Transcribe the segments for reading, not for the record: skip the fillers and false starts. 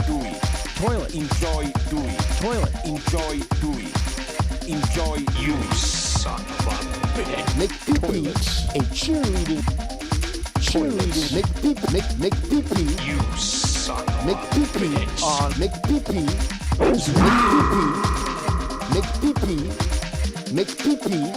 doing. Toilet. Enjoy doing. Toilet. Enjoy doing. Enjoy You son of a bitch. Make pee-pee and cheerleading. Cheerleading. Make pee-pee. You son of Make a pee-pee. bitch. Make pee-pee. Make pee-pee. Make pee-pee.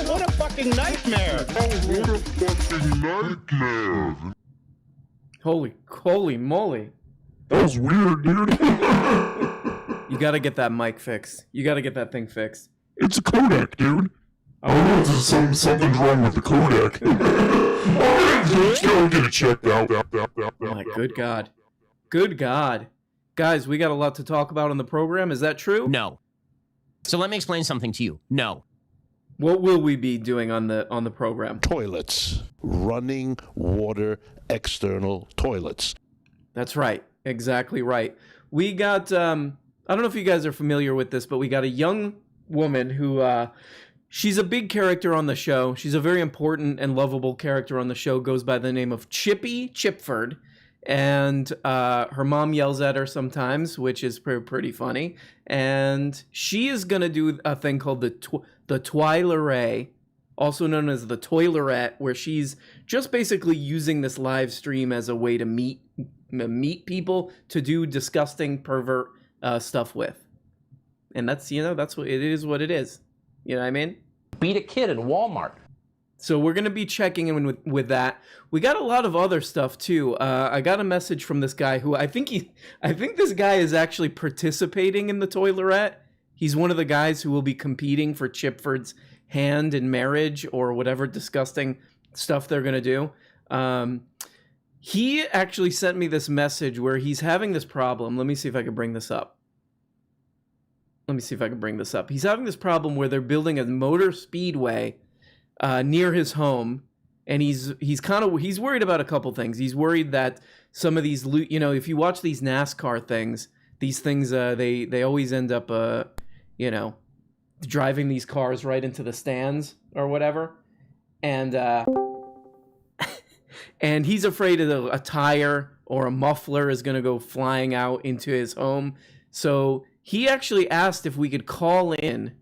What a fucking nightmare! Holy moly. That was weird, dude. You gotta get that mic fixed. You gotta get that thing fixed. It's a Kodak, dude. I don't know if there's something's wrong with the Kodak. Let's go get it checked out. Oh my good God. Good God. Guys, we got a lot to talk about on the program. Is that true? No. So let me explain something to you. No. What will we be doing on the program? Toilets. Running water external toilets. That's right. Exactly right. We got, I don't know if you guys are familiar with this, but we got a young woman who, she's a big character on the show. She's a very important and lovable character on the show, goes by the name of Chippy Chipford. And her mom yells at her sometimes, which is pretty funny. And she is going to do a thing called the Twilerette, also known as the Toilerette, where she's just basically using this live stream as a way to meet people to do disgusting pervert stuff with. And that's, that's what it is. What it is. You know what I mean? Beat a kid in Walmart. So we're going to be checking in with that. We got a lot of other stuff too. I got a message from this guy who I think this guy is actually participating in the Toilerette. He's one of the guys who will be competing for Chipford's hand in marriage or whatever disgusting stuff they're going to do. He actually sent me this message where he's having this problem. Let me see if I can bring this up. He's having this problem where they're building a motor speedway near his home, and he's worried about a couple things. He's worried that some of these, if you watch these NASCAR things, these things they always end up driving these cars right into the stands or whatever, and and he's afraid that a tire or a muffler is going to go flying out into his home. So he actually asked if we could call in,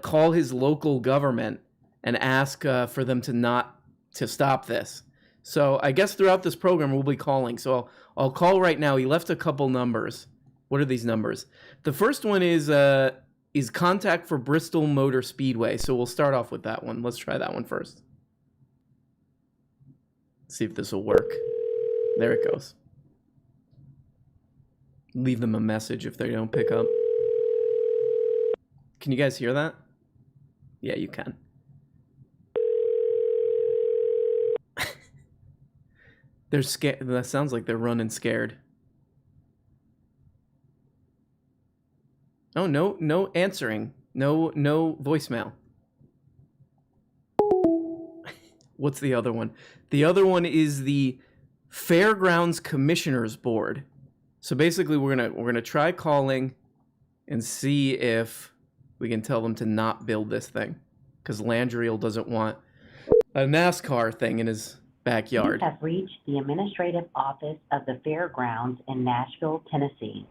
call his local government and ask for them to stop this. So I guess throughout this program we'll be calling. So I'll call right now. He left a couple numbers. What are these numbers? The first one is contact for Bristol Motor Speedway. So we'll start off with that one. Let's try that one first. See if this will work. There it goes. Leave them a message if they don't pick up. Can you guys hear that? Yeah, you can. They're scared. That sounds like they're running scared. Oh, no answering. No voicemail. What's the other one? The other one is the Fairgrounds Commissioners Board. So basically we're gonna try calling and see if we can tell them to not build this thing, because Landriel doesn't want a NASCAR thing in his backyard. You have reached the administrative office of the Fairgrounds in Nashville, Tennessee.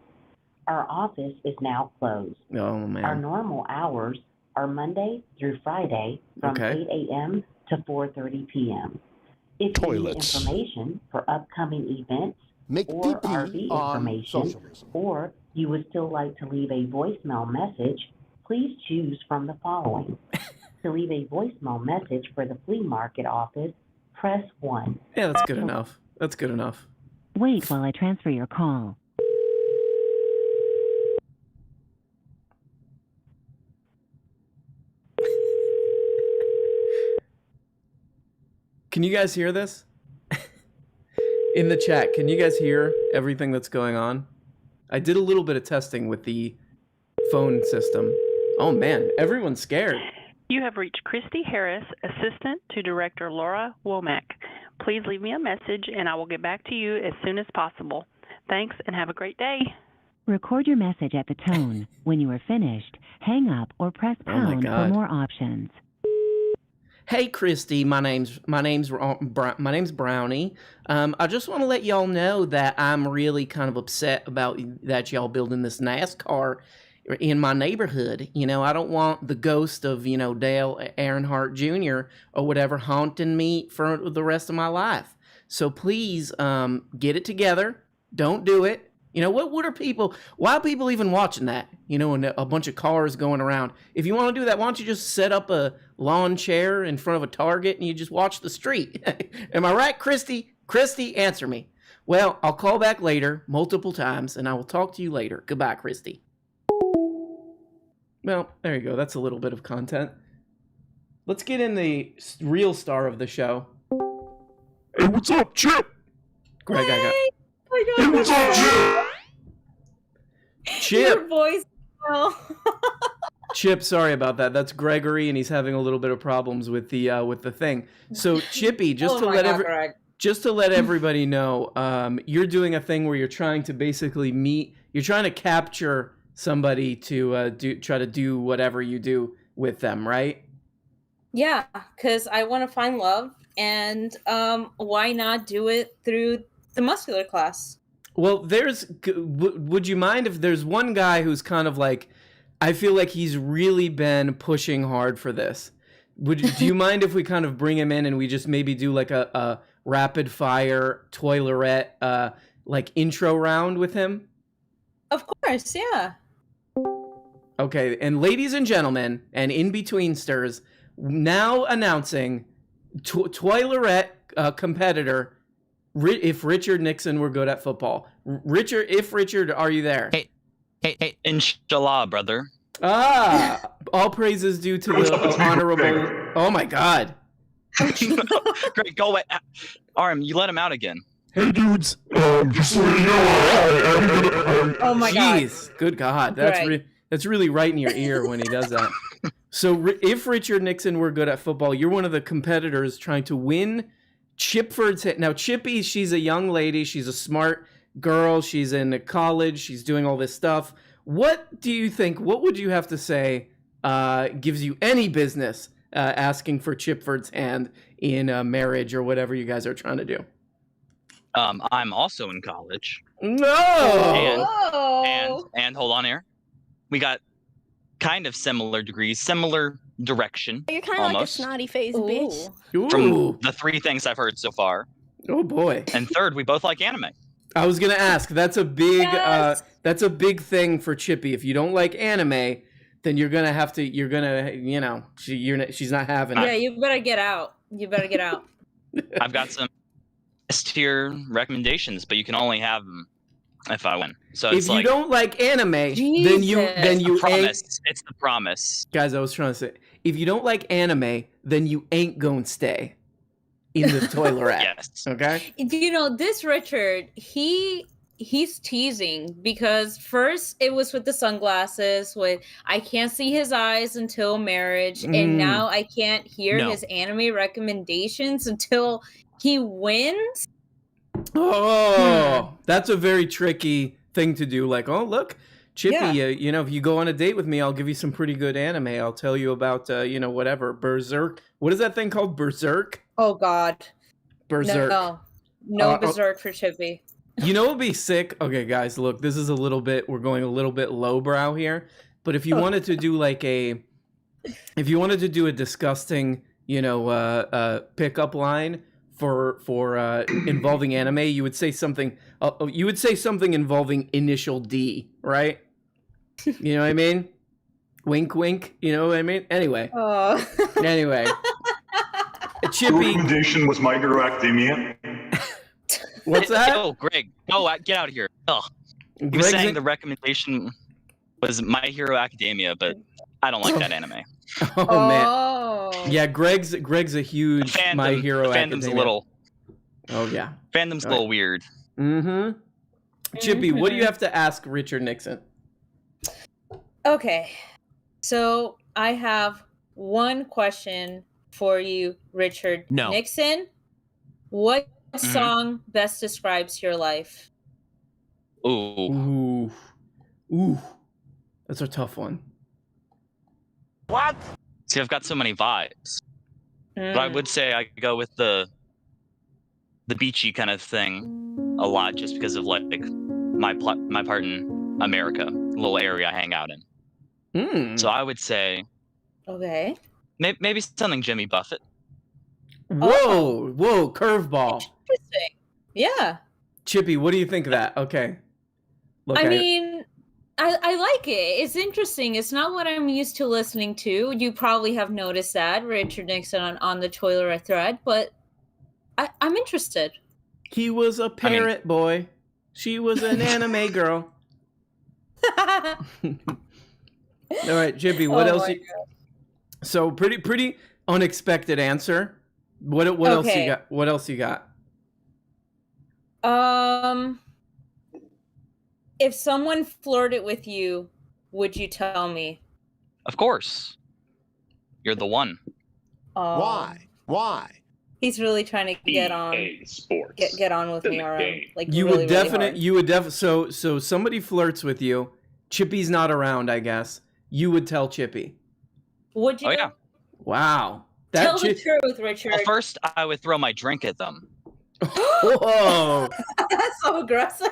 Our office is now closed. Oh, man. Our normal hours are Monday through Friday from 8 a.m. to 4:30 p.m. If Toilets. you need information for upcoming events Make or pee-pee RV on information, socialism. or you would still like to leave a voicemail message, please choose from the following. To leave a voicemail message for the flea market office, press 1. Yeah, that's good enough. That's good enough. Wait while I transfer your call. Can you guys hear this? In the chat, can you guys hear everything that's going on? I did a little bit of testing with the phone system. Oh man, everyone's scared. You have reached Christy Harris, Assistant to Director Laura Womack. Please leave me a message and I will get back to you as soon as possible. Thanks and have a great day. Record your message at the tone. When you are finished, hang up or press Oh my pound for God. more options. Hey, Christy, my name's Brownie. I just want to let y'all know that I'm really kind of upset about that y'all building this NASCAR in my neighborhood. You know, I don't want the ghost of, you know, Dale Earnhardt Jr. or whatever haunting me for the rest of my life. So please, get it together. Don't do it. You know, why are people even watching that? You know, and a bunch of cars going around. If you want to do that, why don't you just set up a lawn chair in front of a Target and you just watch the street? Am I right, Christy? Christy, answer me. Well, I'll call back later, multiple times, and I will talk to you later. Goodbye, Christy. Well, there you go. That's a little bit of content. Let's get in the real star of the show. Hey, what's up, Chip? Greg, I got... Hey, what's up, Chip? Chip. Your voice. Chip, sorry about that. That's Gregory, and he's having a little bit of problems with the thing. So, Chippy, just to let everybody know, you're doing a thing where you're trying to basically you're trying to capture somebody to try to do whatever you do with them, right? Yeah, because I want to find love, and why not do it through the muscular class? Well, would you mind if there's one guy who's kind of like, I feel like he's really been pushing hard for this. Do you mind if we kind of bring him in and we just maybe do like a rapid fire Toilerette like intro round with him? Of course, yeah. Okay, and ladies and gentlemen, and in-betweensters, now announcing Toilerette competitor, if Richard Nixon were good at football. Richard, are you there? Hey, inshallah, brother. Ah, all praises due to the honorable... Oh my God. Great, go away. Arm, you let him out again. Hey, dudes. Just so you know, Oh my God. Jeez, good God. That's really right in your ear when he does that. So if Richard Nixon were good at football, you're one of the competitors trying to win Chipford's hit. Now, Chippy, she's a young lady. She's a smart girl. She's in college. She's doing all this stuff. What do you think? What would you have to say gives you any business asking for Chipford's hand in marriage or whatever you guys are trying to do? I'm also in college. No! And hold on here. We got kind of similar degrees, similar direction. You're kind of like a snotty faced bitch. Ooh. From the three things I've heard so far. Oh boy. And third, we both like anime. I was gonna ask. That's a big thing for Chippy. If you don't like anime, then you're gonna have to. You're gonna, you know, she's not having it. Yeah, you better get out. I've got some S-tier recommendations, but you can only have them if I win. So it's if you don't like anime, then you promise. It's the promise. Guys, I was trying to say, if you don't like anime, then you ain't gonna stay in the Toilerette. Yes. Okay. You know, this Richard, he's teasing because first it was with the sunglasses with I can't see his eyes until marriage, and now I can't hear his anime recommendations until he wins. Oh, that's a very tricky thing to do. Like, oh, look, Chippy, you know, if you go on a date with me, I'll give you some pretty good anime. I'll tell you about, you know, whatever, Berserk. What is that thing called? Berserk? Oh, God. Berserk. No Berserk for Chippy. You know what would be sick? Okay, guys, look, this is we're going a little bit lowbrow here. But if you wanted to do if you wanted to do a disgusting, you know, pickup line for involving anime, you would say something. You would say something involving initial D, right? You know what I mean? Wink, wink. You know what I mean? Anyway. Anyway. Chippy. The recommendation was My Hero Academia. What's that? Oh, Greg. No, get out of here. Ugh. He was saying the recommendation was My Hero Academia, but I don't like that anime. Oh man. Yeah, Greg's a huge My Hero Academia. Fandom's a little. Oh yeah. Fandom's a little weird. Mm-hmm. Chippy, what do you have to ask Richard Nixon? Okay. So I have one question for you, Richard Nixon. What song best describes your life? Ooh. Ooh. That's a tough one. What? See, I've got so many vibes. But I would say I go with the beachy kind of thing a lot, just because of like my part in America, little area I hang out in. So I would say, okay, maybe something Jimmy Buffett. Whoa, curveball. Interesting. Yeah. Chippy, what do you think of that? Okay. Look, I mean, I like it. It's interesting. It's not what I'm used to listening to. You probably have noticed that, Richard Nixon on the Toiler thread, but I'm interested. He was a parrot boy. She was an anime girl. All right, Chippy, what else? So pretty unexpected answer. What else you got? What else you got? If someone flirted with you, would you tell me? Of course. You're the one. Why? He's really trying to get on. Get on with me, alright? Like You really, would definitely. So somebody flirts with you. Chippy's not around, I guess. You would tell Chippy. Would you? Oh yeah. Wow. Tell the truth, Richard. Well, first, I would throw my drink at them. Whoa. That's so aggressive.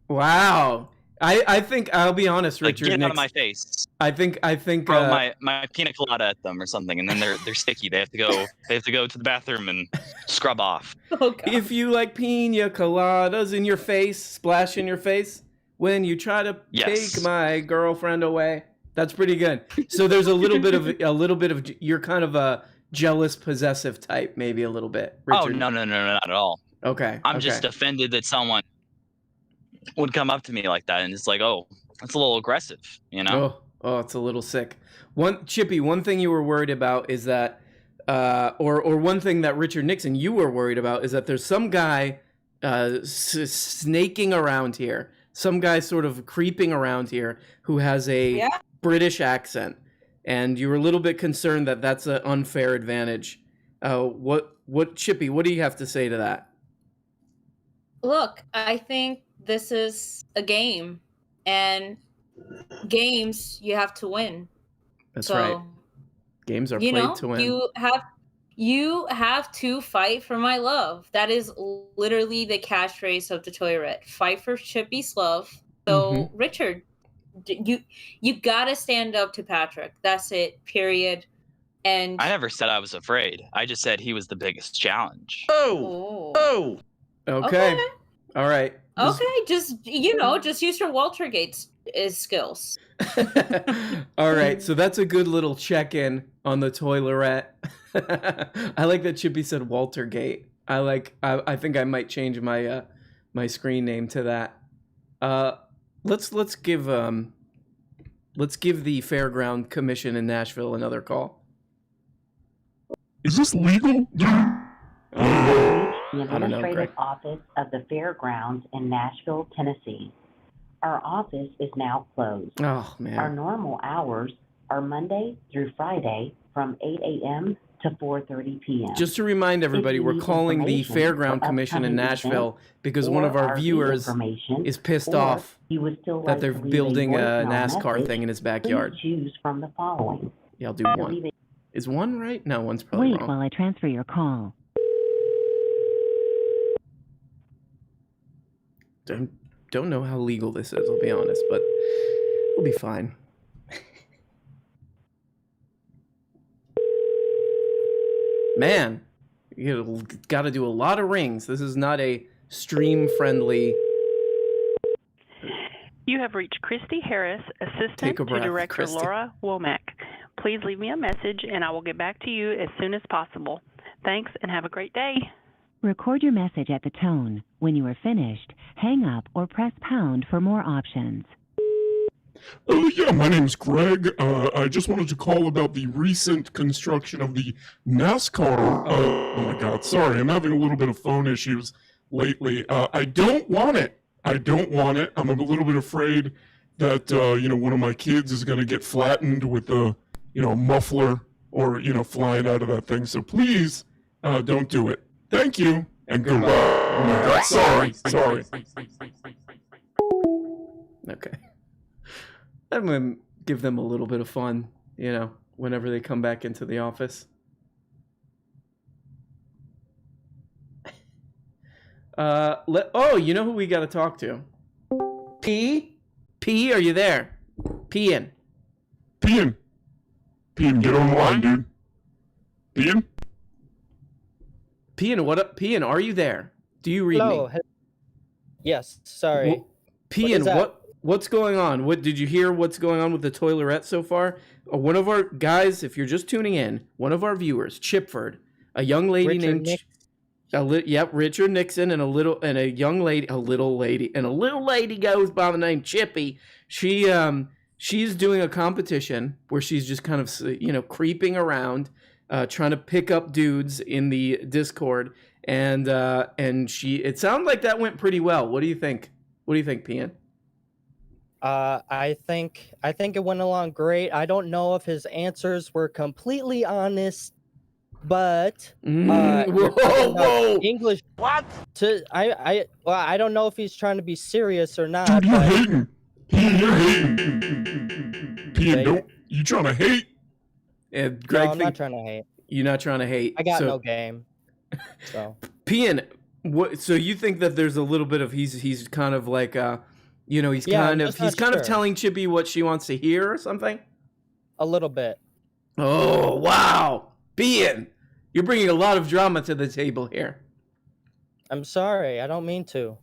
Wow. I think I'll be honest, Like, Richard. get out of my face. I think. Throw my pina colada at them or something, and then they're sticky. They have to go to the bathroom and scrub off. Oh, God. If you like pina coladas in your face, splash in your face when you try to take my girlfriend away. That's pretty good. So there's a little bit of you're kind of a jealous, possessive type, maybe a little bit. Richard. Oh no, not at all. Okay. I'm just offended that someone would come up to me like that, and it's like, oh, that's a little aggressive, you know? Oh, it's a little sick. Chippy, one thing you were worried about is that, or one thing that Richard Nixon, you were worried about is that there's some guy snaking around here, some guy sort of creeping around here who has a British accent, and you were a little bit concerned that that's an unfair advantage. What, Chippy, what do you have to say to that? Look, I think this is a game, and games you have to win. That's right. Games are played to win. You have to fight for my love. That is literally the catchphrase of the Toilet. Fight for Chippy's love. So Richard, you gotta stand up to Patrick. That's it. Period. And I never said I was afraid. I just said he was the biggest challenge. Oh. Okay. All right. Okay, just use your Walter Gates skills. All right, so that's a good little check-in on the Toilerette. I like that Chippy said Walter Gate. I think I might change my my screen name to that. Let's give the Fairground Commission in Nashville another call. Is this legal? The I don't know, Administrative Greg. Office of the Fairgrounds in Nashville, Tennessee. Our office is now closed. Oh, man. Our normal hours are Monday through Friday from 8 a.m. to 4:30 p.m. Just to remind everybody, we're calling the Fairground Commission in Nashville because one of our viewers is pissed off that they're building a NASCAR thing in his backyard. Choose from the following. Yeah, I'll do one. Is one right? No, one's probably Wait wrong. while I transfer your call. Don't know how legal this is, I'll be honest, but we'll be fine. Man, you got to do a lot of rings. This is not a stream-friendly... You have reached Christy Harris, Assistant to Director Christy. Laura Womack. Please leave me a message and I will get back to you as soon as possible. Thanks and have a great day. Record your message at the tone. When you are finished, hang up or press pound for more options. Yeah, my name's Greg. I just wanted to call about the recent construction of the NASCAR. Oh my God, sorry, I'm having a little bit of phone issues lately. I don't want it. I'm a little bit afraid that, one of my kids is going to get flattened with a, muffler or, flying out of that thing. So please, don't do it. Thank you. and goodbye. Oh my God, sorry. Okay. I'm gonna give them a little bit of fun, you know, whenever they come back into the office. Oh, you know who we got to talk to? P, are you there? Pian, Pian, get on the line, dude. Pian, what up? Pian, are you there? Do you read Hello. me? Yes, sorry. Pian, what's going on? What did you hear? What's going on with the Toilerette so far? One of our guys, if you're just tuning in, one of our viewers, Chipford, a young lady named Richard Nixon, and a little lady goes by the name Chippy. She's doing a competition where she's just kind of, you know, creeping around, trying to pick up dudes in the Discord, and it sounded like that went pretty well. What do you think? What do you think, Pian? I think it went along great. I don't know if his answers were completely honest, but whoa. English. What? I don't know if he's trying to be serious or not. Dude, you're hating. You're hating. Pian, you trying to hate? Yeah, Greg, no, I'm not trying to hate. You're not trying to hate. I got no game. So Pian, so you think that there's a little bit of he's kind of like you know, he's kind of telling Chippy what she wants to hear or something? A little bit. Oh, wow. Pian, you're bringing a lot of drama to the table here. I'm sorry. I don't mean to.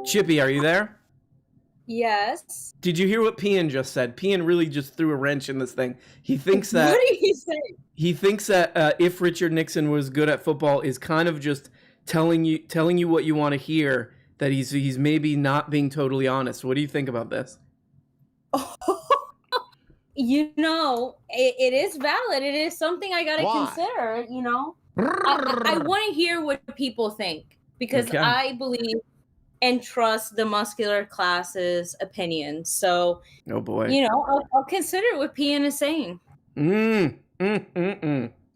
Chippy, are you there? Yes. Did you hear what Pian just said? Pian really just threw a wrench in this thing. He thinks that... What did he say? He thinks that if Richard Nixon was good at football is kind of just telling you what you want to hear, that he's maybe not being totally honest. What do you think about this? You know, it is valid. It is something I got to consider, you know. I want to hear what people think because I believe and trust the muscular class's opinion. So, oh boy, you know, I'll consider what Pian is saying.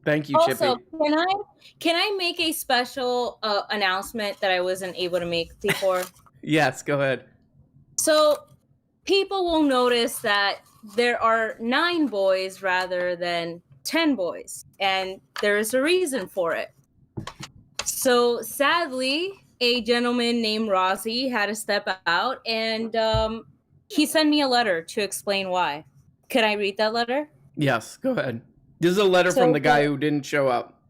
Thank you, also, Chippy. Can I make a special announcement that I wasn't able to make before? Yes, go ahead. So, people will notice that there are 9 boys rather than 10 boys, and there is a reason for it. So, sadly, a gentleman named Rozzy had to step out, and he sent me a letter to explain why. Could I read that letter? Yes, go ahead. This is a letter from the guy who didn't show up.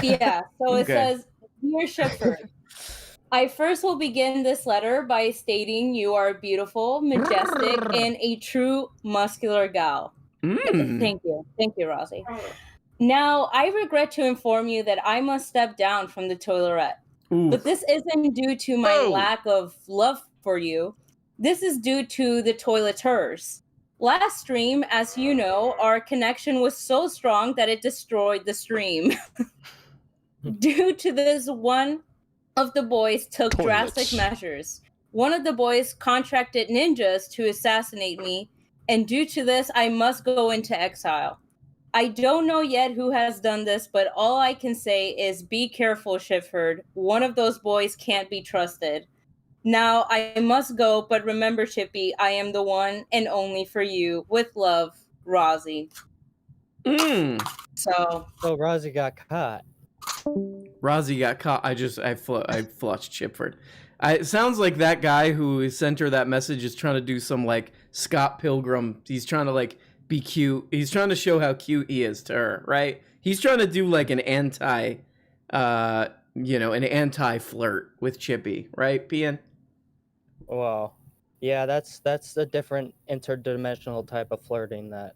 Yeah, so it says, Dear Shipford, I first will begin this letter by stating you are beautiful, majestic, and a true muscular gal. Thank you. Thank you, Rozzy. Now, I regret to inform you that I must step down from the Toilerette. But this isn't due to my lack of love for you. This is due to the toileters. Last stream, as you know, our connection was so strong that it destroyed the stream. Due to this, one of the boys took drastic measures. One of the boys contracted ninjas to assassinate me, and due to this, I must go into exile. I don't know yet who has done this, but all I can say is be careful, Shipford. One of those boys can't be trusted. Now, I must go, but remember, Chippy, I am the one and only for you. With love, Rozzy. So Rozzy got caught. Rozzy got caught. I flushed Chipford. It sounds like that guy who sent her that message is trying to do some like Scott Pilgrim. He's trying to like be cute. He's trying to show how cute he is to her, right? He's trying to do like an anti flirt with Chippy, right, Pian? Well, yeah, that's a different interdimensional type of flirting that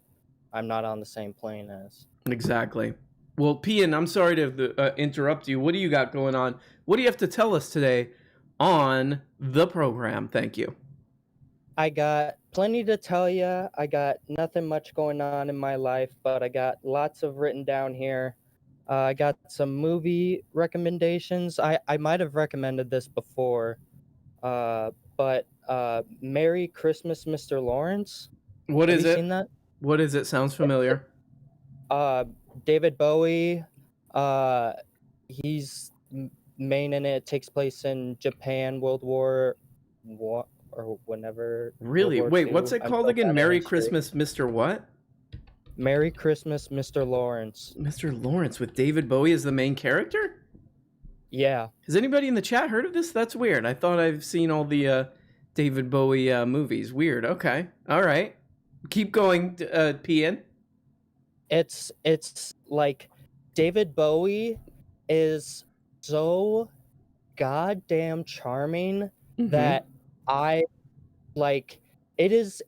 I'm not on the same plane as. Exactly. Well, Pian, I'm sorry to interrupt you. What do you got going on? What do you have to tell us today on the program? Thank you. I got plenty to tell you. I got nothing much going on in my life, but I got lots of written down here. I got some movie recommendations. I might have recommended this before, but Merry Christmas, Mr. Lawrence. What is it? Have you seen that? What is it? Sounds familiar. David Bowie. He's main in it takes place in Japan, World War War or whenever. Really? World War Wait, II. what's it I'm called so again? bad at Merry history. Christmas, Mr. What? Merry Christmas, Mr. Lawrence. Mr. Lawrence with David Bowie as the main character? Yeah. Has anybody in the chat heard of this? That's weird. I thought I've seen all the David Bowie movies. Weird. Okay. All right. Keep going, PN. It's like David Bowie is so goddamn charming that I like it is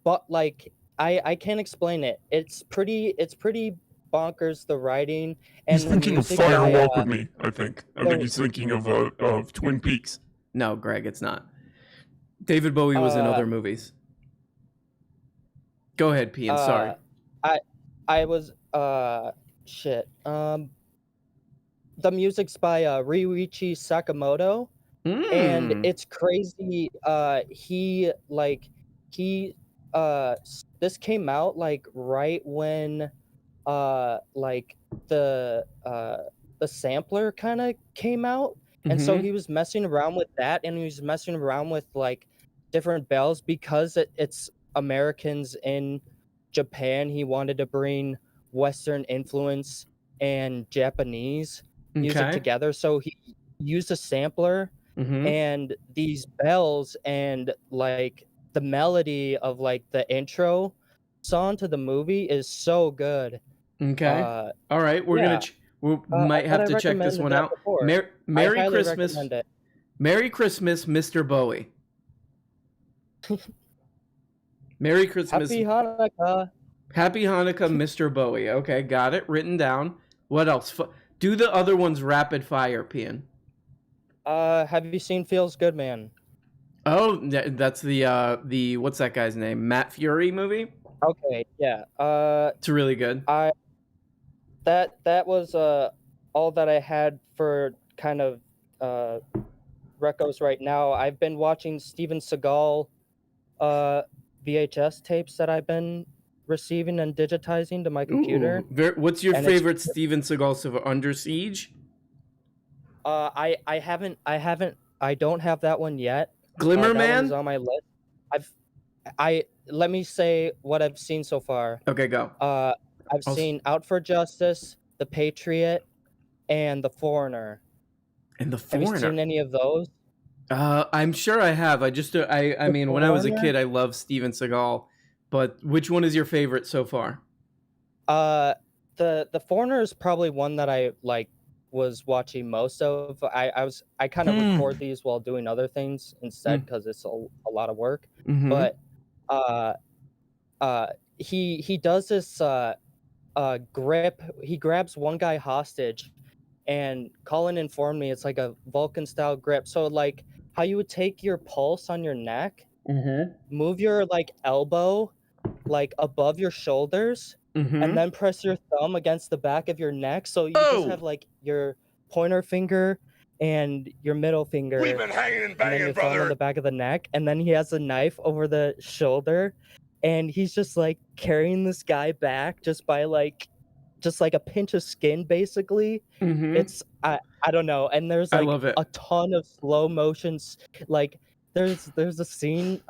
but like I can't explain it. It's pretty bonkers, the writing and He's the thinking of music Fire by, Walk with Me, I think. I think he's thinking of Twin Peaks. No, Greg, it's not. David Bowie was in other movies. Go ahead, PN. Sorry. I was shit. The music's by Ryuichi Sakamoto. And it's crazy. This came out like right when like the sampler kind of came out, and so he was messing around with that, and he was messing around with like different bells because it's Americans in Japan. He wanted to bring Western influence and Japanese music together, so he used a sampler and these bells, and like the melody of like the intro song to the movie is so good. Okay. All right, we're gonna we might have to check this one out. Merry Christmas. Merry Christmas, Mr. Bowie. Merry Christmas. Happy Hanukkah. Happy Hanukkah, Mr. Bowie. Okay, got it written down. What else? Do the other ones rapid fire, Pian. Have you seen Feels Good Man? Oh, that's the what's that guy's name? Matt Fury movie? Okay, yeah. It's really good. That was all that I had for kind of recos right now. I've been watching Steven Seagal VHS tapes that I've been receiving and digitizing to my computer. What's your favorite Steven Seagal so Under Siege? I don't have that one yet. Glimmer that Man one's on my list. Let me say what I've seen so far. Okay, go. I've seen Out for Justice, The Patriot, and The Foreigner. And The Foreigner. Have you seen any of those? I'm sure I have. I mean, when I was a kid, I loved Steven Seagal. But which one is your favorite so far? The Foreigner is probably one that I was watching most of. I kind of record these while doing other things instead because it's a lot of work. But he does this grip. He grabs one guy hostage, and Colin informed me it's like a Vulcan style grip. So like how you would take your pulse on your neck, move your like elbow like above your shoulders, and then press your thumb against the back of your neck. So you just have like your pointer finger and your middle finger. We've been hanging and and then banging, your thumb on brother. the back of the neck, and then he has a knife over the shoulder, and he's just like carrying this guy back just by like a pinch of skin, basically. It's I don't know, and there's I like love it. a ton of slow motions. Like there's a scene.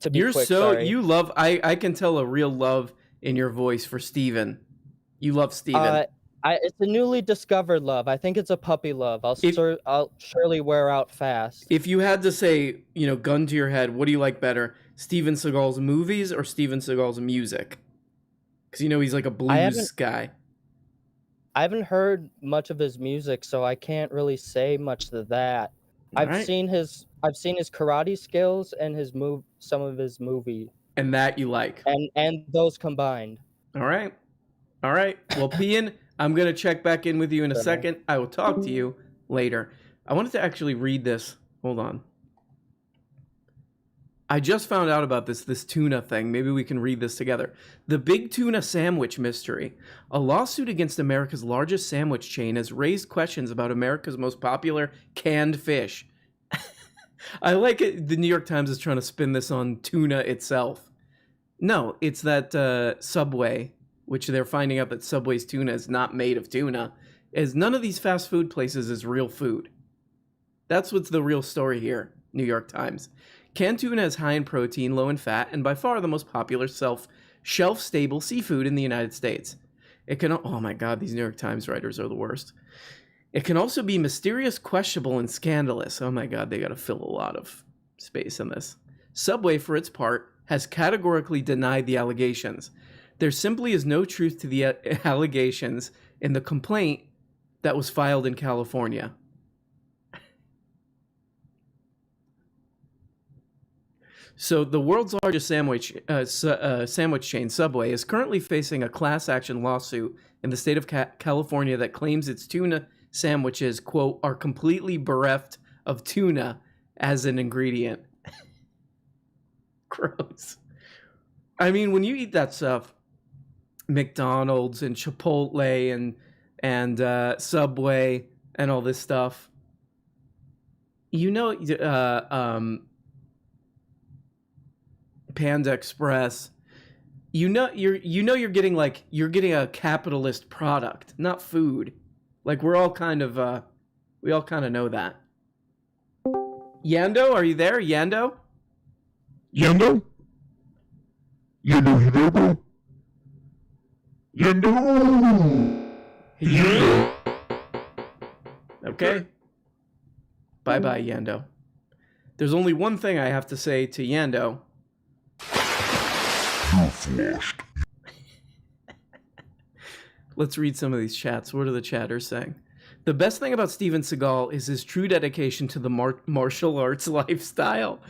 To be You're quick, so sorry. you love. I can tell a real love in your voice for Steven. You love Steven. It's a newly discovered love. I think it's a puppy love. I'll surely wear out fast. If you had to say, gun to your head, what do you like better, Steven Seagal's movies or Steven Seagal's music? Because he's like a blues guy. I haven't heard much of his music, so I can't really say much to that. I've seen his karate skills and some of his movie. And that you like. And those combined. All right. Well, Pian, I'm going to check back in with you in a second. I will talk to you later. I wanted to actually read this. Hold on. I just found out about this tuna thing. Maybe we can read this together. The Big Tuna Sandwich Mystery. A lawsuit against America's largest sandwich chain has raised questions about America's most popular canned fish. I like it. The New York Times is trying to spin this on tuna itself. No, it's that Subway, which they're finding out that Subway's tuna is not made of tuna. is none of these fast food places is real food. That's what's the real story here, New York Times. Canned tuna is high in protein, low in fat, and by far the most popular shelf-stable seafood in the United States. It can, oh my God, these New York Times writers are the worst. It can also be mysterious, questionable, and scandalous. Oh my God, they got to fill a lot of space in this. Subway, for its part, has categorically denied the allegations. There simply is no truth to the allegations in the complaint that was filed in California. So the world's largest sandwich chain, Subway, is currently facing a class action lawsuit in the state of California that claims its tuna sandwiches, quote, are completely bereft of tuna as an ingredient. Gross. I mean, when you eat that stuff, McDonald's and Chipotle and Subway and all this stuff, you know, Panda Express, you're getting a capitalist product, not food. Like we all kind of know that. Yando, are you there? Yando? Yando? Yando? Okay. Bye-bye, Yando. There's only one thing I have to say to Yando. Let's read some of these chats. What are the chatters saying? The best thing about Steven Seagal is his true dedication to the martial arts lifestyle.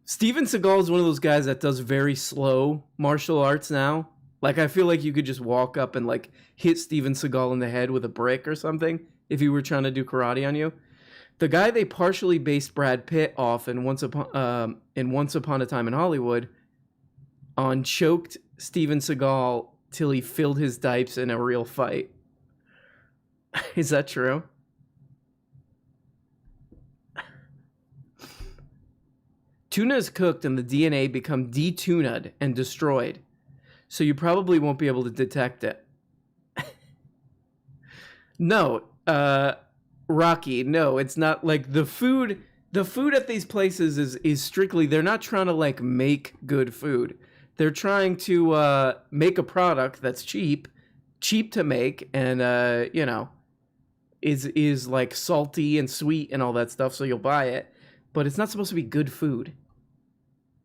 Steven Seagal is one of those guys that does very slow martial arts now. Like, I feel like you could just walk up and, like, hit Steven Seagal in the head with a brick or something if you were trying to do karate on you. The guy they partially based Brad Pitt off in Once Upon a Time in Hollywood on choked Steven Seagal till he filled his dipes in a real fight. Is that true? Tuna is cooked and the DNA become detuned and destroyed, so you probably won't be able to detect it. No, Rocky, no, it's not like the food at these places is strictly, they're not trying to like make good food. They're trying to make a product that's cheap to make, and is like salty and sweet and all that stuff, so you'll buy it. But it's not supposed to be good food.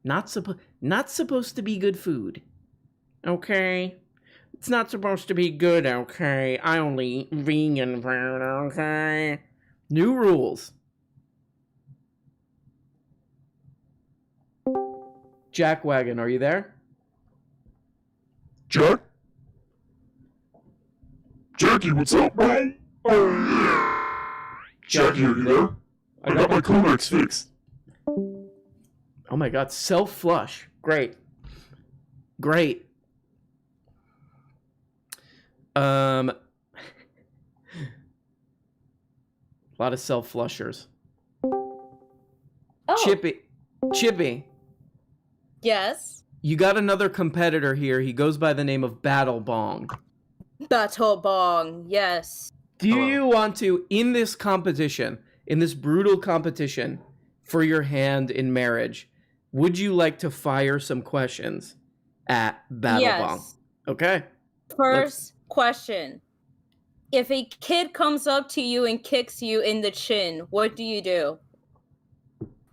Not supposed to be good food. Okay? It's not supposed to be good, okay? I only eat vegan food, okay? New rules. Jack Wagon, are you there? Jack? Jackie, what's up, bro? Oh, yeah. Jackie, are you there? I got my Codex fixed. Oh my God, self-flush. Great. A lot of self-flushers. Oh. Chippy. Yes. You got another competitor here. He goes by the name of Battle Bong. Battle Bong, yes. Do you want to, in this competition, in this brutal competition for your hand in marriage, would you like to fire some questions at Battle Bong? Okay. First question. If a kid comes up to you and kicks you in the chin, what do you do?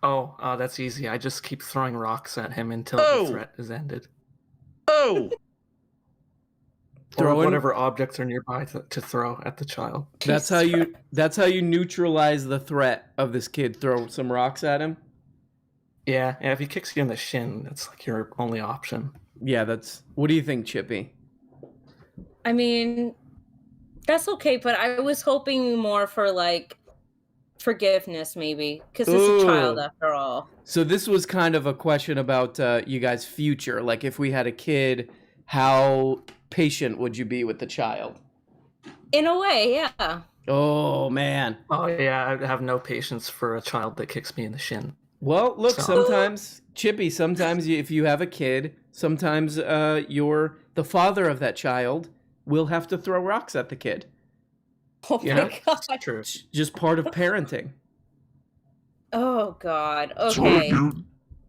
Oh, that's easy. I just keep throwing rocks at him until the threat is ended. Oh! Or whatever objects are nearby to throw at the child. That's how you neutralize the threat of this kid. Throw some rocks at him. Yeah, if he kicks you in the shin, that's like your only option. Yeah, what do you think, Chippy? I mean, that's okay, but I was hoping more for like forgiveness, maybe, because it's a child after all. So this was kind of a question about you guys' future. Like, if we had a kid, how patient would you be with the child? In a way, yeah. Oh man. Oh yeah, I have no patience for a child that kicks me in the shin. Well, look, sometimes, Chippy, if you have a kid, sometimes the father of that child will have to throw rocks at the kid. Oh Yeah. my god. True. Just part of parenting. Oh god. That's right, Okay. dude.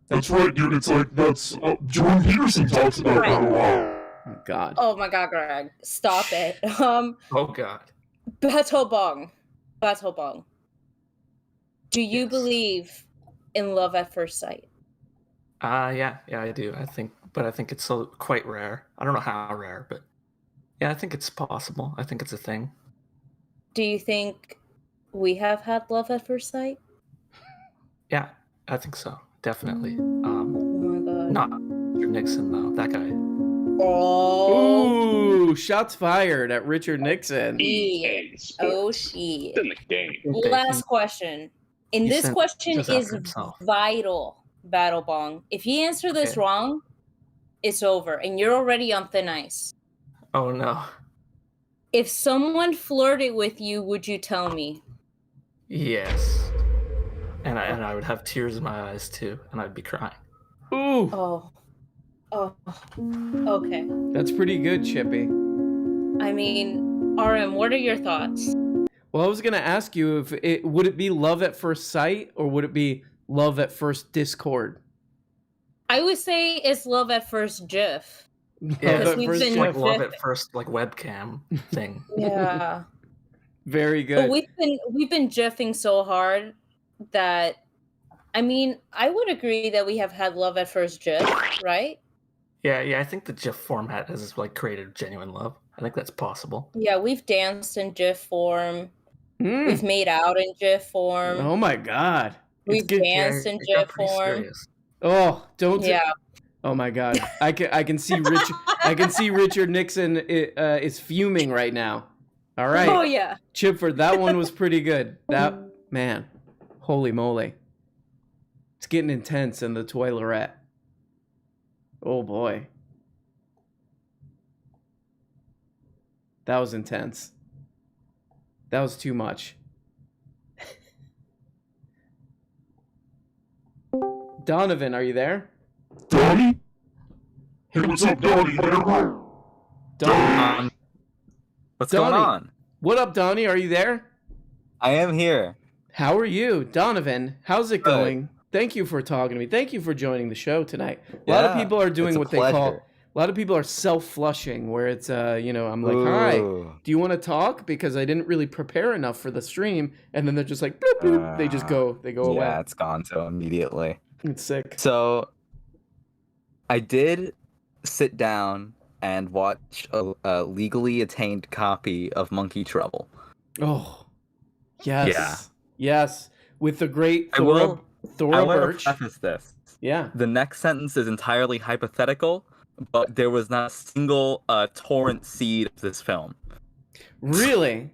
That's right, dude. It's like that's Jordan Peterson talks about that a lot. Oh, God. Oh my god, Greg. Stop it. Oh god. Beto Bong. Do you believe in love at first sight? Yeah, I do. I think it's so quite rare. I don't know how rare, but yeah, I think it's possible. I think it's a thing. Do you think we have had love at first sight? Yeah, I think so. Definitely. Oh my god. Not Richard Nixon though. That guy. Oh. Ooh, shots fired at Richard Nixon. Shit. Oh shit. In the game. Last question. And He this sent question just is after himself. vital, Battle Bong. If you answer this Okay. wrong, it's over, and you're already on thin ice. Oh no. If someone flirted with you, would you tell me? Yes. And I would have tears in my eyes too, and I'd be crying. Ooh, Oh. Okay. that's pretty good, Chippy. I mean, RM, what are your thoughts? Well, I was gonna ask you if it would it be love at first sight or would it be love at first discord? I would say it's love at first GIF. Yeah, Love at we've first been- like GIF. love at first like webcam thing. Yeah. Very But good. we've been GIFing so hard that, I mean, I would agree that we have had love at first GIF, right? Yeah, I think the GIF format has like created genuine love. I think that's possible. Yeah, we've danced in GIF form. Mm. We've made out in GIF form. Oh my God. We've danced in it got GIF pretty form. serious. Oh, don't. Yeah. Oh my God. I can see Richard Nixon is fuming right now. All right. Oh yeah. Chipford, that one was pretty good. That man, holy moly. It's getting intense in the toilet. Oh boy. That was intense. That was too much. Donovan, are you there? Donnie? Hey, what's up, Donnie? Donnie. What's Donnie. going on? What up, Donnie? Are you there? I am here. How are you? Donovan, how's it Good. going? Thank you for talking to me. Thank you for joining the show tonight. A lot of Yeah, people are doing it's a what they call, pleasure. a lot of people are self-flushing, where it's, I'm like, hi, Ooh. do you want to talk? Because I didn't really prepare enough for the stream. And then they're just like, bloop, bloop. They just go away. Yeah, it's gone so immediately. It's sick. So, I did sit down and watch a legally attained copy of Monkey Trouble. Oh, yes. Yeah. Yes. With the great I will Thora want Birch. to preface this. Yeah. The next sentence is entirely hypothetical, but there was not a single torrent seed of this film. Really?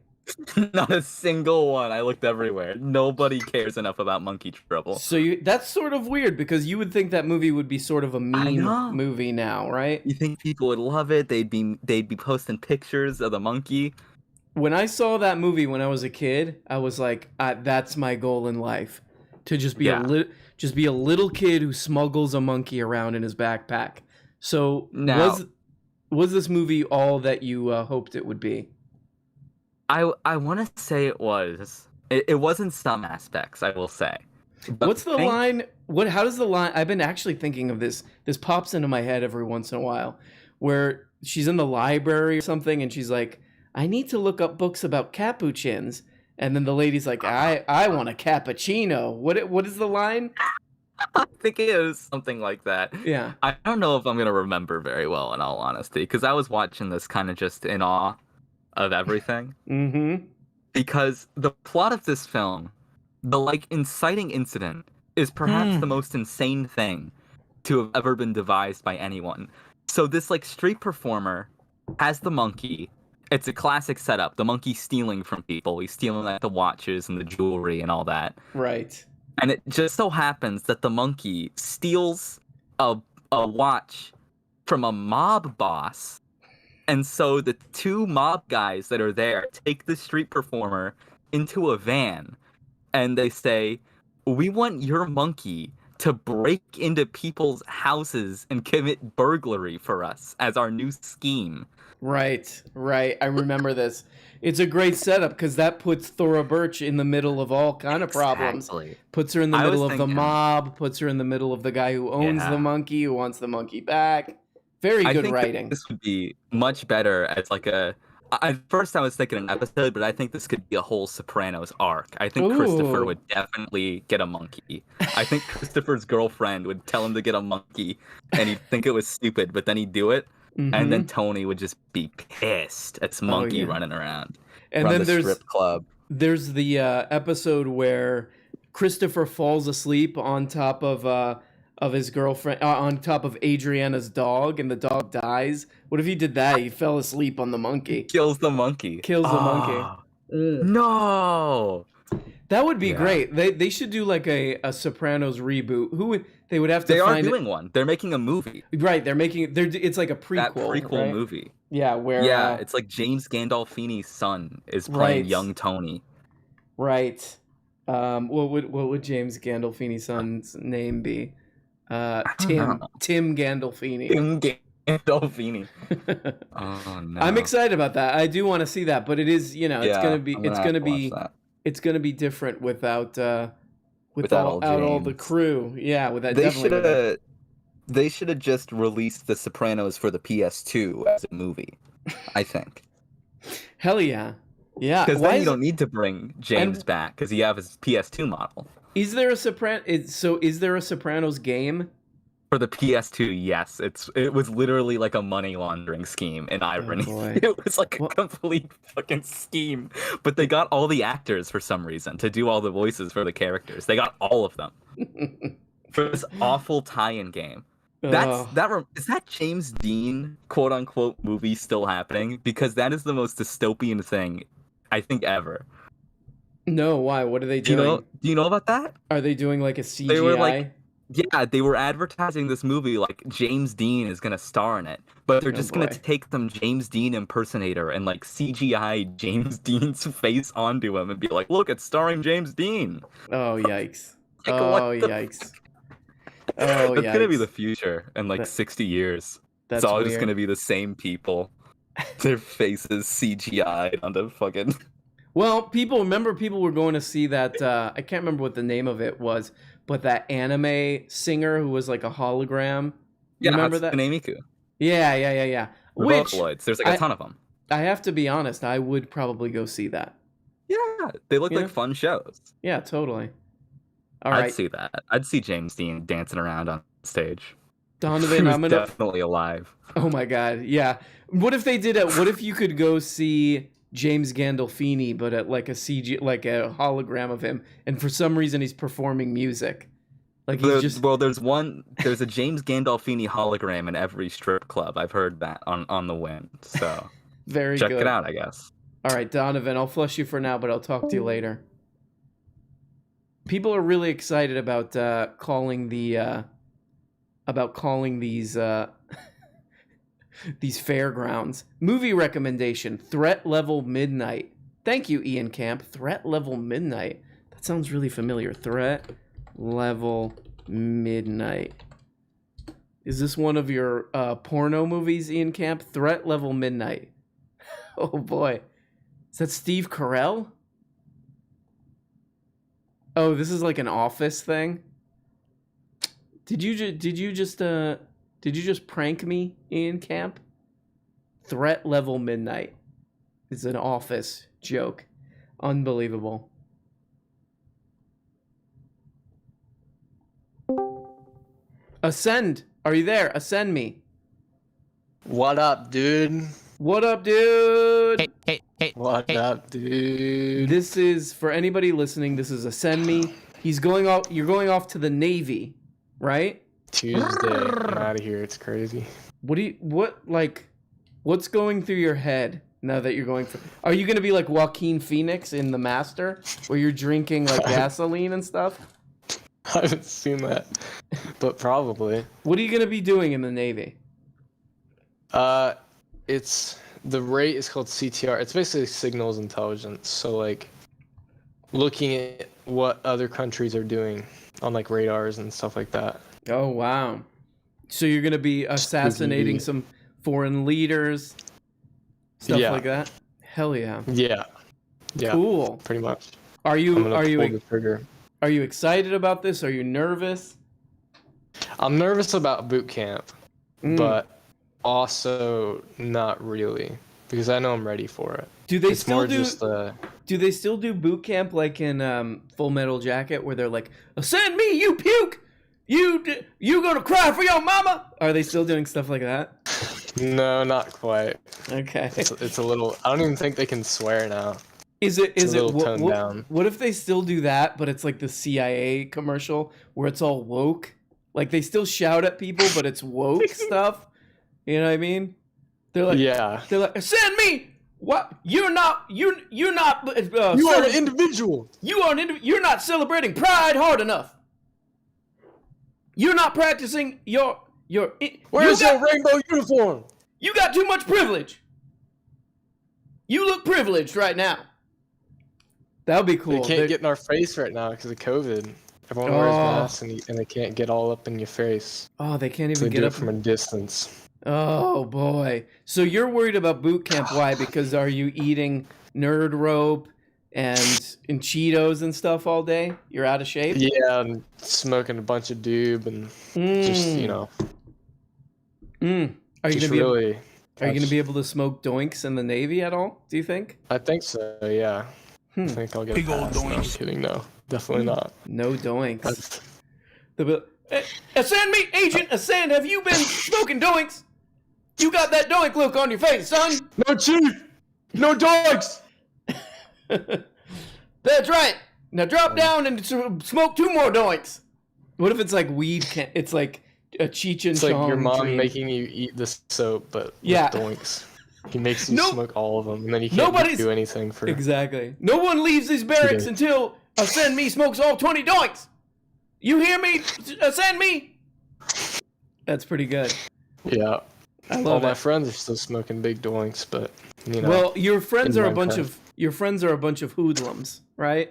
Not a single one. I looked everywhere. Nobody cares enough about Monkey Trouble. So that's sort of weird because you would think that movie would be sort of a meme know. movie now, right? You think people would love it? They'd be posting pictures of the monkey. When I saw that movie when I was a kid, I was like, that's my goal in life, to just be Yeah. a little kid who smuggles a monkey around in his backpack. So Now- was this movie all that you hoped it would be? I want to say it was. It was in some aspects, I will say. But What's the line? How does the line? I've been actually thinking of this. This pops into my head every once in a while, where she's in the library or something, and she's like, "I need to look up books about capuchins," and then the lady's like, "I want a cappuccino." What is the line? I think it was something like that. Yeah. I don't know if I'm gonna remember very well, in all honesty, because I was watching this kind of just in awe of everything. Mm-hmm. Because the plot of this film, the inciting incident, is perhaps the most insane thing to have ever been devised by anyone. So this street performer has the monkey. It's a classic setup. The monkey stealing from people. He's stealing the watches and the jewelry and all that. Right. And it just so happens that the monkey steals a watch from a mob boss. And so the two mob guys that are there take the street performer into a van. And they say, "We want your monkey to break into people's houses and commit burglary for us as our new scheme. Right. I remember this. It's a great setup because that puts Thora Birch in the middle of all kind of problems. Exactly. Puts her in the middle of the mob. Puts her in the middle of the guy who owns the monkey, who wants the monkey back. Very good writing. This would be much better as like a. At first, I was thinking an episode, but I think this could be a whole Sopranos arc. I think Christopher would definitely get a monkey. I think Christopher's girlfriend would tell him to get a monkey, and he'd think it was stupid, but then he'd do it. And then Tony would just be pissed at some monkey running around. And then there's strip club. There's the episode where Christopher falls asleep on top of his girlfriend, on top of Adriana's dog, and the dog dies. What if he did that? He fell asleep on the monkey. Kills the monkey. The monkey. No. That would be great. They should do like a Sopranos reboot. They would have to. They are doing one. They're making a movie. Right. It's like a prequel. That prequel movie. Yeah. Where? Yeah. It's like James Gandolfini's son is playing young Tony. Right. What would James Gandolfini's son's name be? Tim Gandolfini. Tim Gandolfini. Oh no. I'm excited about that. I do want to see that, but it is, it's gonna be different without all the crew. Yeah, with that. They should have just released The Sopranos for the PS2 as a movie. I think. Hell yeah. Yeah. Because then you don't need to bring James back because you have his PS2 model. Is there a Sopranos game? For the PS2, yes. It was literally like a money laundering scheme in irony. It was like a complete fucking scheme. But they got all the actors for some reason to do all the voices for the characters. They got all of them. For this awful tie-in game. Is that James Dean quote unquote movie still happening? Because that is the most dystopian thing I think ever. No, why? What are they doing? Do you know about that? Are they doing like a CGI? They were they were advertising this movie like James Dean is gonna star in it, but they're just gonna take some James Dean impersonator and like CGI James Dean's face onto him and be like, look, it's starring James Dean. Oh yikes! Yikes! It's gonna be the future in like 60 years. It's all just gonna be the same people, their faces CGI'd onto fucking. Well, people were going to see that. I can't remember what the name of it was. But that anime singer who was like a hologram. You remember that? Hatsune Miku. Yeah. The Vocaloids. There's like a ton of them. I have to be honest. I would probably go see that. Yeah, they look like fun shows. Yeah, totally. I'd see that. I'd see James Dean dancing around on stage. Donovan, I'm definitely alive. Oh my god, yeah. What if they did it? What if you could go see James Gandolfini, but at like a CG, like a hologram of him, and for some reason he's performing music. Like he's there's a James Gandolfini hologram in every strip club. I've heard that on the wind. So very check good. it out, I guess. All right, Donovan, I'll flush you for now, but I'll talk to you later. People are really excited about calling these these fairgrounds. Movie recommendation: Threat Level Midnight. Thank you, Ian Camp. Threat Level Midnight. That sounds really familiar. Threat Level Midnight. Is this one of your porno movies, Ian Camp? Threat Level Midnight. Oh boy. Is that Steve Carell? Oh, this is like an Office thing. Did you just prank me, Ian Camp? Threat Level Midnight is an Office joke. Unbelievable. Ascend, are you there? Ascend me. What up, dude? What up, dude? Hey. What up, dude? This is, for anybody listening, this is Ascend Me. He's going off, you're going off to the Navy, right? Tuesday. I'm out of here. It's crazy. What's going through your head now that you're going for, are you going to be like Joaquin Phoenix in The Master, where you're drinking like gasoline and stuff? I haven't seen that, but probably. What are you going to be doing in the Navy? The rate is called CTR. It's basically signals intelligence. So like looking at what other countries are doing on like radars and stuff like that. Oh wow! So you're gonna be assassinating some foreign leaders, stuff Yeah. like that. Hell yeah! Yeah. Yeah. Cool. Pretty much. Are I'm you gonna are pull you the trigger. are you excited about this? Are you nervous? I'm nervous about boot camp, but also not really because I know I'm ready for it. Do they it's still more do? just Do they still do boot camp like in Full Metal Jacket, where they're like, "Send me, you puke, you gonna cry for your mama"? Are they still doing stuff like that? No, not quite. Okay. It's a little. I don't even think they can swear now. Is it It's a little toned what, down. what if they still do that, but it's like the CIA commercial where it's all woke? Like they still shout at people, but it's woke stuff. You know what I mean? They're like, Yeah. They're like, "Send me. What? You're not. You're not. You are an individual. You are an You're not celebrating Pride hard enough. You're not practicing your. Where's your rainbow uniform? You got too much privilege. You look privileged right now." That would be cool. They can't get in our face right now because of COVID. Everyone wears masks and they can't get all up in your face. Oh, they can't So even they get do up it from a distance. Oh boy. So you're worried about boot camp. Why? Because are you eating nerd rope and Cheetos and stuff all day? You're out of shape? Yeah, and smoking a bunch of doob and just, you know. Are you just gonna be really Are you gonna be able to smoke doinks in the Navy at all? Do you think? I think so, yeah. I think I'll get a pass. No, I'm kidding, no. Definitely not. No doinks. Ascend me, Agent Ascend, have you been smoking doinks? You got that doink look on your face, son. No, Chief! No doinks! That's right. Now drop down and smoke 2 more doinks. What if it's like weed? It's like a Cheech and It's like your Chong mom dream. making you eat the soap, but with Yeah. doinks. He makes you No- smoke all of them, and then you can't do anything for... Exactly. No one leaves these barracks days. until Ascend me smokes all 20 doinks. You hear me? Ascend me. That's pretty good. Yeah. I All love my it. friends are still smoking big doinks, but, you know. Well, your friends in are a my bunch time. of hoodlums, right?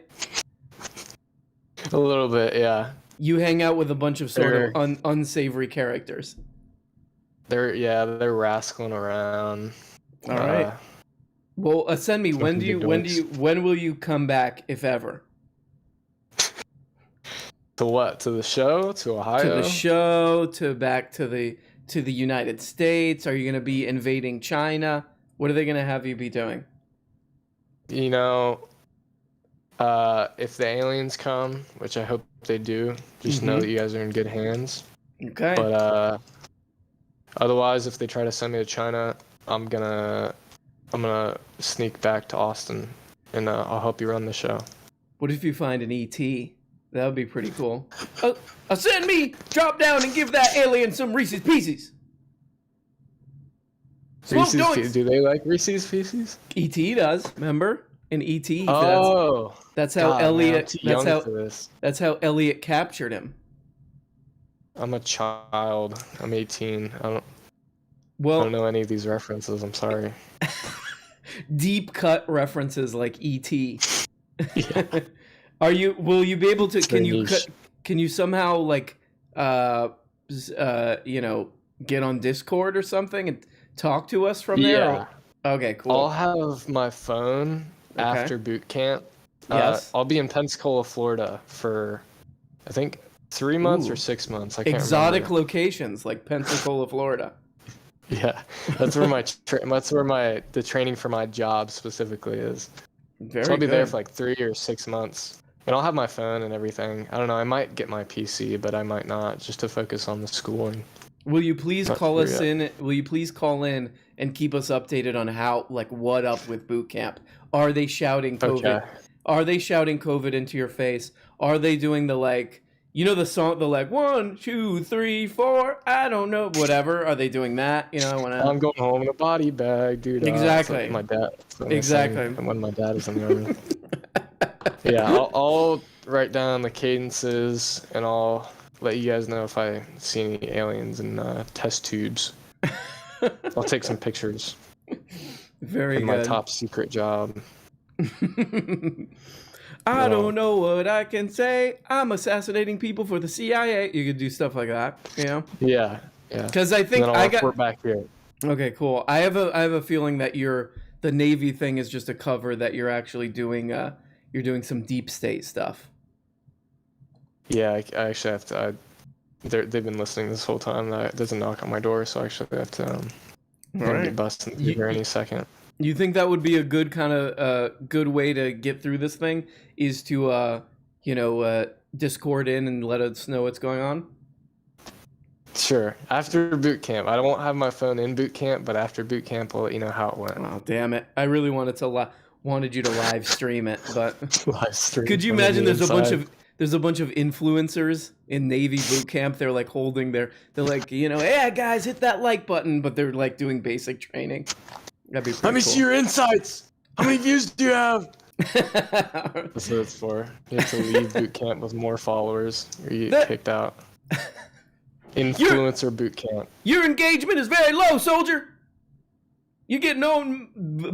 A little bit, yeah. You hang out with a bunch of sort of unsavory characters. They're rascaling around. All right. Well, Ascend me. When smoking when will you come back, if ever? To what? To the show? To Ohio? To the show? To back to the United States? Are you going to be invading China? What are they going to have you be doing? You know, if the aliens come, which I hope they do, just know that you guys are in good hands. Okay. But otherwise, if they try to send me to China, I'm gonna sneak back to Austin, and I'll help you run the show. What if you find an ET? That would be pretty cool. Ascend me! Drop down and give that alien some Reese's Pieces. Smoke Reese's doinks. Do they like Reese's Pieces? E.T. does. Remember? In E.T. Oh, that's how God, man, I'm Elliot. too That's young how. for this. That's how Elliot captured him. I'm a child. I'm 18. I Well, don't know any of these references. I'm sorry. Deep cut references like E.T. Will you be able to? Can you somehow like get on Discord or something and talk to us from there? Yeah. Okay, cool. I'll have my phone after boot camp. Yes. I'll be in Pensacola, Florida for, I think, 3 months or 6 months. I can't Exotic remember. locations like Pensacola, Florida. Yeah, that's where the training for my job specifically is. Very so I'll be there good. for like 3 or 6 months, and I'll have my phone and everything. I don't know. I might get my PC, but I might not, just to focus on the schooling. Will you please Not call sure us yet. in? Will you please call in and keep us updated on how, like, what up with boot camp? Are they shouting COVID? Okay. Are they shouting COVID into your face? Are they doing the like, you know, the song, the like 1, 2, 3, 4, I don't know, whatever? Are they doing that? You know, I'm going home in a body bag, dude. Exactly. It's like my dad. it's what I Exactly. sing when my dad is in the army. Yeah, I'll write down the cadences and I'll let you guys know if I see any aliens in test tubes. I'll take some pictures. Very in my good. top secret job. I don't know what I can say. I'm assassinating people for the CIA. You could do stuff like that, you know? Yeah. Because I think And then I'll I got. report back here. Okay, cool. I have a feeling that the Navy thing is just a cover, that you're actually doing some deep state stuff. Yeah, I actually have to. They've been listening this whole time. There's a knock on my door, so I actually have to. Alright. Get busted here any second. You think that would be a good kind of good way to get through this thing? Is to Discord in and let us know what's going on? Sure. After boot camp, I won't have my phone in boot camp, but after boot camp, I'll let you know how it went. Oh damn it! I really wanted you to live stream it, but live stream. Could you imagine? There's a bunch of influencers in Navy boot camp. They're like they're like, hey guys, hit that like button, but they're like doing basic training. That'd be pretty Let me cool. see your insights. How many views do you have? That's what it's for. You have to leave boot camp with more followers, or you get kicked out. Influencer boot camp. Your engagement is very low, soldier. You get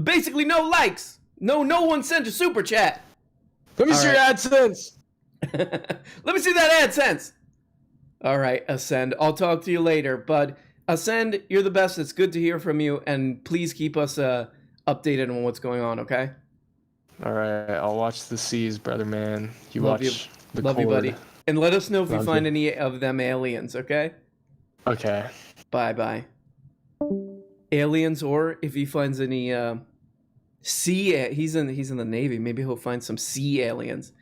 basically no likes. No one sent a super chat. Let me see your AdSense. Let me see that AdSense. All right, Ascend. I'll talk to you later, bud. Ascend, you're the best. It's good to hear from you, and please keep us updated on what's going on, okay? All right, I'll watch the seas, brother man. You Love watch the Love you, cord. buddy. And let us know if you Love find you. any of them aliens, okay? Okay. Bye-bye. Aliens, or if he finds any sea, he's in the Navy. Maybe he'll find some sea aliens.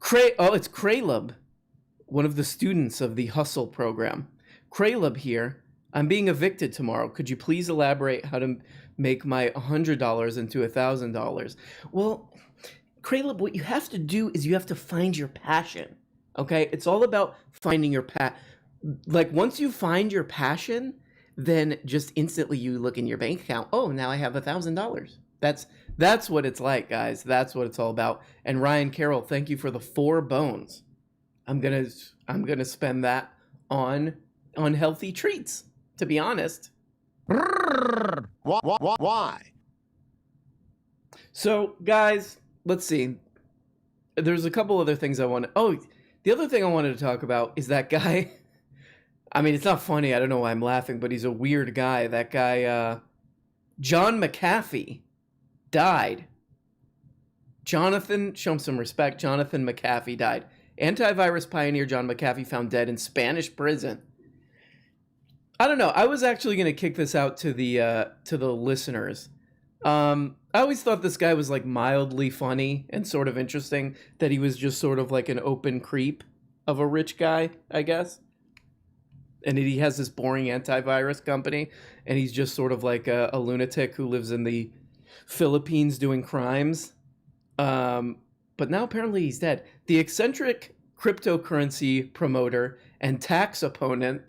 It's Kraylub, one of the students of the Hustle program. Kraylub here. I'm being evicted tomorrow. Could you please elaborate how to make my $100 into $1,000? Well, Kraylub, what you have to do is you have to find your passion. Okay? It's all about finding your like, once you find your passion, then just instantly you look in your bank account. Oh, now I have $1,000. That's what it's like, guys. That's what it's all about. And Ryan Carroll, thank you for the 4 bones. I'm gonna spend that on unhealthy treats, to be honest. Why? So, guys, let's see. There's a couple other things I want to... Oh, the other thing I wanted to talk about is that guy... I mean, it's not funny. I don't know why I'm laughing, but he's a weird guy. That guy, John McAfee, died. Jonathan, show him some respect. Jonathan McAfee died. Antivirus pioneer John McAfee found dead in Spanish prison. I don't know. I was actually going to kick this out to the listeners. I always thought this guy was like mildly funny and sort of interesting, that he was just sort of like an open creep of a rich guy, I guess. And he has this boring antivirus company, and he's just sort of like a lunatic who lives in the Philippines doing crimes. But now apparently he's dead. The eccentric cryptocurrency promoter and tax opponent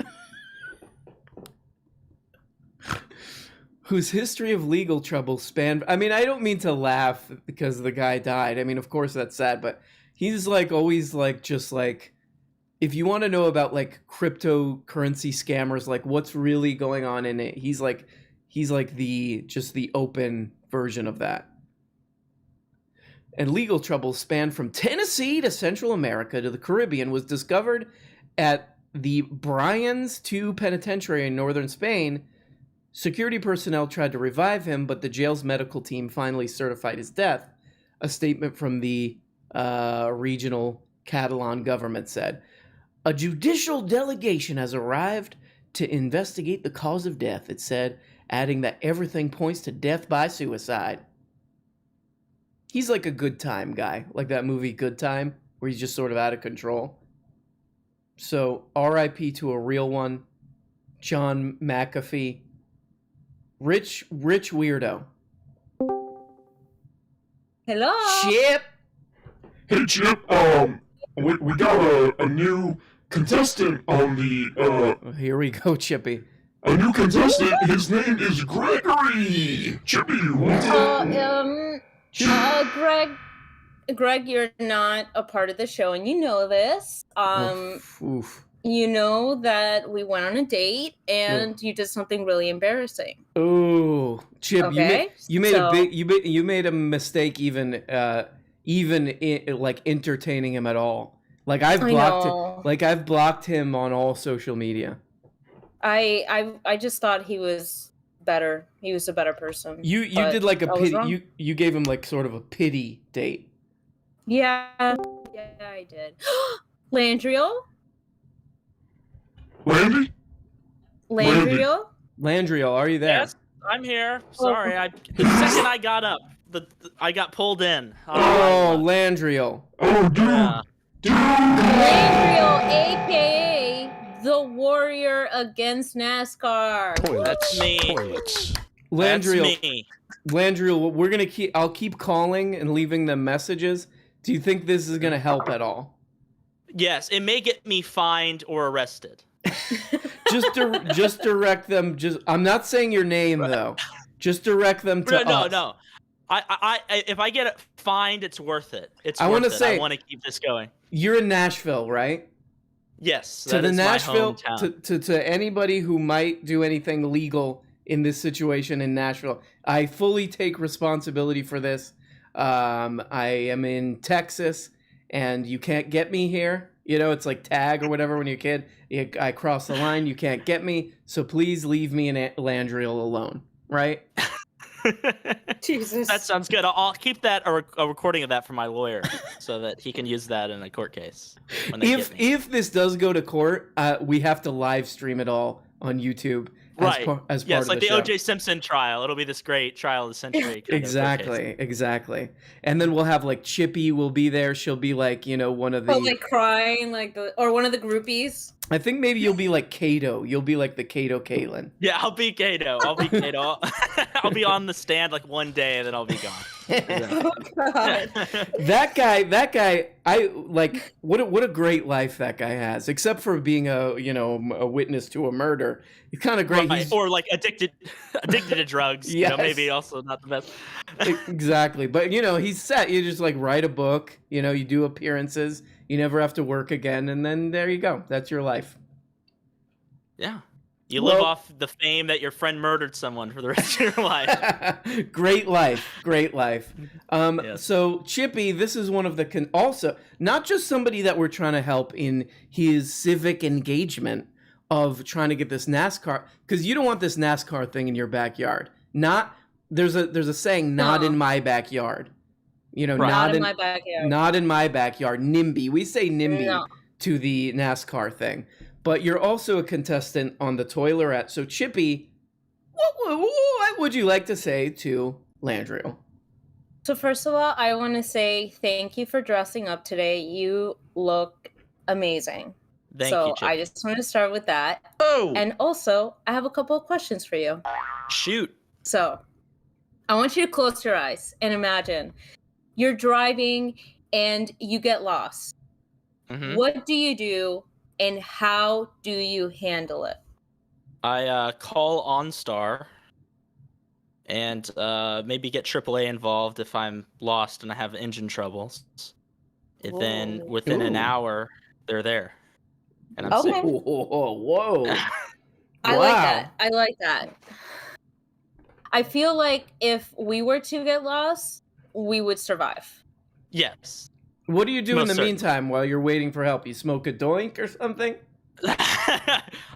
whose history of legal trouble spanned... I mean, I don't mean to laugh because the guy died. I mean, of course that's sad, but he's like always like just like... If you want to know about like cryptocurrency scammers, like what's really going on in it, he's like the open version of that. And legal troubles spanned from Tennessee to Central America to the Caribbean, was discovered at the Bryans II Penitentiary in northern Spain. Security personnel tried to revive him, but the jail's medical team finally certified his death. A statement from the regional Catalan government said, "A judicial delegation has arrived to investigate the cause of death," it said, adding that everything points to death by suicide. He's like a good time guy, like that movie Good Time, where he's just sort of out of control. So, RIP to a real one, John McAfee. Rich weirdo. Hello. Chip. Hey, Chip, we got a new contestant on the, Here we go, Chippy. A new contestant, his name is Gregory! Chippy, Greg, you're not a part of the show, and you know this. Oof. You know that we went on a date, and you did something really embarrassing. Oh, Chip, Okay, you made a mistake even like entertaining him at all. Like I've blocked him on all social media. I just thought he was better. He was a better person. You did like a pity. You gave him like sort of a pity date. Yeah, I did. Landriel. Landriel. Landriel, are you there? Yes, I'm here. Sorry, the second I got up, I got pulled in. Oh, Landriel. Oh, dude. Landriel, aka the warrior against NASCAR. That's me. Landriel. Landriel, I'll keep calling and leaving them messages. Do you think this is gonna help at all? Yes, it may get me fined or arrested. Just direct them. I'm not saying your name though. Just direct them to us. No. I if I get fined, it's worth it. I want to keep this going. You're in Nashville, right? Yes. To the Nashville, my hometown. to anybody who might do anything legal in this situation in Nashville, I fully take responsibility for this. I am in Texas, and you can't get me here. You know, it's like tag or whatever when you're a kid. I cross the line, you can't get me. So please leave me in Landriel alone, right? Jesus. That sounds good. I'll keep that a recording of that for my lawyer so that he can use that in a court case. When they get me. If this does go to court, we have to live stream it all on YouTube. Right. As yes, part like of the the show. O.J. Simpson trial. It'll be this great trial of the century. Exactly. And then we'll have like Chippy will be there. She'll be like, one of the. Oh, like crying, or one of the groupies. I think maybe you'll be like Kato. You'll be like the Kato Caitlin. Yeah, I'll be Kato. I'll be on the stand like one day and then I'll be gone. Oh, God. That guy, I like. What a great life that guy has. Except for being a witness to a murder. He's kind of great. Right. Or like addicted to drugs. Yes. Maybe also not the best. Exactly, but he's set. You just like write a book. You do appearances. You never have to work again, and then there you go. That's your life. Yeah. You live off the fame that your friend murdered someone for the rest of your life. Great life. Yes. So Chippy, this is one of the also not just somebody that we're trying to help in his civic engagement of trying to get this NASCAR, because you don't want this NASCAR thing in your backyard. There's a saying, not in my backyard. Not in my backyard. Not in my backyard. NIMBY. We say NIMBY to the NASCAR thing. But you're also a contestant on the Toilerette. So Chippy, what would you like to say to Landriel? So first of all, I want to say thank you for dressing up today. You look amazing. Thank you, Chippy. I just want to start with that. Oh! And also, I have a couple of questions for you. Shoot. So, I want you to close your eyes and imagine you're driving and you get lost. Mm-hmm. What do you do and how do you handle it? I call OnStar and maybe get AAA involved if I'm lost and I have engine troubles. And then within an hour, they're there. And I'm safe. Whoa. I like that. I feel like if we were to get lost, we would survive. Yes. What do you do in the meantime while you're waiting for help? You smoke a doink or something?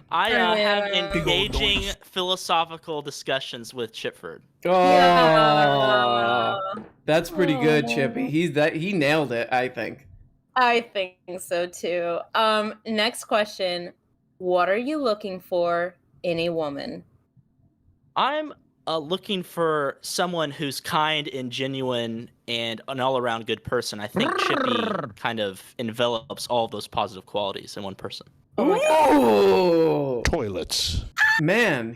I have engaging philosophical discussions with Chipford. Oh, that's pretty good, Chippy. He nailed it, I think. I think so too. Next question. What are you looking for in a woman? I'm looking for someone who's kind and genuine and an all-around good person. I think Chippy kind of envelops all of those positive qualities in one person. Oh my God. Toilets. Man,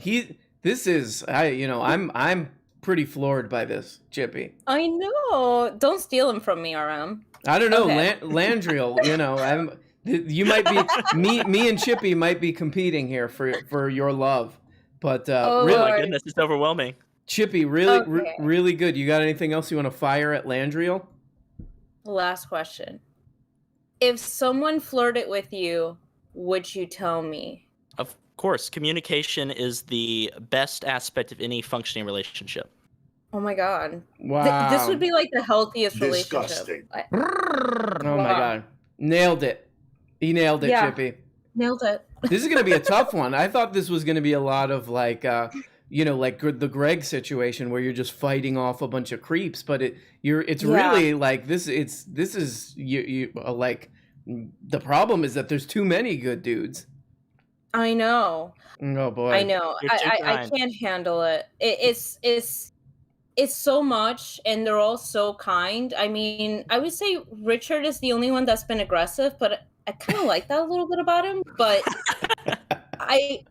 I'm pretty floored by this, Chippy. I know. Don't steal him from me, RM. I don't know, Okay. Landriel. You might be me and Chippy might be competing here for your love, but Oh my goodness, it's overwhelming. Chippy, really, Okay. really good. You got anything else you want to fire at Landriel? Last question. If someone flirted with you, would you tell me? Of course, communication is the best aspect of any functioning relationship. Oh my god. Wow. This would be like the healthiest Disgusting. relationship. Oh my god. Nailed it. He nailed it, Yeah. Chippy. Nailed it. This is going to be a tough one. I thought this was going to be a lot of like, like the Greg situation where you're just fighting off a bunch of creeps, but it's really like this. This is you like the problem is that there's too many good dudes. I know. Oh boy. I know. You're too I kind. can't handle it. It's so much, and they're all so kind. I mean, I would say Richard is the only one that's been aggressive, but I kind of like that a little bit about him. But I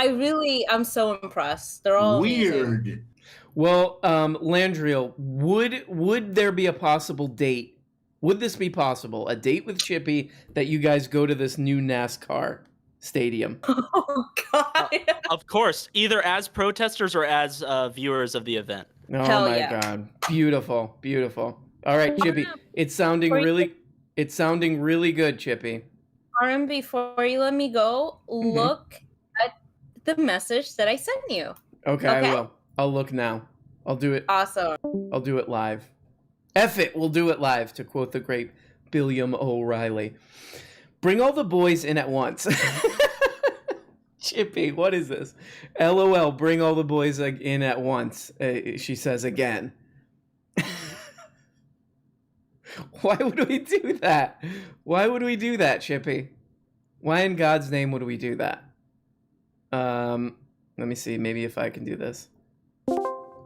really, I'm so impressed. They're all amazing. Weird. Well, Landriel, would there be a possible date? Would this be possible? A date with Chippy that you guys go to this new NASCAR stadium? Oh God! Of course, either as protesters or as viewers of the event. Oh Hell my yeah. god. Beautiful. Beautiful. All right, Chippy. It's sounding Before you- really good, Chippy. Arm, before you let me go, look at the message that I sent you. Okay, I will. I'll look now. I'll do it. Awesome. I'll do it live. F it, we'll do it live, to quote the great Billiam O'Reilly. Bring all the boys in at once. Chippy, what is this? LOL, bring all the boys in at once, she says again. Why would we do that? Why would we do that, Chippy? Why in God's name would we do that? Let me see, maybe if I can do this.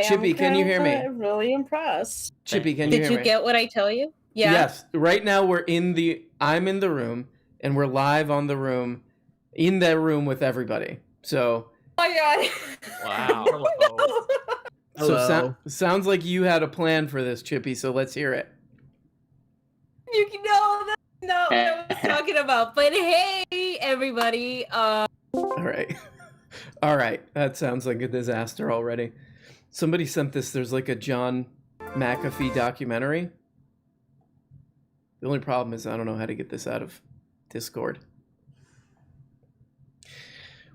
Chippy, can you hear me? Really impressed. Chippy, can you hear me? Did you get what I tell you? Yeah. Yes. Right now I'm in the room and we're live on the room, in that room with everybody. So. Oh my God. Wow. So sounds like you had a plan for this, Chippy. So let's hear it. You know that's not what I was talking about. But hey, everybody. All right. All right. That sounds like a disaster already. Somebody sent this. There's like a John McAfee documentary. The only problem is I don't know how to get this out of Discord.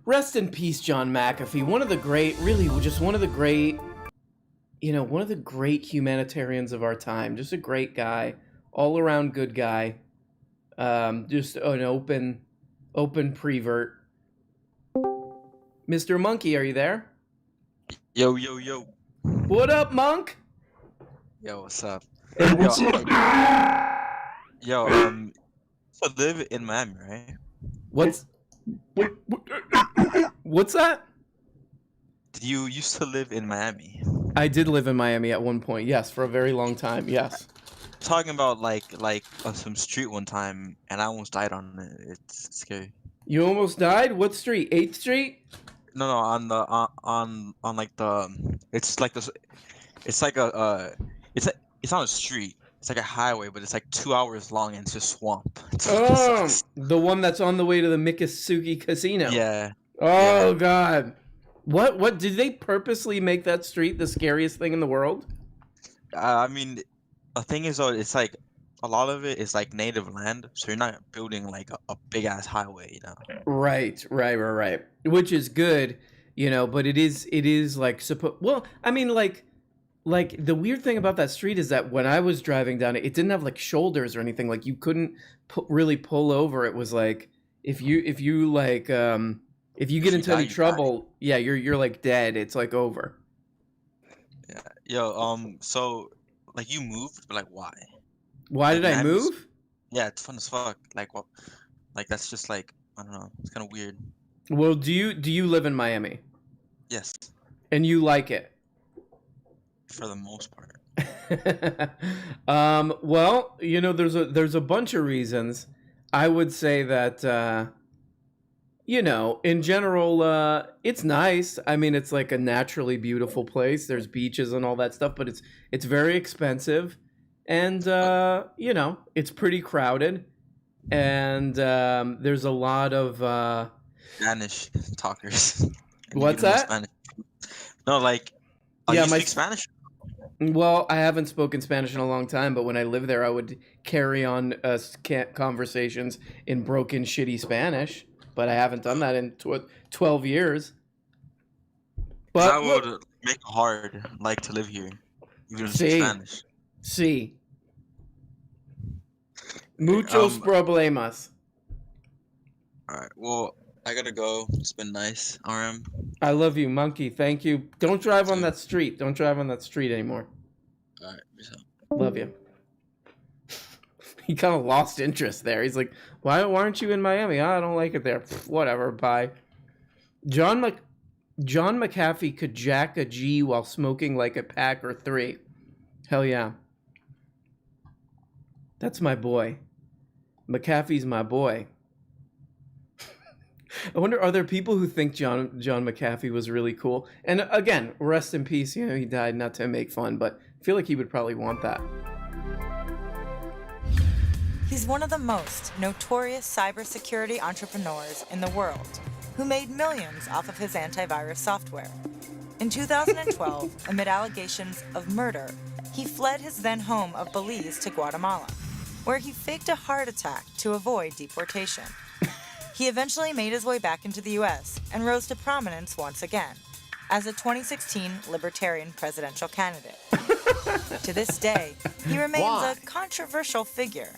Rest in peace, John McAfee. One of the great, really just one of the great, one of the great humanitarians of our time. Just a great guy, all around good guy. Just an open prevert. Mr. Monkey, are you there? Yo, yo, yo. What up, Monk? Yo, what's up? Hey, what's up? Yo, so live in Miami, right? What's that? Did you used to live in Miami? I did live in Miami at one point, yes, for a very long time, yes. Talking about like on some street one time, and I almost died on it. It's scary. You almost died? What street? 8th Street? No, on the on like the it's like this. It's like it's not a street. It's like a highway, but it's like 2 hours long and it's just swamp. Oh, the one that's on the way to the Miccosukee Casino. Yeah. Oh God, what did they purposely make that street the scariest thing in the world? I mean, the thing is though, it's like a lot of it is like native land, so you're not building like a big ass highway, Right. Which is good, but it is like well, I mean, like the weird thing about that street is that when I was driving down it, it didn't have like shoulders or anything. Like you couldn't really pull over. It was like if you get into any trouble, yeah, you're like dead. It's like over. Yeah. Yo, so like you moved, but like why? Why did I move? Yeah, it's fun as fuck. Like what? Like that's just like I don't know. It's kind of weird. Well, do you live in Miami? Yes. And you like it? For the most part. Well, there's a bunch of reasons. I would say that in general, it's nice. I mean, it's like a naturally beautiful place. There's beaches and all that stuff, but it's very expensive. And, it's pretty crowded. And there's a lot of... Spanish talkers. What's that? Spanish. No, like... you speak Spanish? Well, I haven't spoken Spanish in a long time, but when I lived there, I would carry on conversations in broken, shitty Spanish. But I haven't done that in 12 years. But make it hard, like, to live here, even if it's Sí. Spanish. Sí. Muchos problemas. All right. Well, I gotta go. It's been nice, RM. I love you, Monkey. Thank you. Don't drive on that street. Don't drive on that street anymore. All right. Love you. He kind of lost interest there. He's like, why aren't you in Miami? I don't like it there. Pfft, whatever. Bye. John McAfee could jack a G while smoking like a pack or 3. Hell yeah. That's my boy. McAfee's my boy. I wonder, are there people who think John McAfee was really cool? And again, rest in peace. You know, he died, not to make fun, but I feel like he would probably want that. He's one of the most notorious cybersecurity entrepreneurs in the world, who made millions off of his antivirus software. In 2012, amid allegations of murder, he fled his then home of Belize to Guatemala, where he faked a heart attack to avoid deportation. He eventually made his way back into the U.S. and rose to prominence once again as a 2016 Libertarian presidential candidate. To this day, he remains a controversial figure,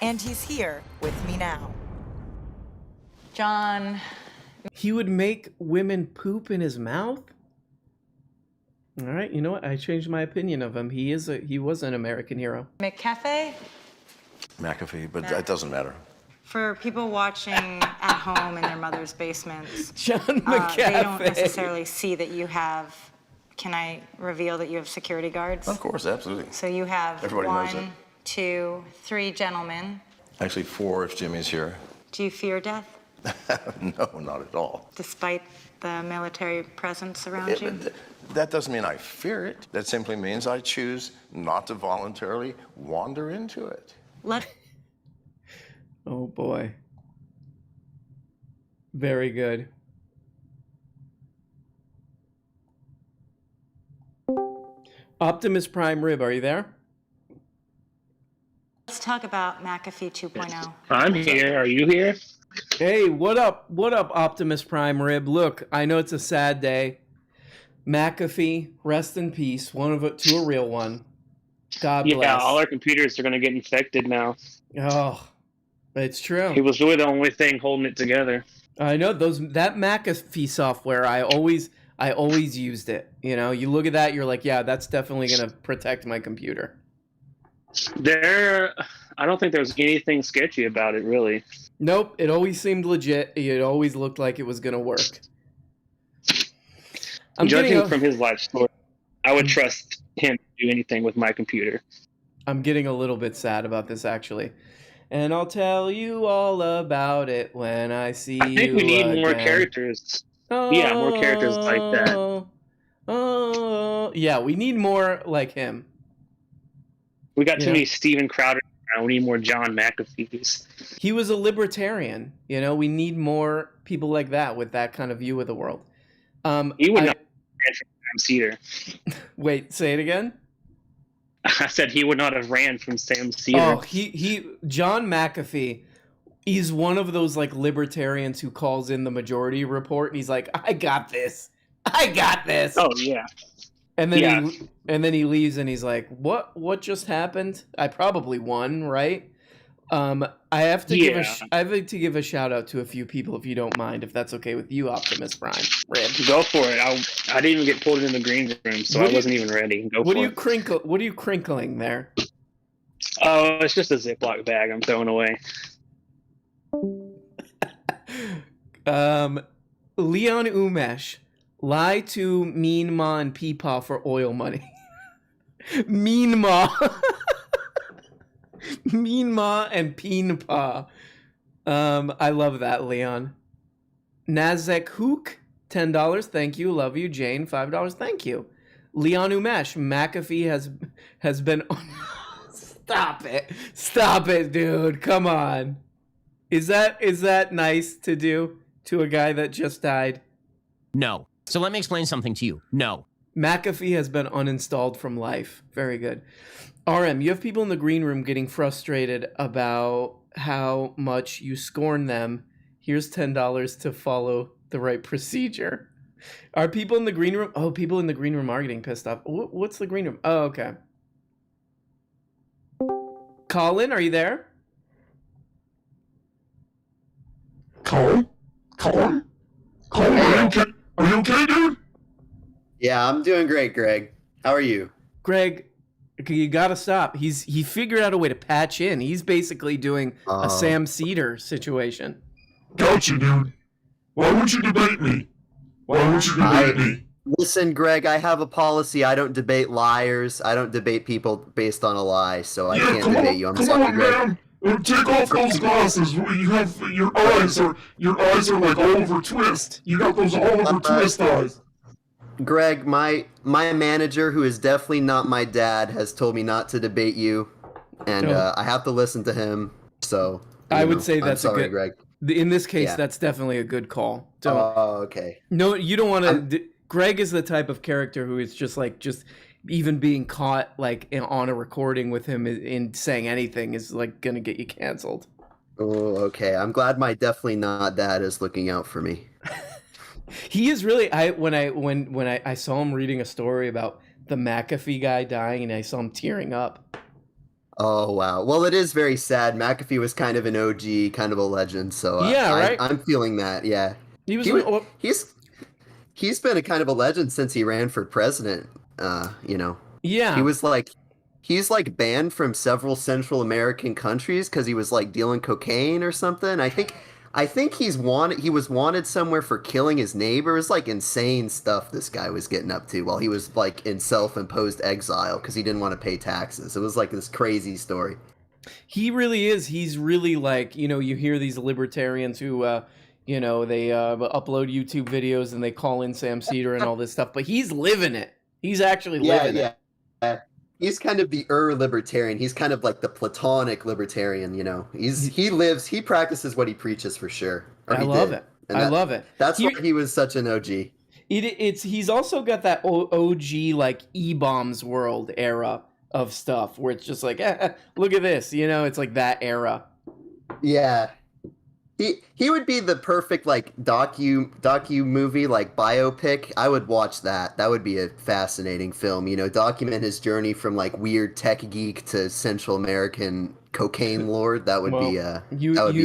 and he's here with me now. John. He would make women poop in his mouth? All right, you know what? I changed my opinion of him. He was an American hero. McCafe? McAfee, but that doesn't matter. For people watching at home in their mother's basements, John they McAfee. don't necessarily see that you have, can I reveal that you have security guards? Of course, absolutely. So you have Everybody knows 1, 2, 3 gentlemen. Actually, 4 if Jimmy's here. Do you fear death, No, not at all. despite the military presence around Yeah, you? but that doesn't mean I fear it. That simply means I choose not to voluntarily wander into it. Oh boy. Very good. Optimus Prime Rib, are you there? Let's talk about McAfee 2.0. I'm here. Are you here? Hey, what up? What up, Optimus Prime Rib? Look, I know it's a sad day. McAfee, rest in peace. One of it to a real one. God bless. Yeah, all our computers are going to get infected now. Oh, it's true. He was really the only thing holding it together. I know that McAfee software. I always used it. You know, you look at that, you're like, yeah, that's definitely going to protect my computer. I don't think there was anything sketchy about it, really. Nope, it always seemed legit. It always looked like it was going to work. Judging from his life story, I would trust him to do anything with my computer. I'm getting a little bit sad about this, actually. And I'll tell you all about it when I see you I think we need more again. characters. Yeah, more characters like that. Oh, yeah, we need more like him. We got too Yeah. many Steven Crowder now. We need more John McAfees. He was a libertarian. You know, we need more people like that with that kind of view of the world. He would not have ran from Sam Cedar. Wait, say it again? I said he would not have ran from Sam Cedar. Oh, John McAfee, he's one of those like libertarians who calls in the Majority Report and he's like, I got this. Oh yeah. And then he leaves and he's like, what just happened? I probably won, right? I have to give a shout out to a few people if you don't mind, if that's okay with you, Optimus Prime. Rib. Go for it. I didn't even get pulled in the green room, so I wasn't even ready. What are you crinkling there? Oh, it's just a Ziploc bag I'm throwing away. Leon Umesh, lie to Mean Ma and Peepaw for oil money. Mean Ma. Mean Ma and Peepaw. I love that, Leon. Nazek Hook, $10. Thank you. Love you. Jane, $5. Thank you. Leon Umesh, McAfee has been... Stop it, dude. Come on. Is that nice to do to a guy that just died? No. So let me explain something to you. No. McAfee has been uninstalled from life. Very good. RM, you have people in the green room getting frustrated about how much you scorn them. Here's $10 to follow the right procedure. Are people in the green room? Oh, people in the green room are getting pissed off. What's the green room? Oh, okay. Colin, are you there? Colin, are you okay? Are you okay, dude? Yeah, I'm doing great, Greg. How are you? Greg, you gotta stop. He figured out a way to patch in. He's basically doing a Sam Cedar situation. Gotcha, dude. Why would you debate me? Why would you debate me? Listen, Greg, I have a policy. I don't debate liars. I don't debate people based on a lie, so I can't debate you. I'm sorry, Greg. Man. Take off those glasses. You have your eyes are like Oliver Twist. You got those Oliver Twist eyes. Greg, my manager, who is definitely not my dad, has told me not to debate you, and I have to listen to him. So I would say that's sorry, a good. Greg. In this case, that's definitely a good call. Okay. No, you don't want to. Greg is the type of character who is just even being caught like on a recording with him in saying anything is like gonna get you canceled. Oh, okay. I'm glad my definitely not dad is looking out for me. He is really. When I saw him reading a story about the McAfee guy dying, and I saw him tearing up. Oh wow. Well, it is very sad. McAfee was kind of an OG, kind of a legend. So right. I'm feeling that. Yeah. He's been a kind of a legend since he ran for president. Yeah. He's like banned from several Central American countries because he was like dealing cocaine or something. I think he was wanted somewhere for killing his neighbors. Like insane stuff this guy was getting up to while he was like in self-imposed exile because he didn't want to pay taxes. It was like this crazy story. He really is. He's really like, you hear these libertarians who they upload YouTube videos and they call in Sam Cedar and all this stuff, but he's living it. He's actually living it. Yeah. He's kind of the libertarian. He's kind of like the platonic libertarian, he practices what he preaches for sure. I love it. That's why he was such an OG. He's also got that OG like E-Bombs World era of stuff where it's just like, look at this, it's like that era. Yeah. He would be the perfect like docu movie, like biopic. I would watch that. That would be a fascinating film. Document his journey from like weird tech geek to Central American cocaine lord. That would be a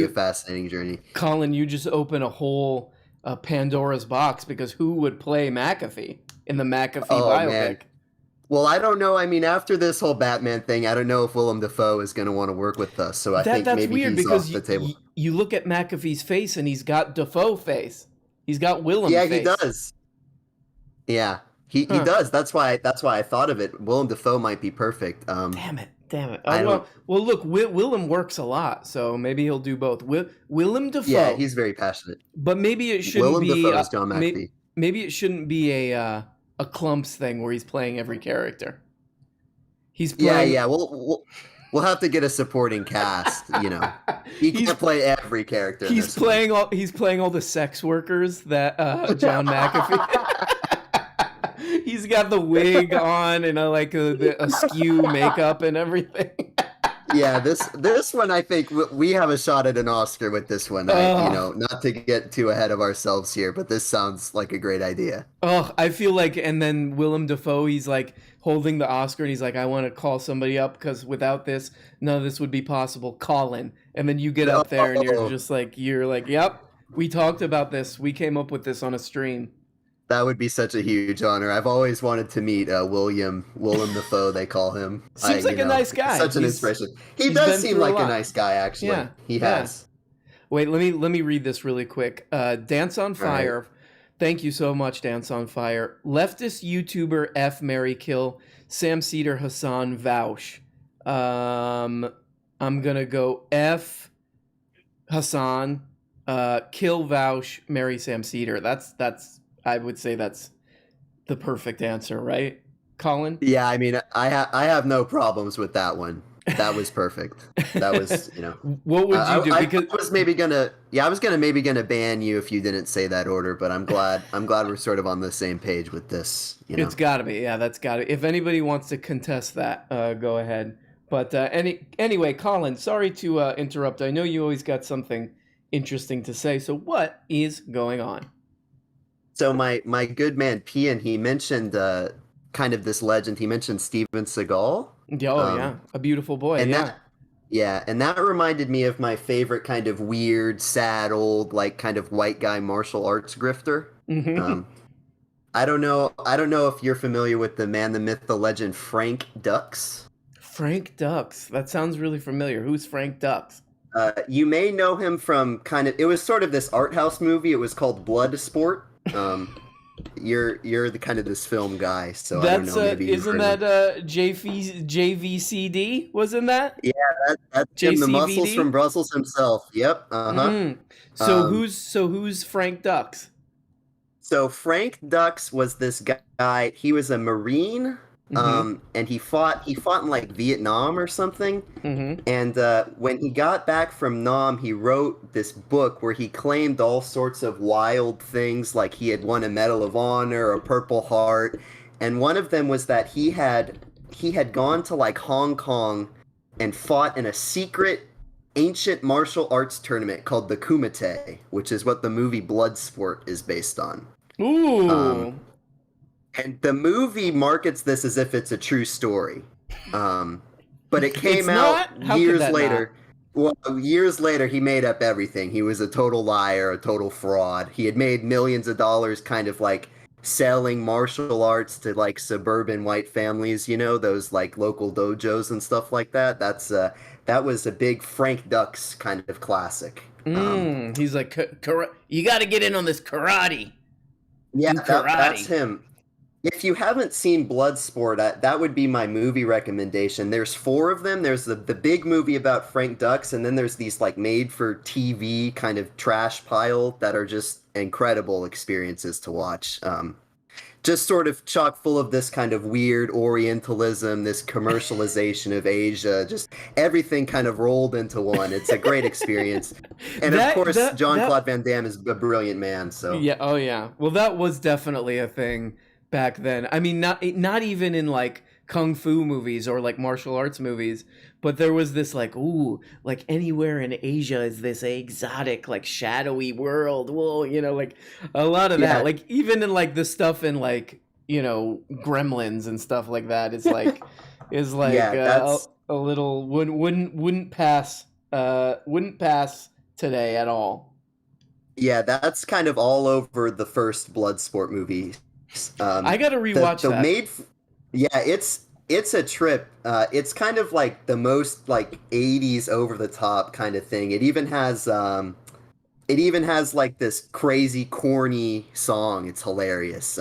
fascinating journey. Colin, you just open a whole Pandora's box because who would play McAfee in the McAfee biopic? Man. Well, I don't know. I mean, after this whole Batman thing, I don't know if Willem Dafoe is going to want to work with us. So I think that's maybe weird he's because off the table. You look at McAfee's face and he's got Dafoe face. He's got Willem face. Yeah, he does. Yeah, he does. That's why I thought of it. Willem Dafoe might be perfect. Damn it. Well, look, Willem works a lot, so maybe he'll do both. Willem Dafoe. Yeah, he's very passionate. But maybe it shouldn't be. Willem Dafoe is John McAfee. Maybe it shouldn't be a Clumps thing where he's playing every character. He's playing. Yeah. We'll have to get a supporting cast. He can't play every character. He's playing all the sex workers that John McAfee. He's got the wig on and a skew makeup and everything. Yeah, this one I think we have a shot at an Oscar with this one. Not to get too ahead of ourselves here, but this sounds like a great idea. Oh, I feel like, and then Willem Dafoe, he's like holding the Oscar and he's like, I want to call somebody up because without this, none of this would be possible. Colin, and then you get up there and you're like, yep, we talked about this. We came up with this on a stream. That would be such a huge honor. I've always wanted to meet Willem Dafoe, they call him. Seems like a nice guy. Such an inspiration. He does seem like a nice guy, actually. Yeah, he has. Wait, let me read this really quick. Dance on Fire. Right. Thank you so much, Dance on Fire. Leftist YouTuber F. Mary Kill, Sam Cedar Hassan Vaush. I'm going to go F. Hassan, Kill Vaush, marry Sam Cedar. That's I would say that's the perfect answer, right, Colin? Yeah, I mean, I have no problems with that one. That was perfect. That was, What would you do? I was maybe gonna ban you if you didn't say that order, but I'm glad we're sort of on the same page with this. It's got to be. Yeah, that's got to. If anybody wants to contest that, go ahead. But anyway, Colin, sorry to interrupt. I know you always got something interesting to say. So what is going on? So my good man Pian, he mentioned kind of this legend. He mentioned Steven Seagal. Yeah, a beautiful boy. And Yeah. and that reminded me of my favorite kind of weird, sad, old, like kind of white guy martial arts grifter. Mhm. I don't know if you're familiar with the man, the myth, the legend, Frank Dux. Frank Dux. That sounds really familiar. Who's Frank Dux? You may know him from it was sort of this art house movie. It was called Bloodsport. You're the kind of this film guy, so I don't know. Maybe you've isn't heard that of JVCD? Wasn't that? Yeah, that's him, the muscles JCVD? from Brussels himself. Yep. Uh-huh. So who's Frank Dux? So Frank Dux was this guy. He was a Marine, and he fought in like Vietnam or something. And when he got back from Nam, he wrote this book where he claimed all sorts of wild things, like he had won a Medal of Honor, a Purple Heart, and one of them was that he had gone to like Hong Kong and fought in a secret ancient martial arts tournament called the Kumite, which is what the movie Bloodsport is based on. Ooh. And the movie markets this as if it's a true story. But it came It's out not? How could years that later. Well, years later, he made up everything. He was a total liar, a total fraud. He had made millions of dollars kind of like selling martial arts to like suburban white families, you know, those like local dojos and stuff like that. That was a big Frank Dux kind of classic. He's like, you got to get in on this karate. Yeah, Do karate. that's him. If you haven't seen Bloodsport, that would be my movie recommendation. There's 4 of them. There's the big movie about Frank Dux, and then there's these like made-for-TV kind of trash pile that are just incredible experiences to watch. Just sort of chock full of this kind of weird Orientalism, this commercialization of Asia, just everything kind of rolled into one. It's a great experience. And of course, Jean-Claude Van Damme is a brilliant man, so. Yeah, oh yeah. Well, that was definitely a thing back then. I mean, not even in like kung fu movies or like martial arts movies, but there was this like, ooh, like anywhere in Asia is this exotic, like shadowy world. Whoa, you know, like a lot of that. Like even in like the stuff in like, you know, Gremlins and stuff like that is like a little wouldn't pass today at all. Yeah, that's kind of all over the first Bloodsport movie. I gotta rewatch that. It's a trip. It's kind of like the most like 80s over the top kind of thing. It even has like this crazy corny song. It's hilarious.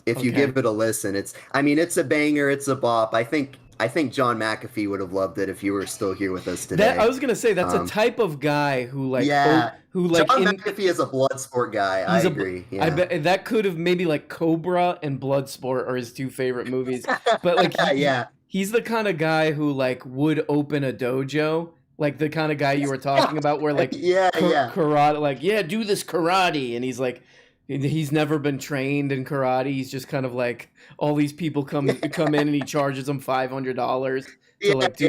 If you give it a listen, it's a banger. It's a bop. I think John McAfee would have loved it if you were still here with us today. I was gonna say that's a type of guy who like John McAfee is a Bloodsport guy. I agree. I bet that could have maybe like Cobra and Bloodsport are his 2 favorite movies. But like he's the kind of guy who like would open a dojo, like the kind of guy you were talking about, where like karate, like do this karate, and he's like. He's never been trained in karate. He's just kind of like all these people come in and he charges them $500 to like do.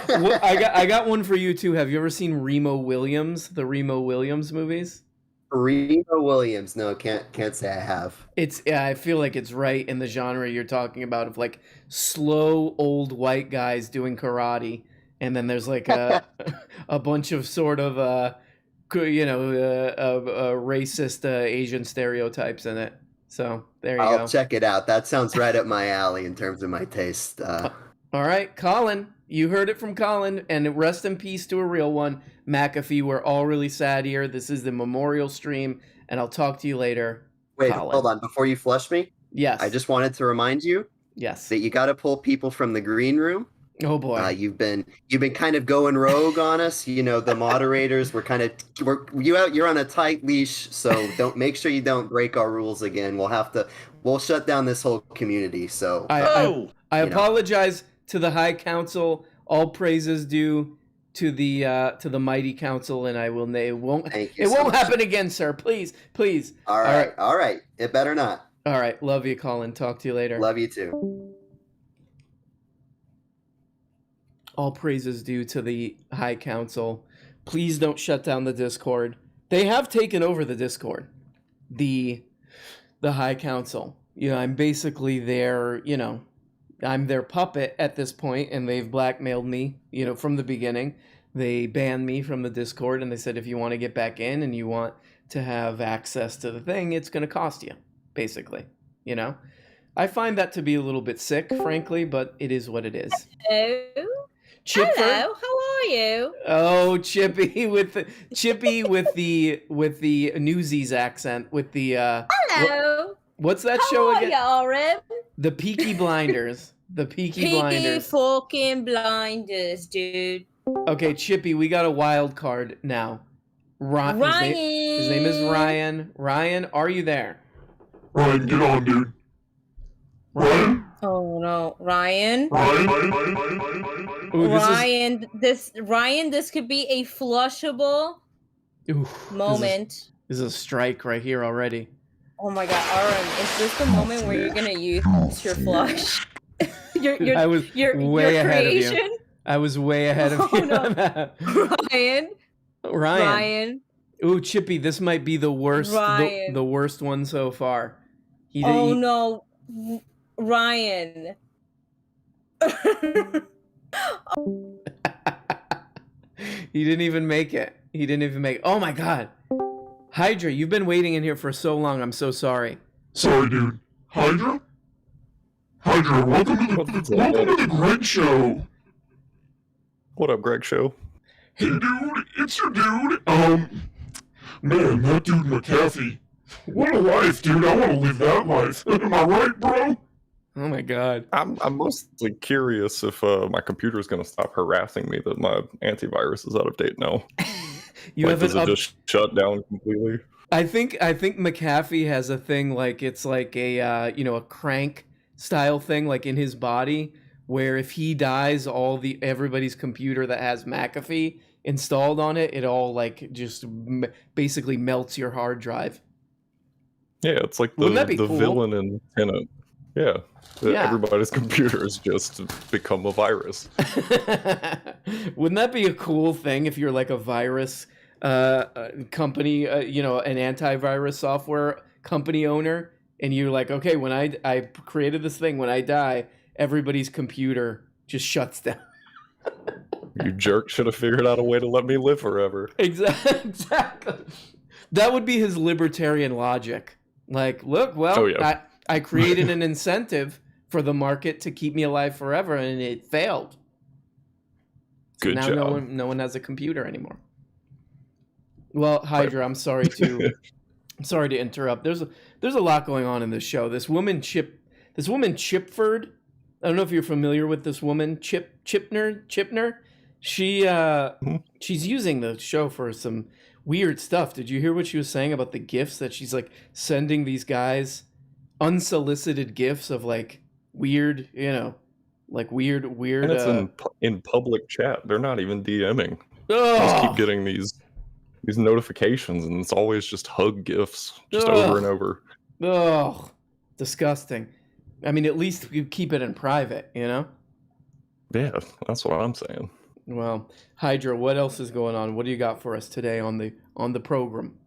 Well, I got one for you too. Have you ever seen Remo Williams? The Remo Williams movies? Remo Williams? No, can't say I have. I feel like it's right in the genre you're talking about of like slow old white guys doing karate, and then there's like a bunch of sort of racist Asian stereotypes in it. So there you go. I'll check it out. That sounds right up my alley in terms of my taste. All right, Colin, you heard it from Colin, and rest in peace to a real one. McAfee, we're all really sad here. This is the memorial stream, and I'll talk to you later. Wait, Colin. Hold on. Before you flush me, yes, I just wanted to remind you, yes, that you got to pull people from the green room. Oh boy, you've been kind of going rogue on us. You know, the moderators you're on a tight leash, so make sure you don't break our rules again. We'll shut down this whole community. So I apologize to the High Council. All praises due to the mighty council, and it won't happen again, sir. Please. All right. It better not. All right, love you, Colin. Talk to you later. Love you too. All praises due to the High Council. Please don't shut down the Discord. They have taken over the Discord. the High Council. I'm basically their, I'm their puppet at this point, and they've blackmailed me, from the beginning. They banned me from the Discord, and they said if you want to get back in and you want to have access to the thing, it's going to cost you, basically, I find that to be a little bit sick, frankly, but it is what it is. Hello. Chipford? Hello, how are you? Oh, Chippy with the Newsies accent, with the Hello. What's that How show are again? you, Oren? The Peaky Blinders. The Peaky Peaky Blinders. fucking blinders, dude. Okay, Chippy, we got a wild card now. Ryan. His name is Ryan. Ryan, are you there? Ryan, get on, dude. Ryan? Oh no, Ryan. Ooh, Ryan, this could be a flushable moment. This is a strike right here already. Oh my god, Aaron, is this the moment where you're gonna use your flush? I was way ahead of you. I was way ahead of you. No. Ryan. Ooh, Chippy, this might be the worst. The worst one so far. No, Ryan. He didn't even make it. Oh my god. Hydra, you've been waiting in here for so long. I'm so sorry. Sorry, dude. Hydra? Hydra, welcome to the Greg Show. What up, Greg Show? Hey, dude, it's your dude. Man, that dude McAfee. What a life, dude. I want to live that life. Am I right, bro? Oh my god. I'm mostly curious if my computer is going to stop harassing me that my antivirus is out of date now. Does it just shut down completely? I think McAfee has a thing like it's like a a crank style thing like in his body where if he dies, everybody's computer that has McAfee installed on it, it all like just basically melts your hard drive. Yeah, it's like the cool? Villain in Tenet. Yeah. Everybody's computers just become a virus. Wouldn't that be a cool thing if you're like a virus company, an antivirus software company owner, and you're like, okay, when I created this thing, when I die, everybody's computer just shuts down. You jerk should have figured out a way to let me live forever. Exactly. That would be his libertarian logic. Like, look, I created an incentive for the market to keep me alive forever, and it failed. Good now job. No one has a computer anymore. Well, Hydra, I'm sorry to interrupt. There's a lot going on in this show. This woman Chipford. I don't know if you're familiar with this woman, Chipner. She's using the show for some weird stuff. Did you hear what she was saying about the gifts that she's like sending these guys? Unsolicited gifts of like weird, like weird. And it's in public chat. They're not even DMing. Oh. I just keep getting these notifications, and it's always just hug gifts, just over and over. Oh, disgusting. I mean, at least you keep it in private, Yeah, that's what I'm saying. Well, Hydra, what else is going on? What do you got for us today on the program?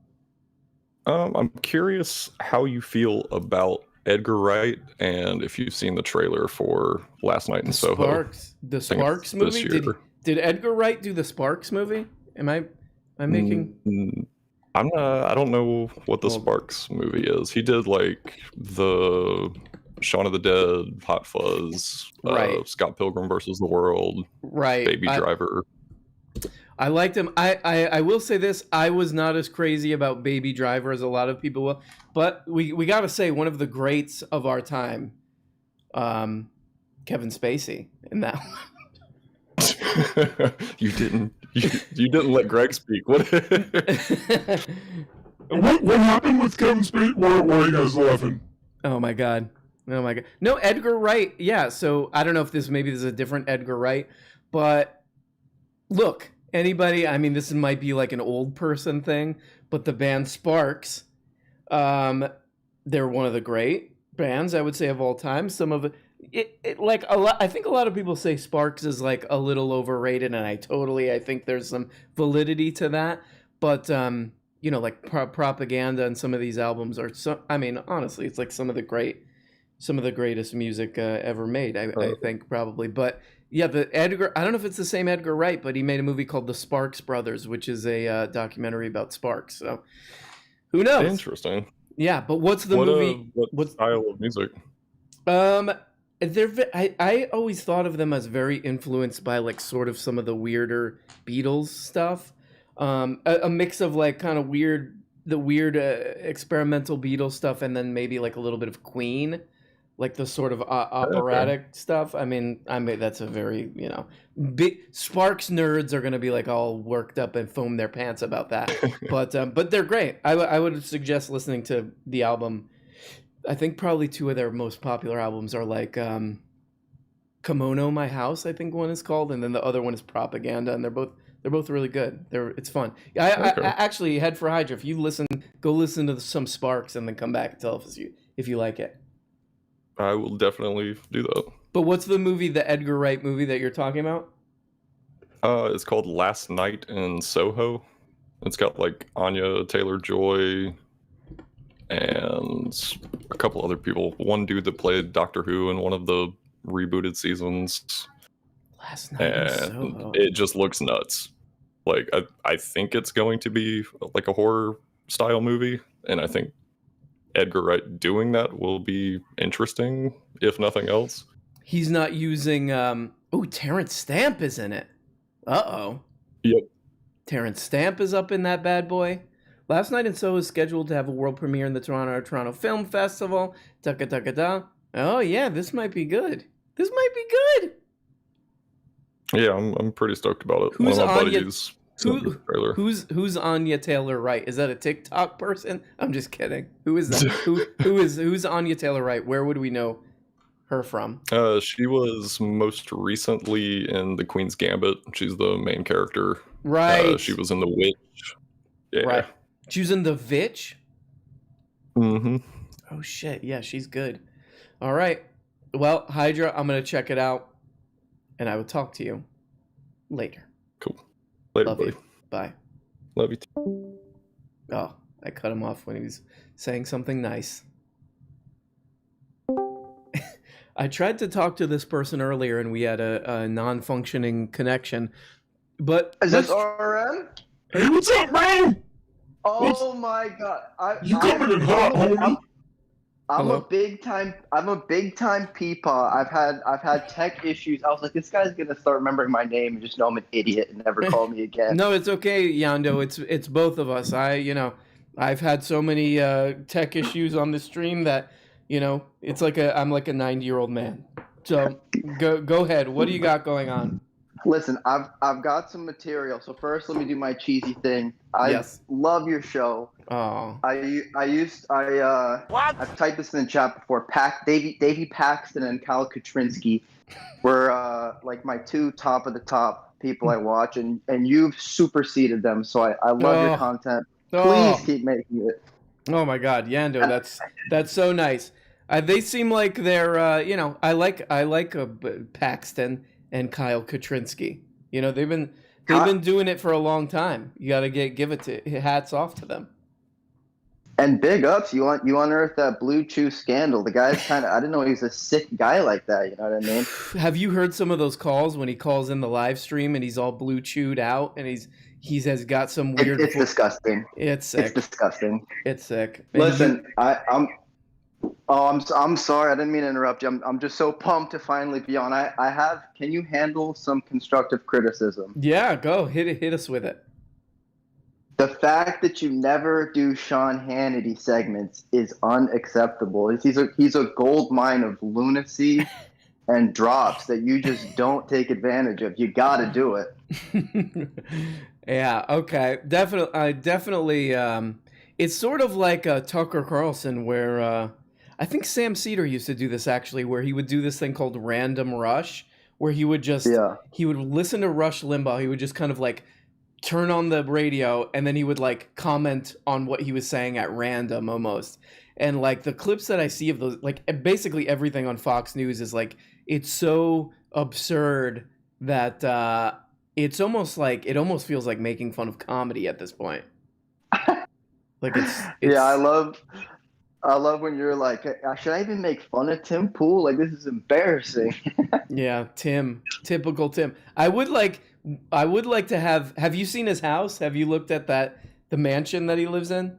I'm curious how you feel about Edgar Wright, and if you've seen the trailer for Last Night in Soho. The Sparks movie? Did Edgar Wright do the Sparks movie? Am I making? I don't know what the Sparks movie is. He did like the Shaun of the Dead, Hot Fuzz, right. Scott Pilgrim versus the World, right? Baby Driver. I liked him. I will say this. I was not as crazy about Baby Driver as a lot of people will. But we got to say, one of the greats of our time, Kevin Spacey in that one. You didn't let Greg speak. What happened with Kevin Spacey? Why are you guys laughing? Oh my god. No, Edgar Wright. Yeah, so I don't know if maybe there's a different Edgar Wright, but look, anybody, I mean, this might be like an old person thing, but the band Sparks, they're one of the great bands, I would say, of all time. Some of it like a lot, I think a lot of people say Sparks is like a little overrated, and I think there's some validity to that. But you know, like Propaganda and some of these albums are so. I mean, honestly, it's like some of the greatest music ever made. I think probably, but yeah, the Edgar. I don't know if it's the same Edgar Wright, but he made a movie called The Sparks Brothers, which is a documentary about Sparks. So who knows? Interesting. Yeah, but what's the movie? What style of music? I always thought of them as very influenced by like sort of some of the weirder Beatles stuff. A mix of like kind of weird experimental Beatles stuff, and then maybe like a little bit of Queen, like the sort of operatic stuff. I mean that's a very, you know, big Sparks nerds are gonna be like all worked up and foam their pants about that. But they're great. I would suggest listening to the album. I think probably two of their most popular albums are like Kimono My House, I think one is called, and then the other one is Propaganda, and they're both really good. It's fun. I actually, Head for Hydra, if you go listen to some Sparks and then come back and tell us if you like it. I will definitely do that. But what's the movie, the Edgar Wright movie that you're talking about? It's called Last Night in Soho. It's got like Anya Taylor-Joy and a couple other people. One dude that played Doctor Who in one of the rebooted seasons. Last Night in Soho. It just looks nuts. Like I think it's going to be like a horror style movie, and I think Edgar Wright doing that will be interesting, if nothing else. He's not using Terrence Stamp is in it. Uh-oh. Yep. Terrence Stamp is up in that bad boy. Last Night in Soho is scheduled to have a world premiere in the Toronto Film Festival. Da-ka-da-ka-da. Oh yeah, this might be good. This might be good. Yeah, I'm pretty stoked about it. Who's One of my Anya? buddies sent me the trailer. Who's Anya Taylor-Wright? Is that a TikTok person? I'm just kidding. Who is that? who's Anya Taylor-Wright? Where would we know her from? She was most recently in The Queen's Gambit. She's the main character. Right. She was in The Witch. Yeah. Right. She was in The Witch? Mm-hmm. Oh shit, yeah, she's good. All right. Well, Hydra, I'm gonna check it out, and I will talk to you later. Cool. Later, Love buddy. you. Bye. Love you too. Oh, I cut him off when he was saying something nice. I tried to talk to this person earlier, and we had a non-functioning connection. But is this RM? Hey, what's up, man? Oh my god! You coming in hot, homie? I'm a big time peepaw. I've had tech issues. I was like, this guy's gonna start remembering my name and just know I'm an idiot and never call me again. No, it's okay, Yando. It's both of us. I've had so many tech issues on the stream that it's like I'm like a 90-year-old man. So go ahead. What do you got going on? Listen, I've got some material. So first, let me do my cheesy thing. I love your show. Oh. I've typed this in the chat before. Davey Paxton and Kyle Katrinsky were like my two top of the top people I watch, and you've superseded them. So I love your content. Please keep making it. Oh my God, Yando, that's so nice. They seem like they're I like Paxton and Kyle Katrinsky. They've been doing it for a long time. You got to give it to hats off to them. And big ups, you unearthed that Blue Chew scandal. The guy's kind of, I didn't know he was a sick guy like that. You know what I mean? Have you heard some of those calls when he calls in the live stream and he's all blue chewed out and he has got some weird. It's disgusting. It's sick. It's disgusting. It's sick. Listen, I'm sorry. I didn't mean to interrupt you. I'm just so pumped to finally be on. Can you handle some constructive criticism? Yeah, go hit us with it. The fact that you never do Sean Hannity segments is unacceptable. He's a gold mine of lunacy and drops that you just don't take advantage of. You got to do it. Yeah. Okay. Definitely. It's sort of like Tucker Carlson, where I think Sam Cedar used to do this actually, where he would do this thing called Random Rush, where he would he would listen to Rush Limbaugh. He would just kind of like turn on the radio and then he would like comment on what he was saying at random almost. And like the clips that I see of those, like basically everything on Fox News is like, it's so absurd that it almost feels like making fun of comedy at this point. Like it's Yeah, I love when you're like, should I even make fun of Tim Pool? Like, this is embarrassing. Yeah, Tim, typical Tim. I would like to have you seen his house? Have you looked at the mansion that he lives in?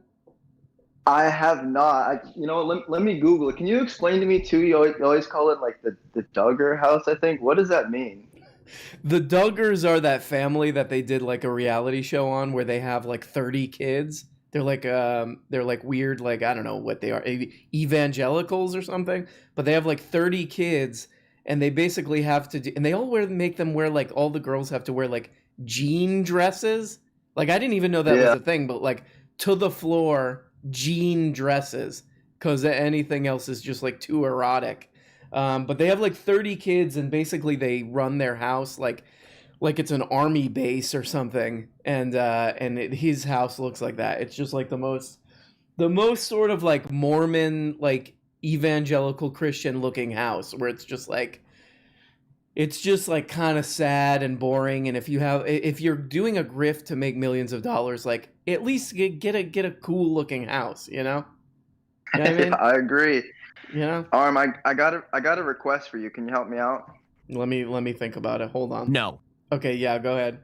I have not. You know what? Let me Google it. Can you explain to me too? You always call it like the Duggar house, I think. What does that mean? The Duggars are that family that they did like a reality show on where they have like 30 kids. They're like weird, like I don't know what they are, evangelicals or something, but they have like 30 kids and they basically have to do, and they all make them wear like, all the girls have to wear like jean dresses. Like I didn't even know that was a thing, but like to the floor jean dresses, because anything else is just like too erotic. But they have like 30 kids and basically they run their house like it's an army base or something, and his house looks like that. It's just like the most sort of like Mormon, like evangelical Christian looking house, where it's just like kind of sad and boring. And if you're doing a grift to make millions of dollars, like at least get a cool looking house, you know? You know what I mean? I agree. Yeah. Arm, I got a request for you. Can you help me out? Let me think about it. Hold on. No. Okay, yeah, go ahead.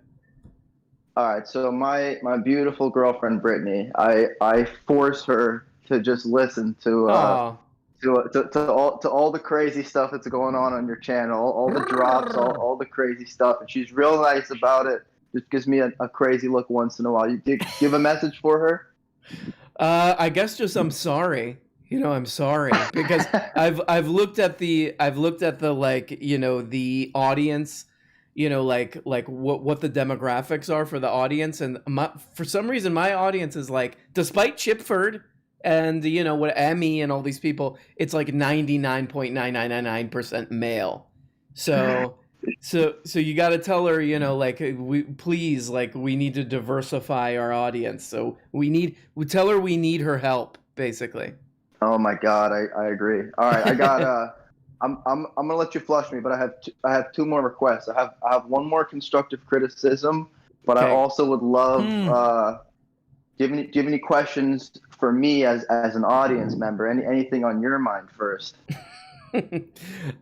All right, so my beautiful girlfriend Brittany, I force her to just listen to all the crazy stuff that's going on your channel, all the drops, all the crazy stuff, and she's real nice about it. Just gives me a crazy look once in a while. You give a message for her? I guess just I'm sorry. You know, I'm sorry because I've looked at the like, you know, the audience, you know, like what the demographics are for the audience, and for some reason my audience is like, despite Chipford and you know what Emmy and all these people, it's like 99.9999% male. So you got to tell her, you know, like we need to diversify our audience. So we tell her we need her help, basically. Oh my God, I agree. All right, I got I'm gonna let you flush me, but I have two more requests. I have one more constructive criticism, but I also would love do you have any questions for me as an audience member? Anything on your mind first?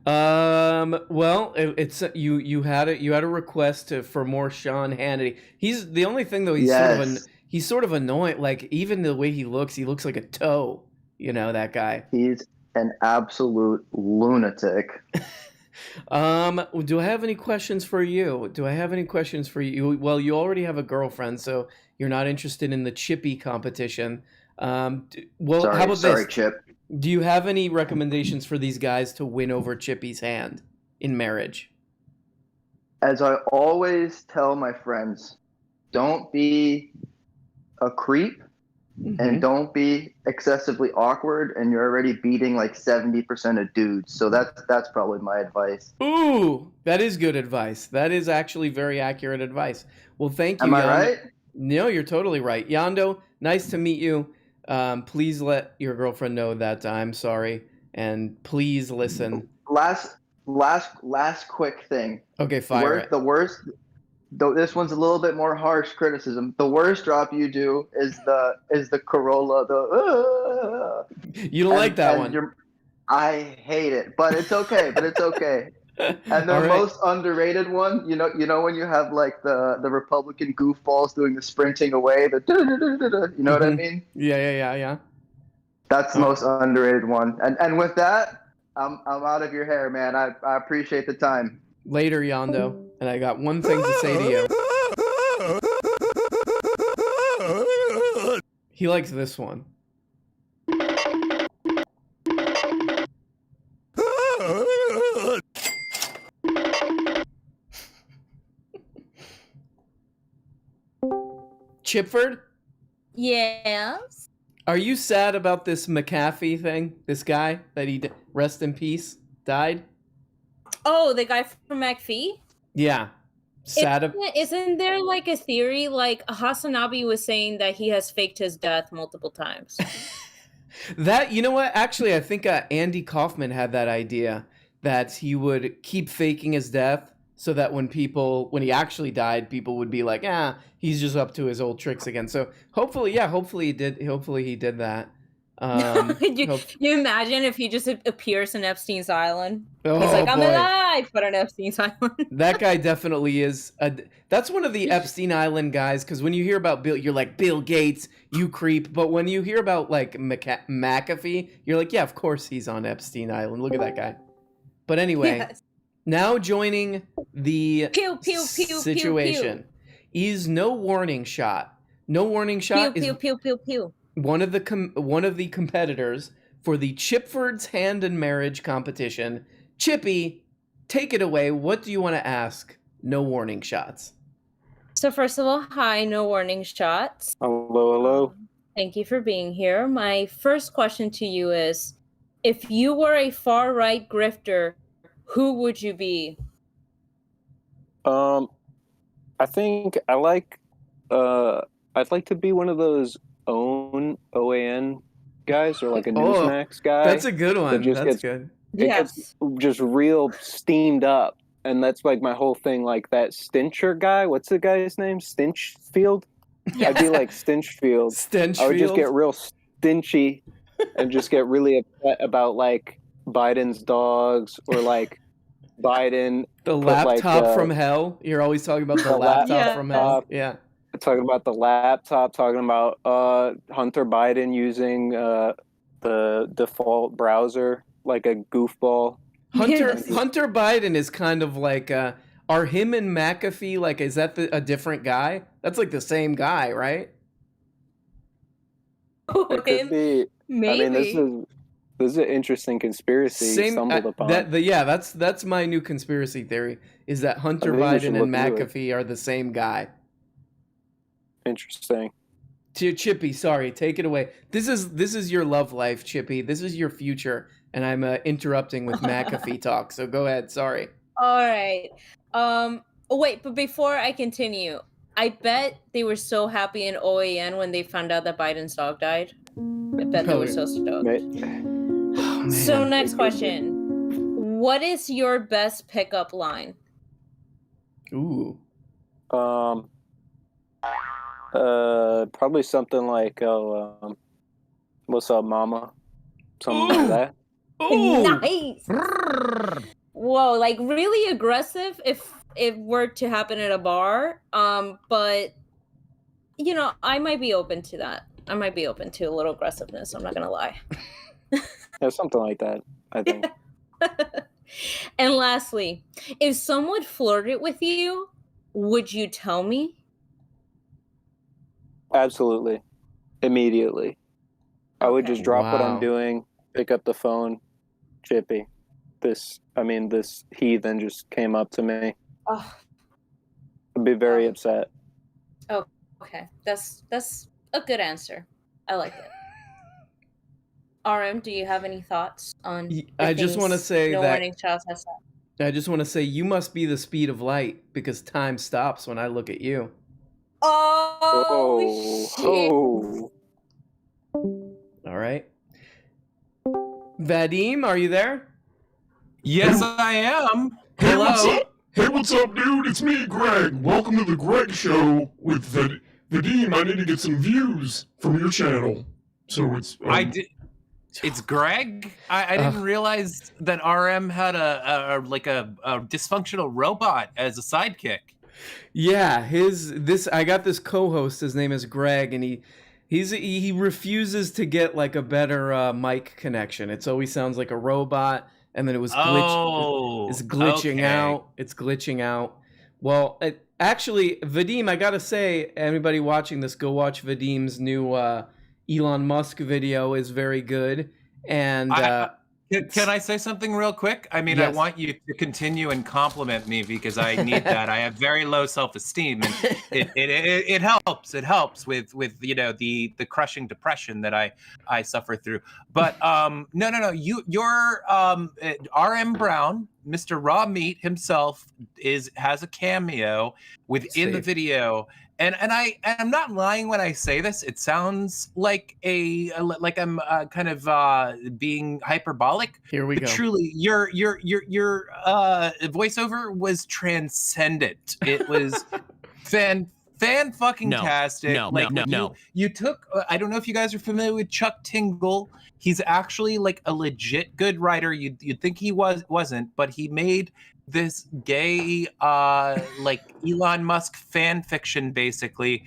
Well, it's you had a request for more Sean Hannity. He's the only thing though. He's sort of annoying. Like even the way he looks like a toe. You know that guy. He's an absolute lunatic. Do I have any questions for you? Well, you already have a girlfriend, so you're not interested in the Chippy competition. How about this? Chip. Do you have any recommendations for these guys to win over Chippy's hand in marriage? As I always tell my friends, don't be a creep. Mm-hmm. And don't be excessively awkward, and you're already beating like 70% of dudes. So that's probably my advice. Ooh, that is good advice. That is actually very accurate advice. Well, thank you. Am I right? No, you're totally right. Yando, nice to meet you. Please let your girlfriend know that I'm sorry, and please listen. Last quick thing. Okay, fire The worst. Though this one's a little bit more harsh criticism. The worst drop you do is the Corolla. You don't like that one. I hate it, but it's okay. And the most underrated one, you know when you have like the Republican goofballs doing the sprinting away, you know what I mean? Yeah. That's the most underrated one. And with that, I'm out of your hair, man. I appreciate the time. Later, Yando. And I got one thing to say to you. He likes this one. Chipford? Yes? Are you sad about this McAfee thing? This guy that rest in peace, died? Oh, the guy from McAfee? Yeah. Isn't there like a theory, like Hasanabi was saying that he has faked his death multiple times? That, you know what? Actually, I think Andy Kaufman had that idea that he would keep faking his death so that when he actually died, people would be like, he's just up to his old tricks again. So hopefully he did that. You imagine if he just appears in Epstein's Island? He's Oh, like, I'm boy. alive, but on Epstein's Island. That guy definitely is. That's one of the Epstein Island guys, because when you hear about Bill, you're like, Bill Gates, you creep. But when you hear about like McAfee, you're like, yeah, of course he's on Epstein Island. Look at that guy. But anyway, Yes. now joining the Pew, pew, pew, situation is No Warning Shot. No Warning Shot Pew, is pew, pew, pew, pew. one of the competitors for the Chipford's Hand and Marriage competition. Chippy, take it away. What do you want to ask No Warning Shots? So first of all, hi, No Warning Shots. Hello. Thank you for being here. My first question to you is, if you were a far-right grifter, who would you be? I think I'd like to be one of those OAN guys, or like a Newsmax guy. That's a good one. that just That's gets- good. It gets just real steamed up, and that's like my whole thing. Like that Stincher guy. What's the guy's name? Stinchfield. I'd be like Stinchfield. I would just Stinchfield? get real stinchy, and just get really upset about like Biden's dogs, or like Biden. The put, like, laptop from hell. You're always talking about the laptop from hell. Yeah. Talking about the laptop, talking about Hunter Biden using the default browser like a goofball. Hunter Biden is kind of like are him and McAfee like, is that a different guy? That's like the same guy, right? It could be. I mean, this is an interesting conspiracy you stumbled upon. That's my new conspiracy theory, is that Hunter I think we should Biden and look into it. McAfee are the same guy. Interesting. Chippy, sorry, take it away. This is your love life, Chippy. This is your future, and I'm interrupting with McAfee talk. So go ahead. Sorry. All right. Wait, but before I continue, I bet they were so happy in OAN when they found out that Biden's dog died. I bet they were so stoked. So next question. What is your best pickup line? Ooh. Probably something like, "What's up, mama?" Something like that. Nice. Whoa, like really aggressive if it were to happen at a bar. But you know, I might be open to that. I might be open to a little aggressiveness. I'm not gonna lie. Yeah, something like that, I think. And lastly, if someone flirted with you, would you tell me? Absolutely. Immediately. I would just drop what I'm Wow. doing, pick up the phone. Chippy. This heathen just came up to me. Oh, I'd be very upset. oh, okay. That's a good answer. I like it. RM, do you have any thoughts on? the I just things wanna say No that- Warning Shots has said? I just want to say you must be the speed of light, because time stops when I look at you. Oh, shit. All right. Vadim, are you there? Yes, I am. Hey, what's Hello. up? Hey, what's up, dude? It's me, Greg. Welcome to the Greg Show with Vadim. I need to get some views from your channel. So it's I did. It's Greg. I didn't realize that RM had a dysfunctional robot as a sidekick. Yeah, I got this co-host. His name is Greg, and he refuses to get like a better mic connection. It always sounds like a robot, and then it's glitching okay. out. It's glitching out. Well, actually, Vadim, I gotta say, anybody watching this, go watch Vadim's new Elon Musk video. Is very good. And Can I say something real quick? I mean, Yes. I want you to continue and compliment me because I need that. I have very low self-esteem, and it helps. It helps with the crushing depression that I suffer through. But no. You're RM Brown Mr. Raw Meat himself has a cameo within the video. And I'm not lying when I say this. It sounds like I'm kind of being hyperbolic. Here we but go. Truly, your voiceover was transcendent. It was fan fucking tastic. No. You took. I don't know if you guys are familiar with Chuck Tingle. He's actually like a legit good writer. You'd think he wasn't, but he made this gay like Elon Musk fan fiction basically,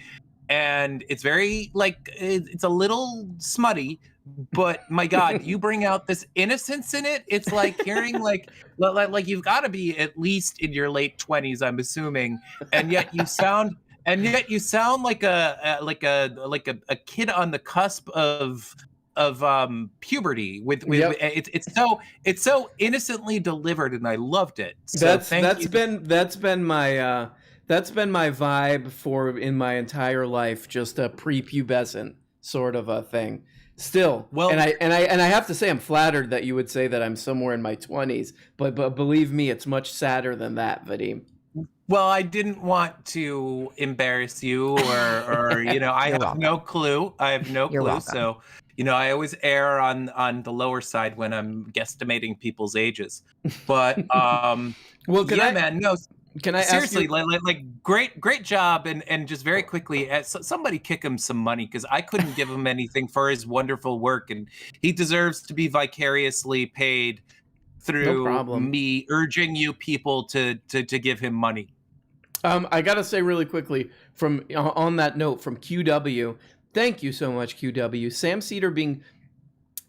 and it's very like it's a little smutty, but my god, you bring out this innocence in it. It's like hearing like you've got to be at least in your late 20s, I'm assuming, and yet you sound like a kid on the cusp of puberty with it's so innocently delivered, and I loved it. So that's been my vibe for in my entire life, just a prepubescent sort of a thing. Still, and I have to say I'm flattered that you would say that I'm somewhere in my 20s, but believe me, it's much sadder than that, Vadim. Well, I didn't want to embarrass you or I have no clue. I have no clue. So, I always err on the lower side when I'm guesstimating people's ages. But well, can I seriously, ask you... like great job, and just very quickly, somebody kick him some money, because I couldn't give him anything for his wonderful work, and he deserves to be vicariously paid through me urging you people to give him money. I gotta say really quickly on that note from QW, thank you so much, QW. Sam Cedar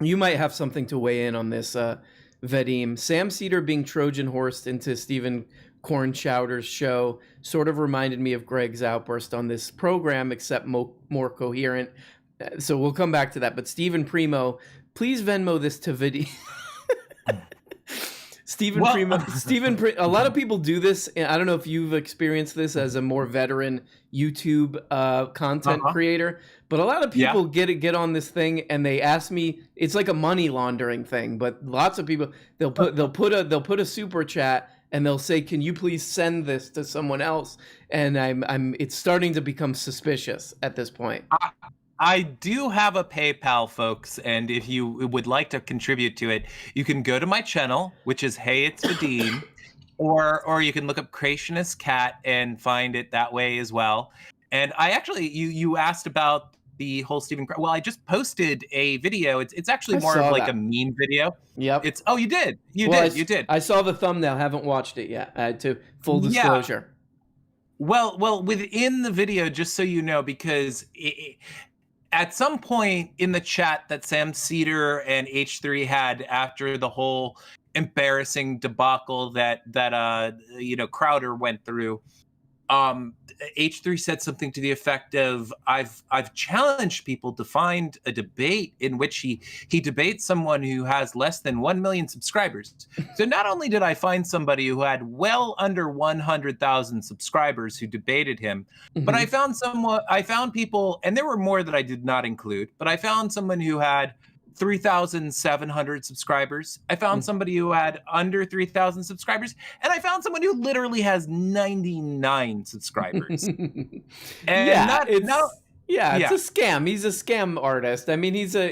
you might have something to weigh in on this, Vadim. Sam Cedar being Trojan horsed into Stephen Cornchowder's show sort of reminded me of Greg's outburst on this program, except more coherent. So we'll come back to that. But Stephen Primo, please Venmo this to Vadim. A lot of people do this. I don't know if you've experienced this as a more veteran YouTube content creator, but a lot of people get on this thing and they ask me. It's like a money laundering thing, but lots of people they'll put a super chat and they'll say, "Can you please send this to someone else?" And it's starting to become suspicious at this point. I do have a PayPal, folks, and if you would like to contribute to it, you can go to my channel, which is Hey It's Vadim, or you can look up Creationist Cat and find it that way as well. And I actually, you asked about the whole Stephen. Well, I just posted a video. It's actually more of like a meme video. Yep. You did. You did. I saw the thumbnail. Haven't watched it yet. To full disclosure. Well, within the video, just so you know, because at some point in the chat that Sam Cedar and H3 had after the whole embarrassing debacle that Crowder went through, H3 said something to the effect of, I've challenged people to find a debate in which he debates someone who has less than 1 million subscribers. So not only did I find somebody who had well under 100,000 subscribers who debated him, but I found people, and there were more that I did not include, but I found someone who had 3,700 subscribers. I found somebody who had under 3,000 subscribers, and I found someone who literally has 99 subscribers. It's a scam. He's a scam artist. I mean, he's a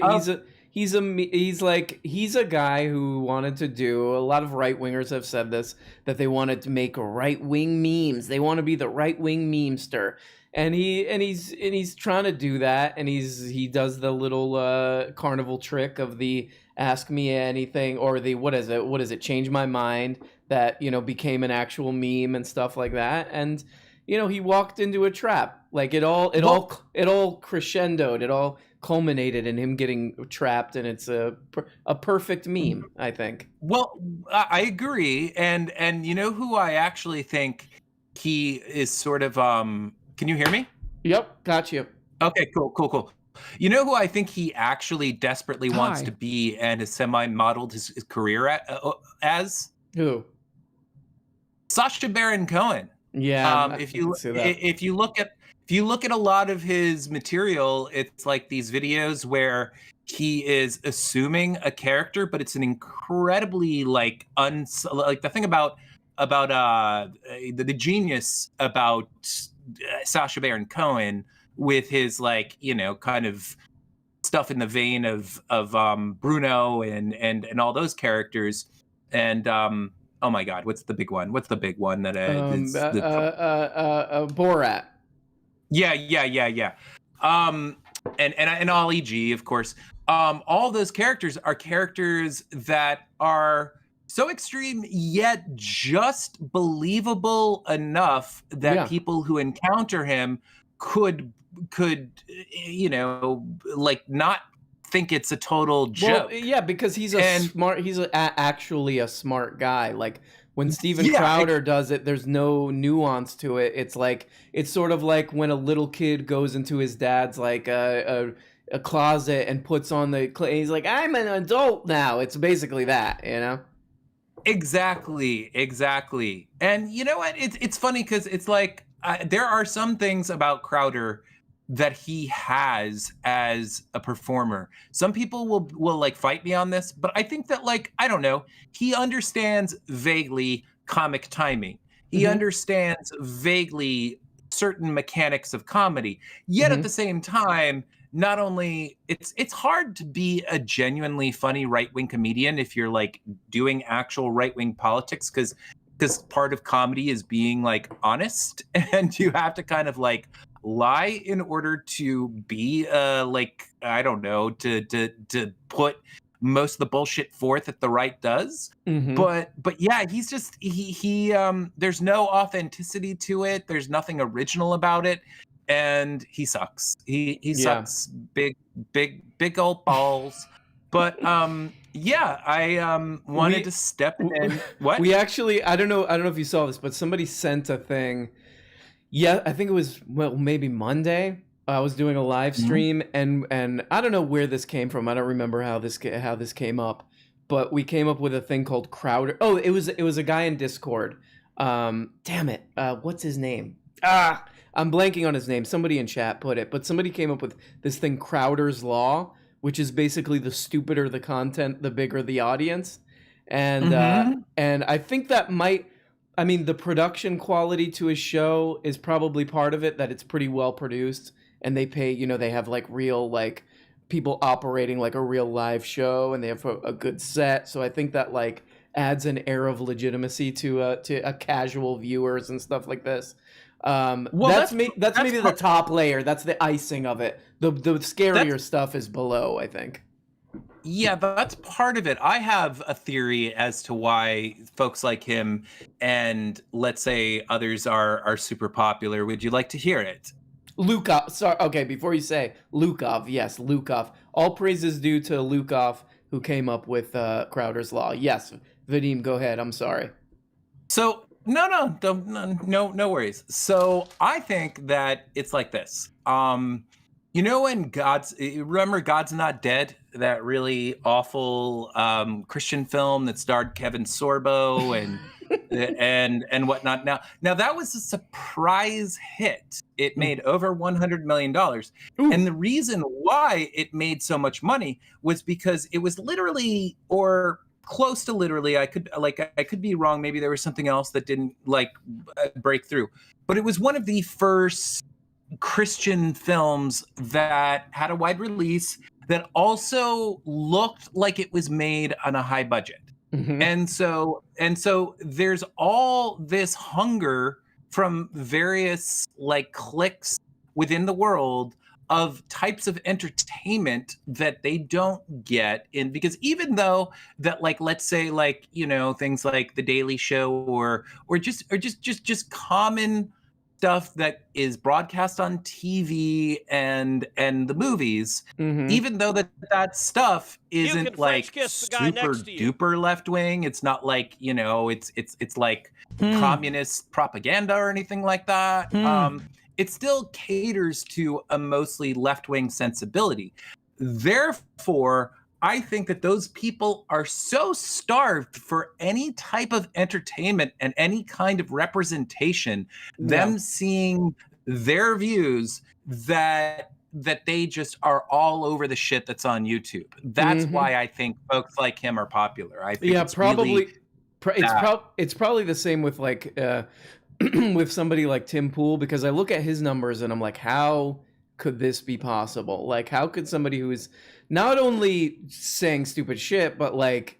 guy who wanted to do. A lot of right wingers have said this, that they wanted to make right wing memes. They want to be the right wing memester. And he's trying to do that, and he does the little carnival trick of the ask me anything, or the what is it change my mind, that became an actual meme and stuff like that. And he walked into a trap. Like it all crescendoed, it all culminated in him getting trapped, and it's a perfect meme, I think. Well, I agree, and who I actually think he is sort of Can you hear me? Yep, got you. Okay, cool. You know who I think he actually desperately wants to be and has semi-modeled his career as? Who? Sacha Baron Cohen. Yeah. If you look at a lot of his material, it's like these videos where he is assuming a character, but it's an incredibly like the thing about the genius about Sacha Baron Cohen with his like, you know, kind of stuff in the vein of Bruno and all those characters. And oh my God, what's the big one? What's the big one that Borat. Yeah. And Ali G, of course. All those characters are characters that are so extreme yet just believable enough that people who encounter him could you know, like not think it's a total joke. Well, yeah, because he's actually a smart guy. Like when Steven Crowder does it, there's no nuance to it. It's like, it's sort of like when a little kid goes into his dad's like a closet and puts on he's like, I'm an adult now. It's basically that, you know? Exactly. And you know what? It's funny because it's like there are some things about Crowder that he has as a performer. Some people will like fight me on this, but I think that, like, I don't know, he understands vaguely comic timing. He understands vaguely certain mechanics of comedy. Yet at the same time, not only it's hard to be a genuinely funny right-wing comedian if you're like doing actual right-wing politics, because part of comedy is being like honest, and you have to kind of like lie in order to be like, I don't know, to put most of the bullshit forth that the right does. But yeah, he's just he there's no authenticity to it. There's nothing original about it. And he sucks. He sucks big old balls. But yeah, I wanted to step in. What? We actually, I don't know if you saw this, but somebody sent a thing. Yeah, I think it was, well, maybe Monday. I was doing a live stream, and I don't know where this came from. I don't remember how this came up, but we came up with a thing called Crowder. Oh, it was a guy in Discord. Damn it, what's his name? I'm blanking on his name. Somebody in chat put it, but somebody came up with this thing, Crowder's Law, which is basically the stupider the content, the bigger the audience. And and I think that I mean, the production quality to his show is probably part of it, that it's pretty well produced, and they pay, you know, they have like real like people operating like a real live show, and they have a good set. So I think that like adds an air of legitimacy to a casual viewers and stuff like this. Well, that's maybe the top layer. That's the icing of it. The scarier stuff is below, I think. Yeah, that's part of it. I have a theory as to why folks like him and let's say others are super popular. Would you like to hear it? Lukov. Sorry. Okay, before you say Lukov, yes, Lukov. All praises due to Lukov, who came up with Crowder's Law. Yes, Vadim, go ahead. I'm sorry. So no worries. So I think that it's like this. You know, when remember God's Not Dead, that really awful Christian film that starred Kevin Sorbo and whatnot. Now that was a surprise hit. It made over $100 million. And the reason why it made so much money was because it was literally, or close to literally, I could be wrong. Maybe there was something else that didn't like break through, but it was one of the first Christian films that had a wide release that also looked like it was made on a high budget. And so there's all this hunger from various like cliques within the world of types of entertainment that they don't get in, because even though that, like, let's say, like, you know, things like The Daily Show or just common stuff that is broadcast on TV and the movies, even though that stuff isn't like super duper left wing, it's not like, you know, it's like communist propaganda or anything like that. It still caters to a mostly left-wing sensibility. Therefore, I think that those people are so starved for any type of entertainment and any kind of representation, them seeing their views, that that they just are all over the shit that's on YouTube. That's why I think folks like him are popular. I think it's probably. really It's probably the same with like with somebody like Tim Pool, because I look at his numbers and I'm like, how could this be possible? Like, how could somebody who is not only saying stupid shit, but like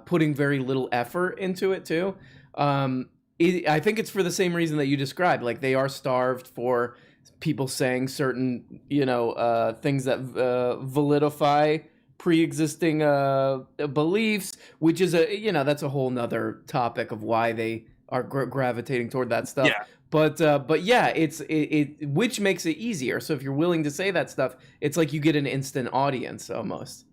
putting very little effort into it too? I think it's for the same reason that you described. Like, they are starved for people saying certain, things that validify pre-existing beliefs, which is that's a whole nother topic of why they are gravitating toward that stuff. Yeah. But yeah, it which makes it easier. So if you're willing to say that stuff, it's like you get an instant audience almost.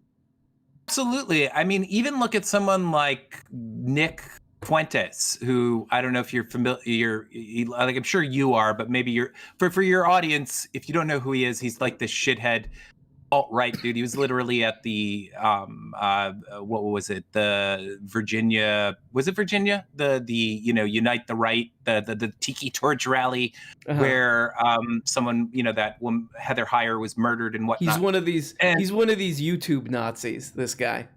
Absolutely. I mean, even look at someone like Nick Fuentes, who I don't know if you're familiar. Like, I'm sure you are, but maybe you're for your audience. If you don't know who he is, he's like this shithead alt-right dude. He was literally at the what was it? The Virginia, was it Virginia? The Unite the Right, the Tiki Torch rally, where someone, that woman, Heather Heyer, was murdered and whatnot. He's one of these YouTube Nazis, this guy.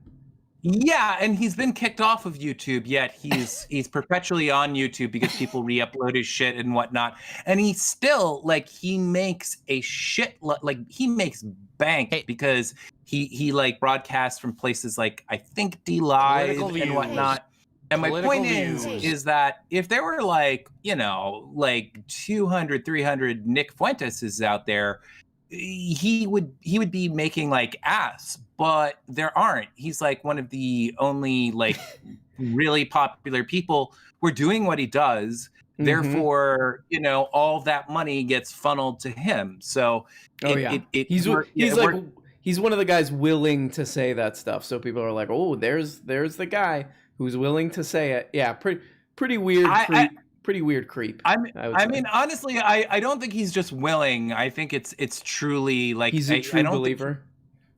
Yeah, and he's been kicked off of YouTube, yet he's perpetually on YouTube because people re-upload his shit and whatnot. And he still, like, he makes a shit, like, he makes bank because he like broadcasts from places like, I think, DLive and whatnot. And my point is that if there were like 200, 300 Nick Fuenteses out there, he would be making like ass, but there aren't. He's like one of the only like really popular people who are doing what he does. Therefore, all that money gets funneled to him. So he's one of the guys willing to say that stuff. So people are like, oh, there's the guy who's willing to say it. Yeah, pretty weird. Pretty weird creep. I mean, honestly, I don't think he's just willing. I think it's truly like he's a true believer.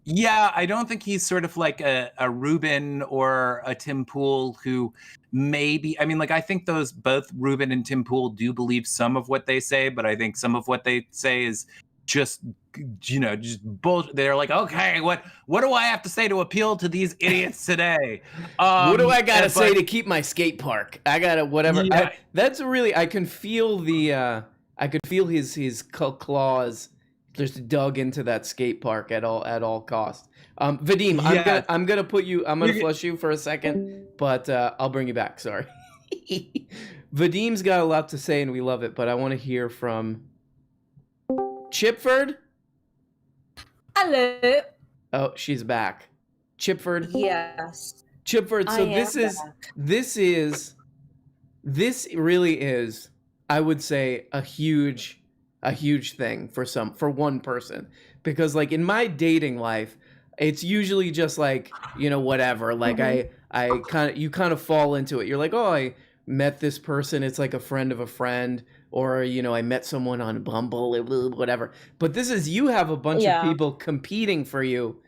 I don't think he's sort of like a Ruben or a Tim Pool who maybe, I mean, like, I think both Ruben and Tim Pool do believe some of what they say, but I think some of what they say is just bullshit. They're like, okay, what do I have to say to appeal to these idiots today? What do I gotta say to keep my skate park? I gotta whatever. Yeah. I can feel his claws just dug into that skate park at all costs. Vadim, I'm gonna flush you for a second, but I'll bring you back. Sorry. Vadim's got a lot to say and we love it, but I want to hear from Chipford. Hello. Oh, she's back. Chipford. Yes. Chipford. So this really is, I would say, a huge thing for one person, because like in my dating life, it's usually just like, whatever. Like you kind of fall into it. You're like, oh, I met this person. It's like a friend of a friend. Or, I met someone on Bumble, whatever. But this is, you have a bunch of people competing for you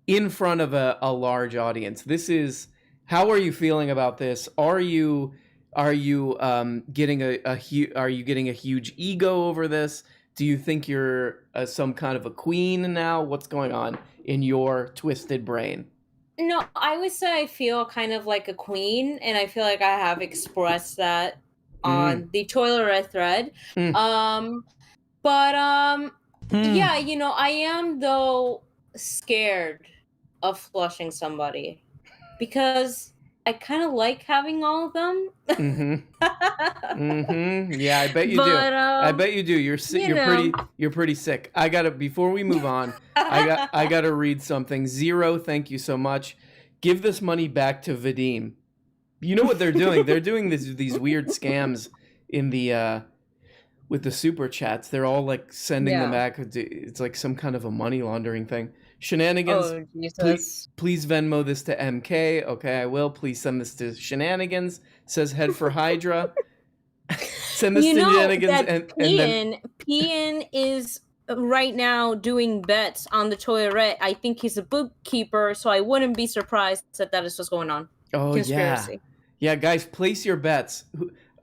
in front of a large audience. This is, how are you feeling about this? Are you getting a huge ego over this? Do you think you're some kind of a queen now? What's going on in your twisted brain? No, I would say I feel kind of like a queen, and I feel like I have expressed that on the Toilet thread. Yeah, I am though scared of flushing somebody because I kind of like having all of them. Yeah, I bet you do. I bet you do. You're pretty sick. Before we move on, I gotta read something. Zero, thank you so much. Give this money back to Vadim. You know what they're doing? They're doing these weird scams in the with the super chats. They're all like sending them back. It's like some kind of a money laundering thing. Shenanigans. Oh, Jesus. Please Venmo this to MK. Okay, I will. Please send this to Shenanigans. Says head for Hydra. Send this to Shenanigans. Pian is right now doing bets on the Toilet. I think he's a bookkeeper, so I wouldn't be surprised that is what's going on. Oh, conspiracy. Yeah, guys, place your bets.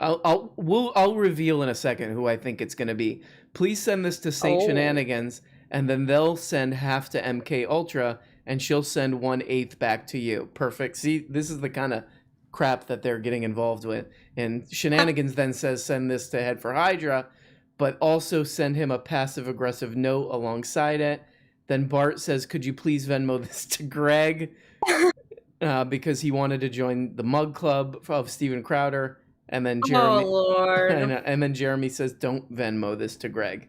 I'll reveal in a second who I think it's going to be. Please send this to Saint Shenanigans and then they'll send half to MK Ultra, and she'll send 1/8 back to you. Perfect. See, this is the kind of crap that they're getting involved with. And Shenanigans then says, send this to Head for Hydra, but also send him a passive-aggressive note alongside it. Then Bart says, could you please Venmo this to Greg? Because he wanted to join the Mug Club of Steven Crowder. And then Jeremy, Oh, Lord. and then Jeremy says, don't Venmo this to Greg.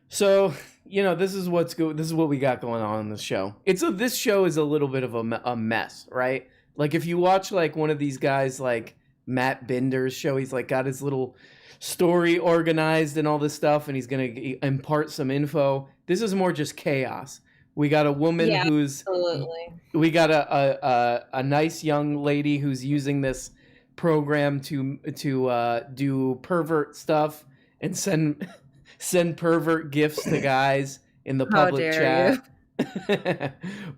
So, this is this is what we got going on in the show. This show is a little bit of a mess, right? Like if you watch like one of these guys like Matt Binder's show, he's like got his little story organized and all this stuff, and he's going to impart some info. This is more just chaos. We got a woman who's absolutely. We got a nice young lady who's using this program to do pervert stuff and send pervert gifts to guys in the public chat.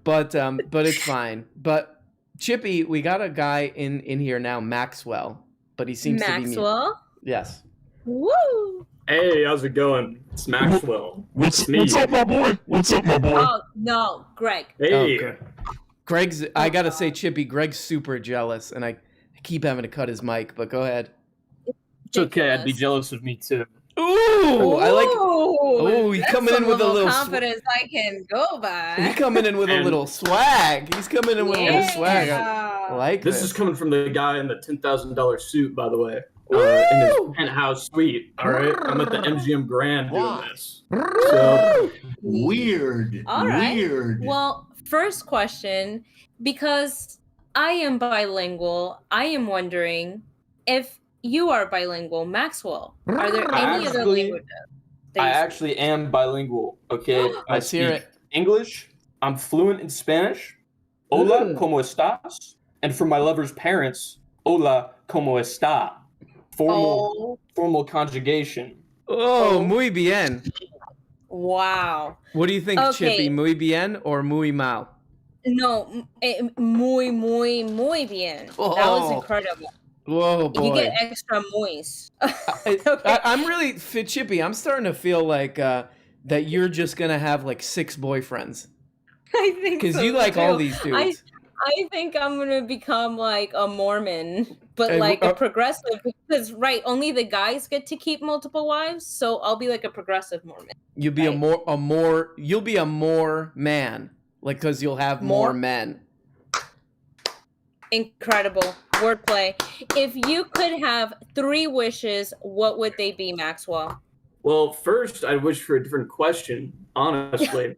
But it's fine. But Chippy, we got a guy in here now, Maxwell, but he seems to be Maxwell. Yes. Woo! Hey, how's it going? It's Maxwell. What's up, my boy? What's up, my boy? Oh no, Greg. Hey. Greg's. I gotta say, Chippy, Greg's super jealous, and I keep having to cut his mic. But go ahead. It's okay. I'd be jealous of me too. Ooh, I like. Oh, he's That's coming in with a little confidence I can go by. He's coming in with a little swag. He's coming in with a little swag. I like this. Is coming from the guy in the $10,000 suit, by the way, in his penthouse suite. All right, I'm at the MGM Grand doing this. So weird. All right. Weird. Well, first question, because I am bilingual, I am wondering if you are bilingual, Maxwell. Are there any other languages? I actually am bilingual. Okay, I Let's hear speak English. I'm fluent in Spanish. Hola, ¿cómo estás? And for my lover's parents, hola, ¿cómo está? Formal conjugation. Oh, muy bien. Wow. What do you think, Chippy? Muy bien or muy mal? No, muy bien. That was incredible. Whoa, boy. You get extra moist. I'm really fit, Chippy. I'm starting to feel like that you're just gonna have like 6 boyfriends. I think because so you like too. all these dudes. I think I'm gonna become like a Mormon, but like a progressive. Because only the guys get to keep multiple wives, so I'll be like a progressive Mormon. You'll be you'll be a more man, like because you'll have more men. Incredible wordplay. If you could have 3 wishes, what would they be, Maxwell? Well, first, I wish for a different question. Honestly,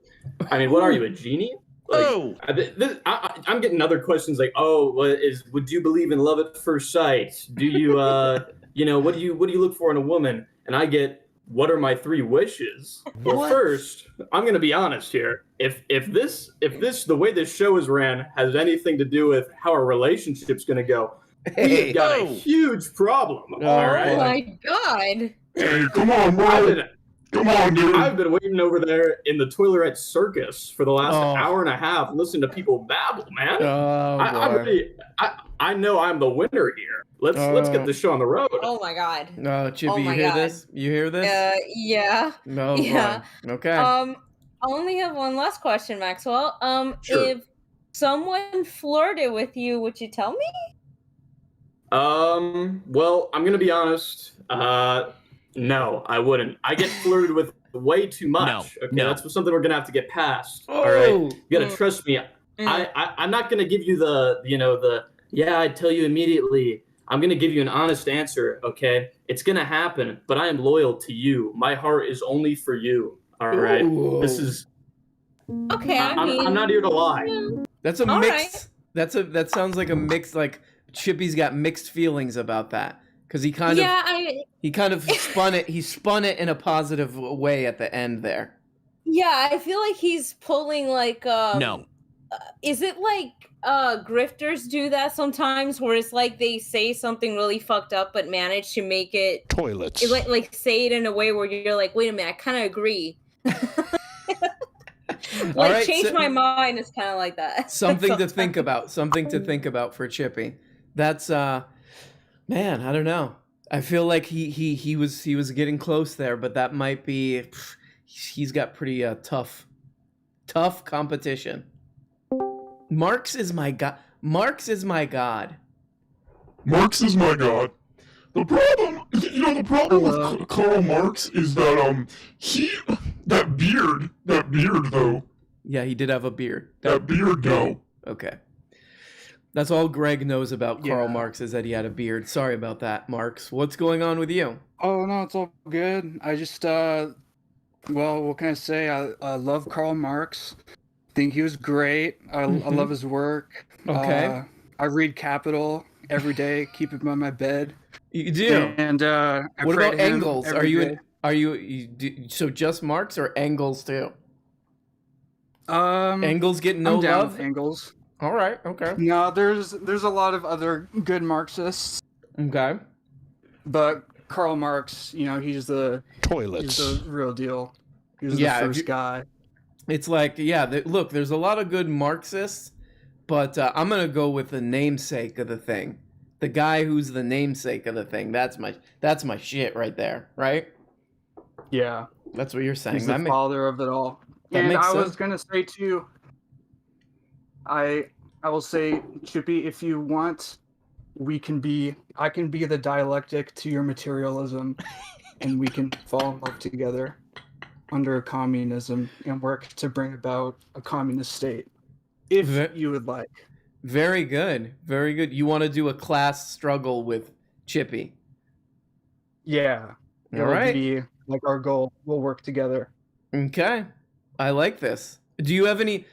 I mean, what are you, a genie? Like, I'm getting other questions like, would you believe in love at first sight? Do you, what do you look for in a woman? And I get, what are my 3 wishes? Well, first, I'm gonna be honest here. If the way this show is ran has anything to do with how our relationship's gonna go, we've got a huge problem. All right. Oh my god. Hey, come on, bro. Come on, dude. I've been waiting over there in the Toilerette Circus for the last hour and a half, listening to people babble, man. I know I'm the winner here. Let's get this show on the road. Oh my god. No, Chippy, you hear this? You hear this? Yeah. No. Yeah. Boy. Okay. I only have one last question, Maxwell. Sure. If someone flirted with you, would you tell me? Well, I'm gonna be honest. No, I wouldn't. I get flirted with way too much. That's something we're gonna have to get past. All right, you gotta trust me. I'm not gonna give you I'd tell you immediately. I'm gonna give you an honest answer. Okay, it's gonna happen, but I am loyal to you. My heart is only for you. All right, this is. Okay, I'm not here to lie. That's a mix. Right. That sounds like a mix. Like Chippy's got mixed feelings about that because he kind of spun it. He spun it in a positive way at the end there. Yeah, I feel like he's pulling like no. Is it like grifters do that sometimes, where it's like they say something really fucked up but manage to make it toilets. Like say it in a way where you're like, wait a minute, I kind of agree. Change my mind is kind of like that. Something to think about. Something to think about for Chippy. That's man, I don't know. I feel like he was getting close there, but that might be he's got pretty tough competition. Marx is my god. Marx is my god. Marx is my god. The problem with Karl Marx is that that beard though. Yeah, he did have a beard. That beard though. Okay. That's all Greg knows about Karl Marx is that he had a beard. Sorry about that, Marx. What's going on with you? Oh no, it's all good. I just well, what can I say? I love Karl Marx. Think he was great. I love his work. Okay. I read Capital every day. Keep it by my bed. You do. And I what pray about to him Engels? every day. So just Marx or Engels too? Um, Engels getting no I'm down love? with Engels. All right. Okay. No, there's a lot of other good Marxists. Okay. But Karl Marx, he's the toilets. He's the real deal. He was Yeah, the if first you- guy. It's like, look, there's a lot of good Marxists, but I'm gonna go with the namesake of the thing. The guy who's the namesake of the thing. That's my shit right there, right? Yeah. That's what you're saying. He's the father of it all. that And makes I sense. was gonna say too. I will say, Chippy, if you want, I can be the dialectic to your materialism, and we can fall in love together under communism and work to bring about a communist state, if you would like. Very good. Very good. You want to do a class struggle with Chippy? Yeah. All That would right. be like our goal. We'll work together. Okay. I like this. Do you have any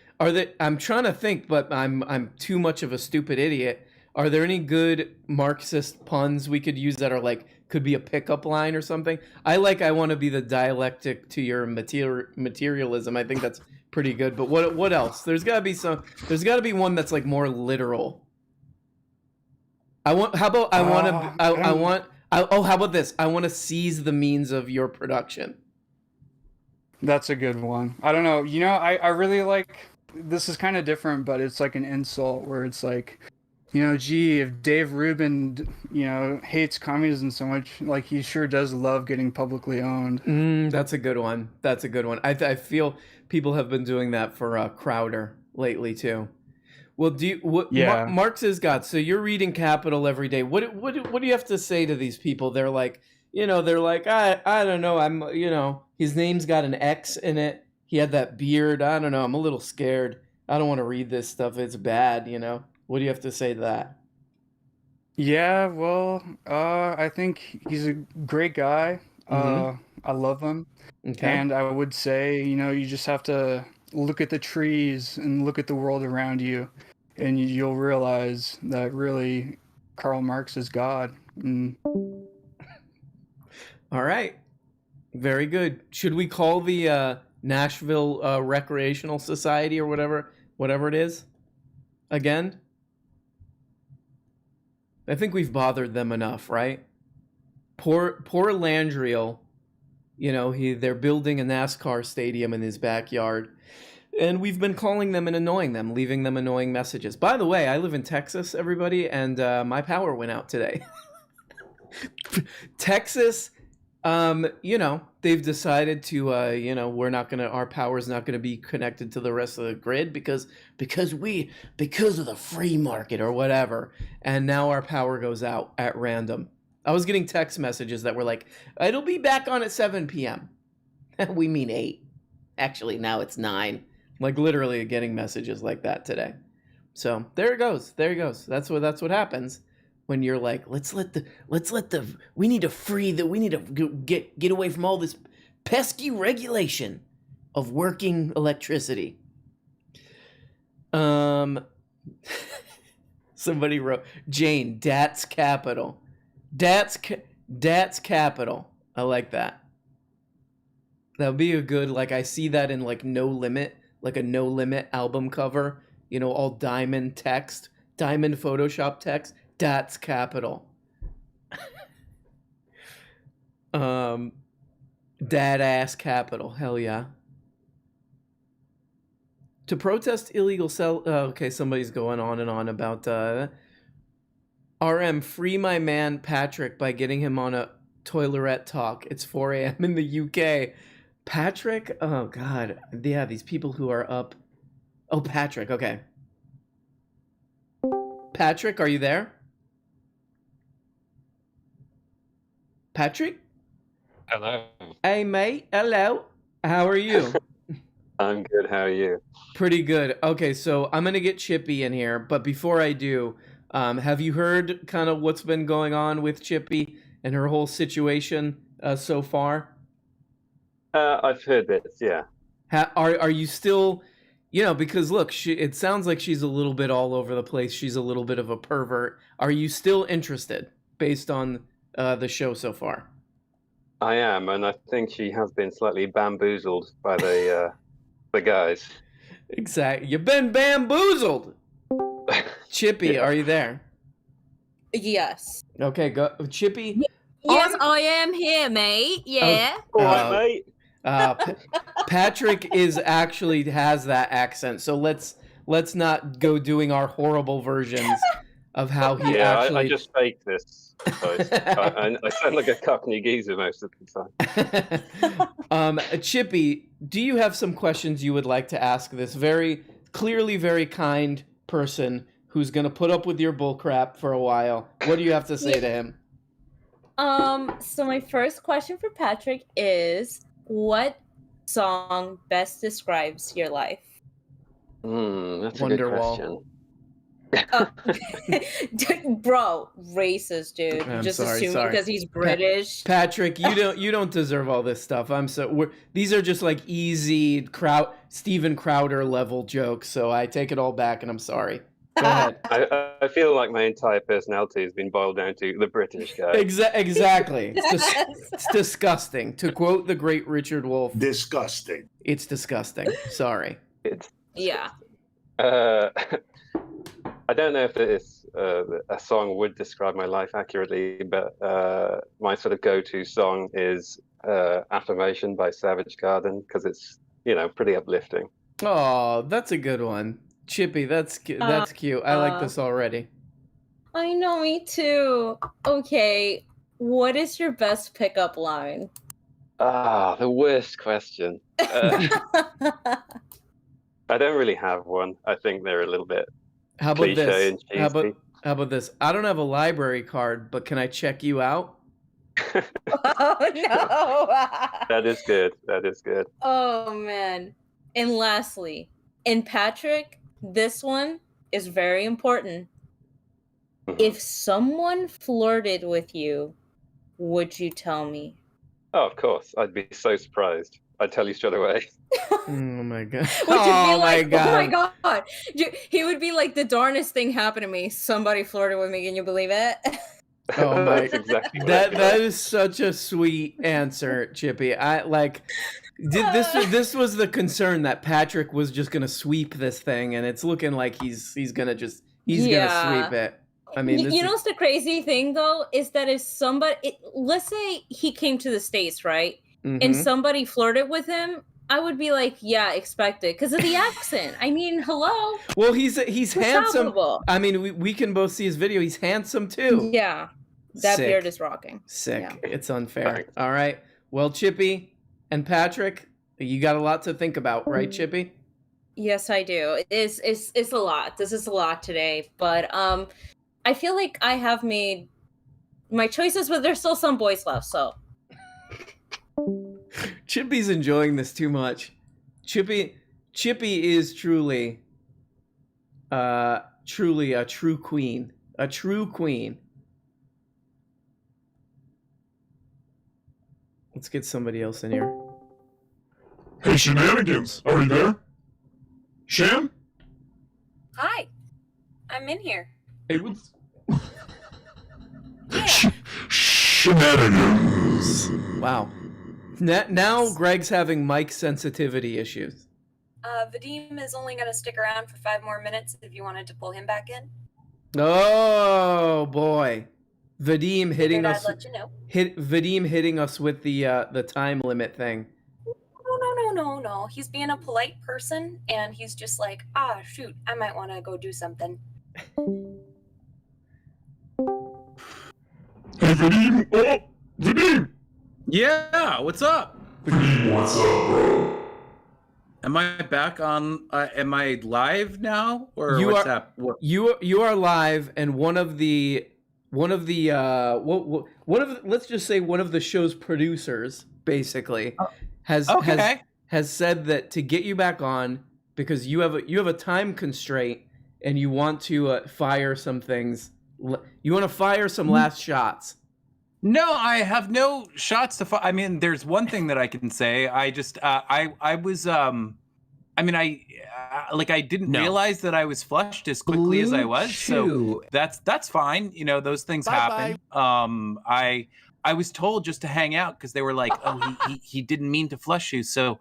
I'm trying to think, but I'm too much of a stupid idiot. Are there any good Marxist puns we could use that are like could be a pickup line or something? I want to be the dialectic to your materialism. I think that's pretty good. But what else? There's got to be one that's like more literal. How about this? I want to seize the means of your production. That's a good one. I don't know. I really like, this is kind of different, but it's like an insult where it's like, gee, if Dave Rubin, hates communism so much, like he sure does love getting publicly owned. That's a good one. That's a good one. I feel people have been doing that for Crowder lately too. Well, Yeah. Marx has got, so you're reading Capital every day. What do you have to say to these people? They're like, I don't know. His name's got an X in it. He had that beard. I don't know. I'm a little scared. I don't want to read this stuff. It's bad, What do you have to say to that? Yeah, well, I think he's a great guy. I love him. Okay. And I would say, you just have to look at the trees and look at the world around you, and you'll realize that really Karl Marx is God. All right. Very good. Should we call the Nashville Recreational Society or whatever it is again? I think we've bothered them enough, right? Poor Landriel, they're building a NASCAR stadium in his backyard, and we've been calling them and annoying them, leaving them annoying messages. By the way, I live in Texas, everybody, and my power went out today. Texas, they've decided to, our power's not gonna be connected to the rest of the grid because of the free market or whatever, and now our power goes out at random. I was getting text messages that were like, it'll be back on at 7 p.m. We mean 8. Actually, now it's 9. Like literally getting messages like that today. So there it goes. That's what happens when you're like, we need to get away from all this pesky regulation of working electricity. Somebody wrote, Jane, DAT's Capital. DAT's Capital. I like that. That would be a good, I see that in No Limit, like a No Limit album cover, all diamond text, diamond Photoshop text, DAT's Capital. Dad ass Capital, hell yeah. To protest illegal okay, somebody's going on and on about RM, free my man Patrick by getting him on a Toilerette Talk. It's 4 a.m. in the UK. Patrick? Oh God. Yeah, these people who are up. Oh, Patrick. Okay. Patrick, are you there? Patrick? Hello. Hey, mate. Hello. How are you? I'm good. How are you? Pretty good. Okay, so I'm gonna get Chippy in here, but before I do, have you heard kind of what's been going on with Chippy and her whole situation so far? I've heard this. Yeah. Are you still, because look, it sounds like she's a little bit all over the place. She's a little bit of a pervert. Are you still interested based on the show so far? I am, and I think she has been slightly bamboozled by the guys. Exactly. You've been bamboozled. Chippy, are you there? Yes. Okay, go, Chippy. Yes, I am here, mate. Yeah. All right, mate. Patrick has that accent, so let's not go doing our horrible versions of how he actually. I just faked this. I sound like a Cockney geezer most of the time. Chippy, do you have some questions you would like to ask this very clearly very kind person who's going to put up with your bullcrap for a while? What do you have to say to him? So my first question for Patrick is, what song best describes your life? That's a Wonderwall. good question. Bro, racist, dude. I'm Just sorry, assuming sorry. because he's British. Patrick, you don't deserve all this stuff. These are just like easy Steven Crowder level jokes, so I take it all back and I'm sorry. Go ahead. I feel like my entire personality has been boiled down to the British guy. Exactly. It's disgusting. To quote the great Richard Wolff. Disgusting. It's disgusting. Sorry. Yeah. I don't know if a song would describe my life accurately, but my sort of go-to song is Affirmation by Savage Garden, because it's, pretty uplifting. Oh, that's a good one. Chippy, that's cute. I like this already. I know, me too. Okay, what is your best pickup line? The worst question. I don't really have one. I think they're a little bit How about cliche this? and cheesy. How about this? I don't have a library card, but can I check you out? Oh no! That is good. That is good. Oh man. And lastly, in Patrick, this one is very important. If someone flirted with you, would you tell me? Oh, of course. I'd be so surprised. I'd tell you straight away. Oh my god. Would you Oh be like, my oh my god. god? He would be like, the darnest thing happened to me. Somebody flirted with me. Can you believe it? Oh my! That's exactly what That is such a sweet answer, Chippy. This was the concern that Patrick was just gonna sweep this thing, and it's looking like he's gonna gonna sweep it. I mean, you know what's the crazy thing though is that if let's say he came to the States, right, and Mhm. somebody flirted with him, I would be like, yeah, expect it because of the accent. I mean, hello. Well, he's It's handsome. palpable. I mean, we can both see his video. He's handsome too. Yeah, that Sick. beard is rocking. Sick. Yeah. It's unfair. All right. Well, Chippy and Patrick, you got a lot to think about, right, Chippy? Yes, I do. It's a lot. This is a lot today, but I feel like I have made my choices, but there's still some boys left. So Chippy's enjoying this too much. Chippy is truly a true queen. A true queen. Let's get somebody else in here. Hey, Shenanigans, are you there? Shan? Hi, I'm in here. Hey, what's... Shenanigans. Wow. Now Greg's having mic sensitivity issues. Vadim is only going to stick around for 5 more minutes if you wanted to pull him back in. Oh boy, Vadim hitting Figured us. I'd let you know. Vadim hitting us with the time limit thing. No. He's being a polite person, and he's just like, shoot, I might want to go do something. Hey, Vadim. Oh, Vadim. Yeah, what's up? Vadim what's up, bro? Am I back on? Am I live now, or You what's are happening? you are live, and one of the let's just say one of the show's producers basically has said that to get you back on, because you have a time constraint and you want to fire some things. You want to fire some last shots. No, I have no shots to fire. I mean, there's one thing that I can say. I just, I was, I mean, I didn't realize that I was flushed as quickly as I was. So that's fine. You know, those things happen. I was told just to hang out because they were like, oh, he didn't mean to flush you. So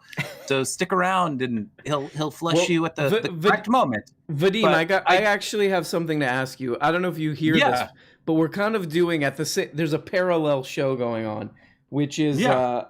stick around and he'll flush you at the correct moment. Vadim, But I actually have something to ask you. I don't know if you hear this, but we're kind of doing at the same. There's a parallel show going on, which is a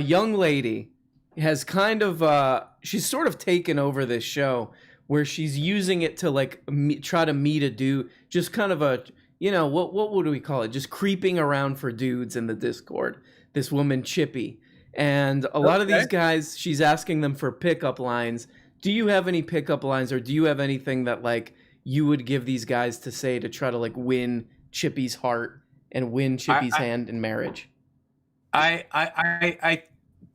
young lady has kind of she's sort of taken over this show where she's using it to like try to meet a dude, just kind of a, you know, what would we call it? Just creeping around for dudes in the Discord. This woman Chippy, and a lot of these guys, she's asking them for pickup lines. Do you have any pickup lines, or do you have anything that like you would give these guys to say to try to like win Chippy's heart and win Chippy's hand in marriage? I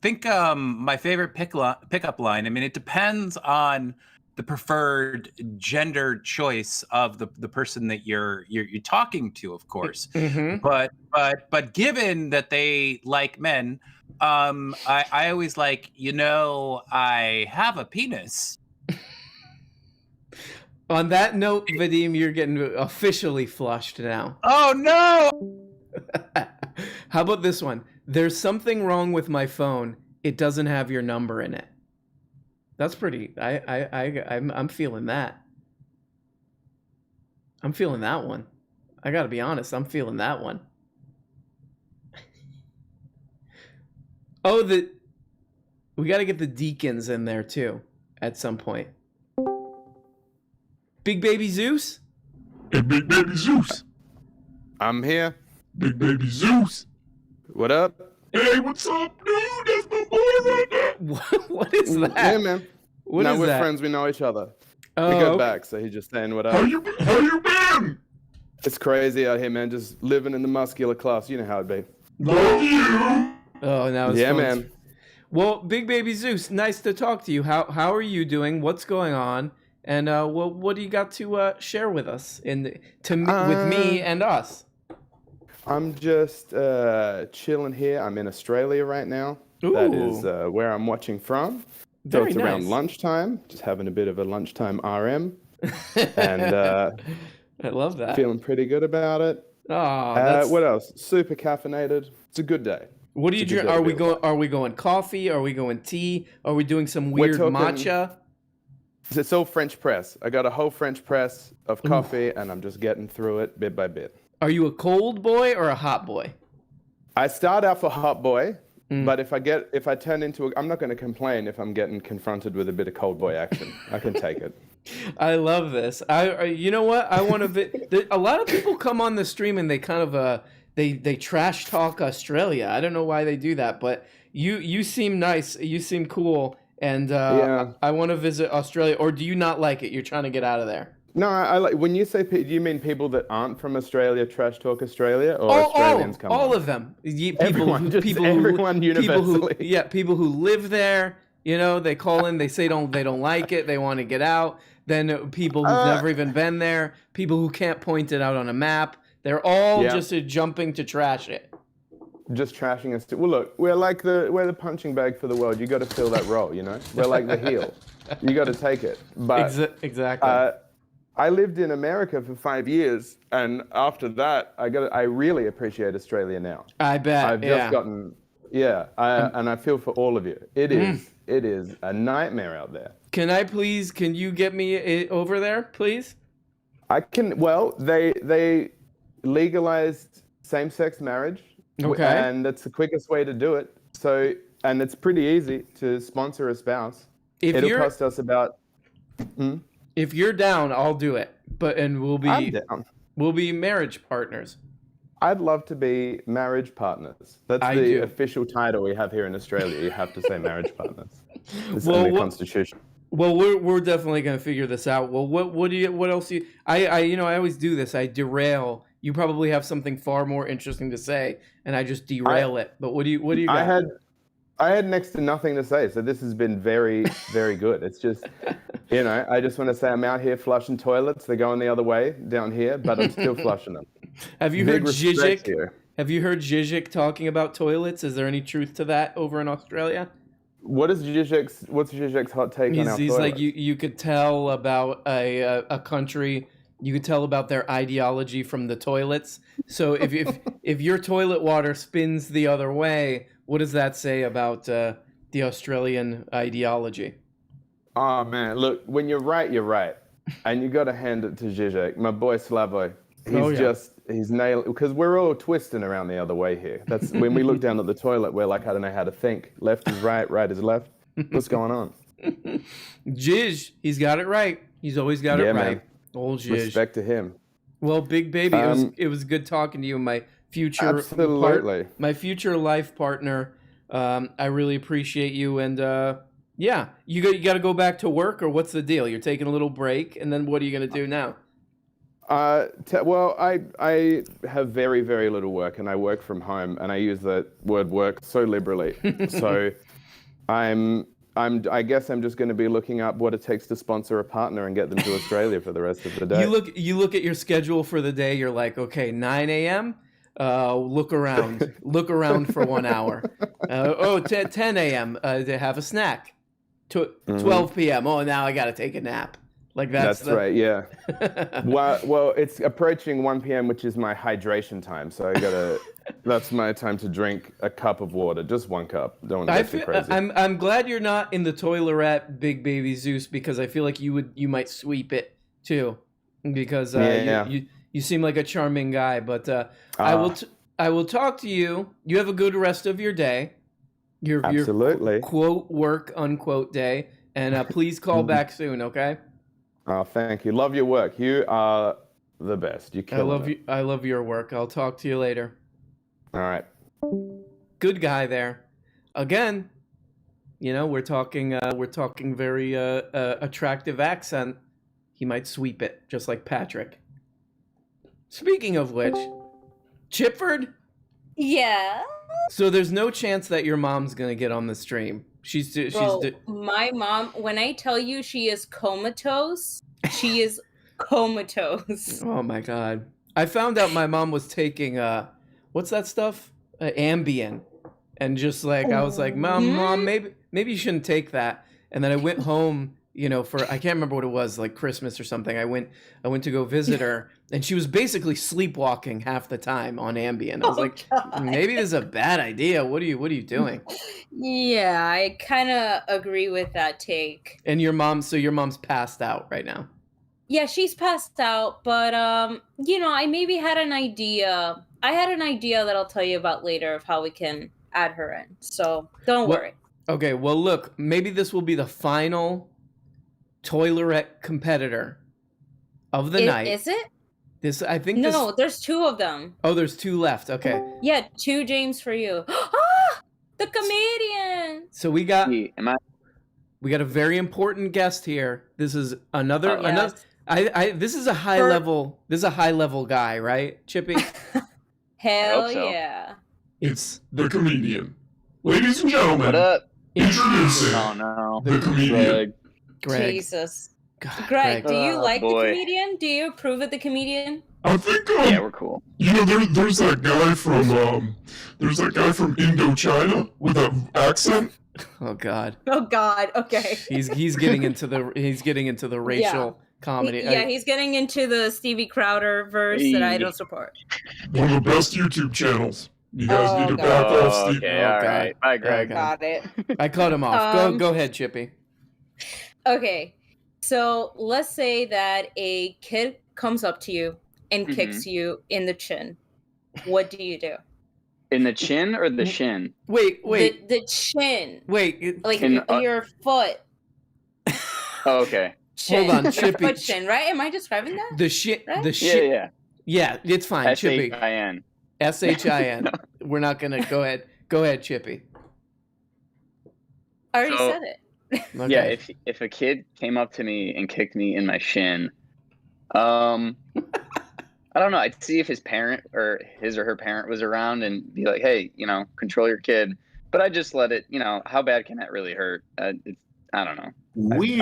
think my favorite pickup line. I mean, it depends on the preferred gender choice of the person that you're talking to, of course. Mm-hmm. But given that they like men, I always like, you know, I have a penis. On that note, Vadim, you're getting officially flushed now. Oh no! How about this one? There's something wrong with my phone. It doesn't have your number in it. That's pretty. I'm feeling that. I'm feeling that one. I gotta be honest. I'm feeling that one. Oh, we gotta get the Deacons in there too at some point. Big Baby Zeus? Hey, Big Baby Zeus. I'm here. Big Baby Zeus. What up? Hey, what's up, dude? That's my boy right there. What is that? Hey, man. What now is we're that? friends. We know each other. Oh, we go okay. back, so he's just saying what up. How you been? It's crazy out here, man. Just living in the muscular class. You know how it be. Love you. Oh, now it's Yeah, fun. man. Well, Big Baby Zeus, nice to talk to you. How are you doing? What's going on? And what do you got to share with us with me and us? I'm just chilling here. I'm in Australia right now. That is where I'm watching from. So Very it's around nice. lunchtime. Just having a bit of a lunchtime RM. And I love that. feeling pretty good about it. Oh, what else? Super caffeinated. It's a good day. What do you It's a good drink? day Are to we be going? Are we going coffee? Are we going tea? Are we doing some We're weird talking- matcha? It's all French press. I got a whole French press of coffee, and I'm just getting through it bit by bit. Are you a cold boy or a hot boy? I start out for hot boy, but if I turn into I'm not going to complain if I'm getting confronted with a bit of cold boy action. I can take it. I love this. You know what? I want to. A lot of people come on the stream and they kind of they trash talk Australia. I don't know why they do that, but you seem nice. You seem cool, and I want to visit Australia. Or do you not like it? You're trying to get out of there. No, I like when you say. Do you mean people that aren't from Australia trash talk Australia, or Australians come? All of them. Everyone universally. People who live there. You know, they call in. They say they don't like it. They want to get out. Then people who've never even been there. People who can't point it out on a map. They're all just jumping to trash it. Just trashing us. Well, look, we're the punching bag for the world. You got to fill that role. You know, we're like the heel. You got to take it. But exactly. I lived in America for 5 years, and after that, I really appreciate Australia now. I bet. I've just gotten, and I feel for all of you. It is a nightmare out there. Can you get me over there, please? I can. Well, they legalized same-sex marriage, and that's the quickest way to do it. So, and it's pretty easy to sponsor a spouse. It'll cost us about. If you're down, I'll do it. And we'll be I'm down. We'll be marriage partners. I'd love to be marriage partners. That's I the do. official title we have here in Australia. You have to say marriage partners. It's Well, in the what- Constitution. Well, we're definitely gonna figure this out. Well, what else do you? I always do this. I derail. You probably have something far more interesting to say, and I just derail it. But what do you got? I had next to nothing to say, so this has been very, very good. It's just, I just want to say I'm out here flushing toilets. They're going the other way down here, but I'm still flushing them. Have you Big heard respect Zizek? here. Have you heard Zizek talking about toilets? Is there any truth to that over in Australia? What's Zizek's hot take on our He's toilets? like you could tell about a country. You could tell about their ideology from the toilets. So if your toilet water spins the other way, what does that say about the Australian ideology? Oh man, look, when you're right, and you got to hand it to Zizek, my boy Slavoj. He's nailed, because we're all twisting around the other way here. That's when we look down at the toilet, we're like, I don't know how to think. Left is right, right is left. What's going on? Ziz, he's got it right. He's always got it man. right. Old Ziz. Respect to him. Well, Big Baby, it was good talking to you, my future Absolutely. my future life partner. I really appreciate you, and yeah, you got to go back to work, or what's the deal? You're taking a little break, and then what are you gonna do now? Well, I have very, very little work, and I work from home, and I use the word work so liberally. So I guess I'm just going to be looking up what it takes to sponsor a partner and get them to Australia for the rest of the day. You look at your schedule for the day. You're like, okay, 9 a.m. Look around for 1 hour. 10 a.m. To have a snack. 12 p.m. Oh, now I got to take a nap. Like that's right, yeah. well, it's approaching 1 p.m., which is my hydration time. So that's my time to drink a cup of water, just 1 cup. Don't want to get too crazy. I'm glad you're not in the toilet, Big Baby Zeus, because I feel like you might sweep it too, because you seem like a charming guy. But I will talk to you. You have a good rest of your day. Absolutely. Your quote work unquote day, and please call back soon. Okay. Oh, thank you. Love your work. You are the best. You kill it. I love your work. I'll talk to you later. All right. Good guy there. Again, we're talking very attractive accent. He might sweep it just like Patrick. Speaking of which, Chipford? Yeah. So there's no chance that your mom's going to get on the stream. My mom, when I tell you she is comatose, she is comatose. Oh my God. I found out my mom was taking, what's that stuff? Ambien. And just like, I was like, Mom, maybe you shouldn't take that. And then I went home, for, I can't remember what it was, like Christmas or something. I went to go visit her, and she was basically sleepwalking half the time on Ambien. I was like, God. Maybe this is a bad idea. What are you doing? Yeah, I kind of agree with that take. And your mom's passed out right now. Yeah, she's passed out, but I maybe had an idea. I had an idea that I'll tell you about later of how we can add her in. So don't worry. Okay, well look, maybe this will be the final Toilerette competitor of the night. Is it? No, there's 2 of them. Oh, there's 2 left. Okay. Yeah, 2 James for you. The comedian. So we got a very important guest here. This is another. This is a high level. This is a high level guy, right, Chippy? Hell yeah! It's the comedian, ladies and gentlemen. What up? Introducing the comedian. Greg. Jesus. Greg, do you like the comedian? Do you approve of the comedian? I think yeah, we're cool. There's that guy from Indochina with that accent. Oh God. Oh God. Okay. He's getting into the racial comedy. He's getting into the Stevie Crowder verse that I don't support. One of the best YouTube channels. You guys need to back off Steve. Okay, all right. Bye, Greg. Got it. I cut him off. Go ahead, Chippy. Okay. So let's say that a kid comes up to you and kicks you in the chin. What do you do? In the chin or the shin? Wait. The chin. Wait. Like your foot. Oh, okay. Hold on, Chippy. Foot shin, right? Am I describing that? The shit. Right? The shit. Yeah. Yeah, it's fine, Chippy. S-H-I-N. S-H-I-N. We're not gonna go ahead. Go ahead, Chippy. I already So- said it. Okay. Yeah, if a kid came up to me and kicked me in my shin, I don't know. I'd see if his parent or his or her parent was around and be like, "Hey, control your kid." But I just let it. How bad can that really hurt? I don't know.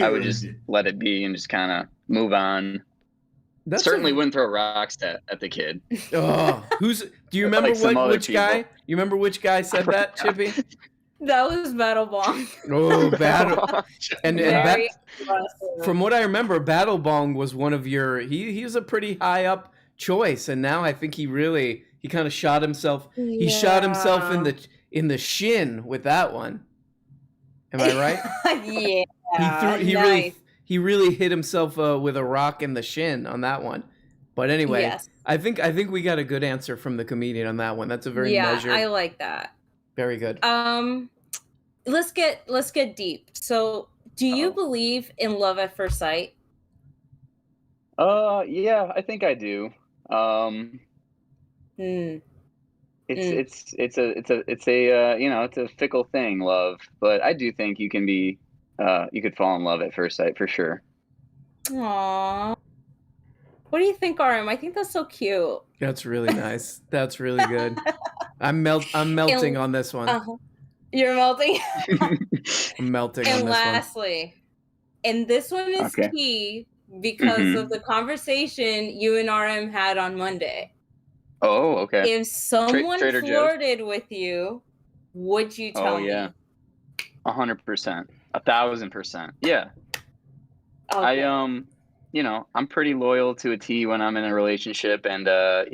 I would just let it be and just kind of move on. Certainly wouldn't throw rocks at the kid. Oh, do you remember Like some other which guy? people. You remember which guy said that, Chippy? That was Battle Bong. Oh, Battle. And Very from what I remember, Battle Bong was one of your. He was a pretty high up choice, and now I think he kind of shot himself. He shot himself in the shin with that one. Am I right? Yeah. He really hit himself with a rock in the shin on that one. But anyway, Yes. I think we got a good answer from the comedian on that one. That's a very measured. I like that. Very good. Let's get deep. So, do you believe in love at first sight? Yeah, I think I do. It's a fickle thing, love, but I do think you could fall in love at first sight for sure. Aww. What do you think, RM? I think that's so cute. That's really nice. That's really good. I'm melting on this one. You're melting. I'm melting on And this lastly, and this one is Okay. key because of the conversation you and RM had on Monday. Oh, okay. If someone Trader Joe's? flirted with you, would you tell Oh yeah, 100%, 1,000%. Yeah. Okay. I'm pretty loyal to a T when I'm in a relationship, and I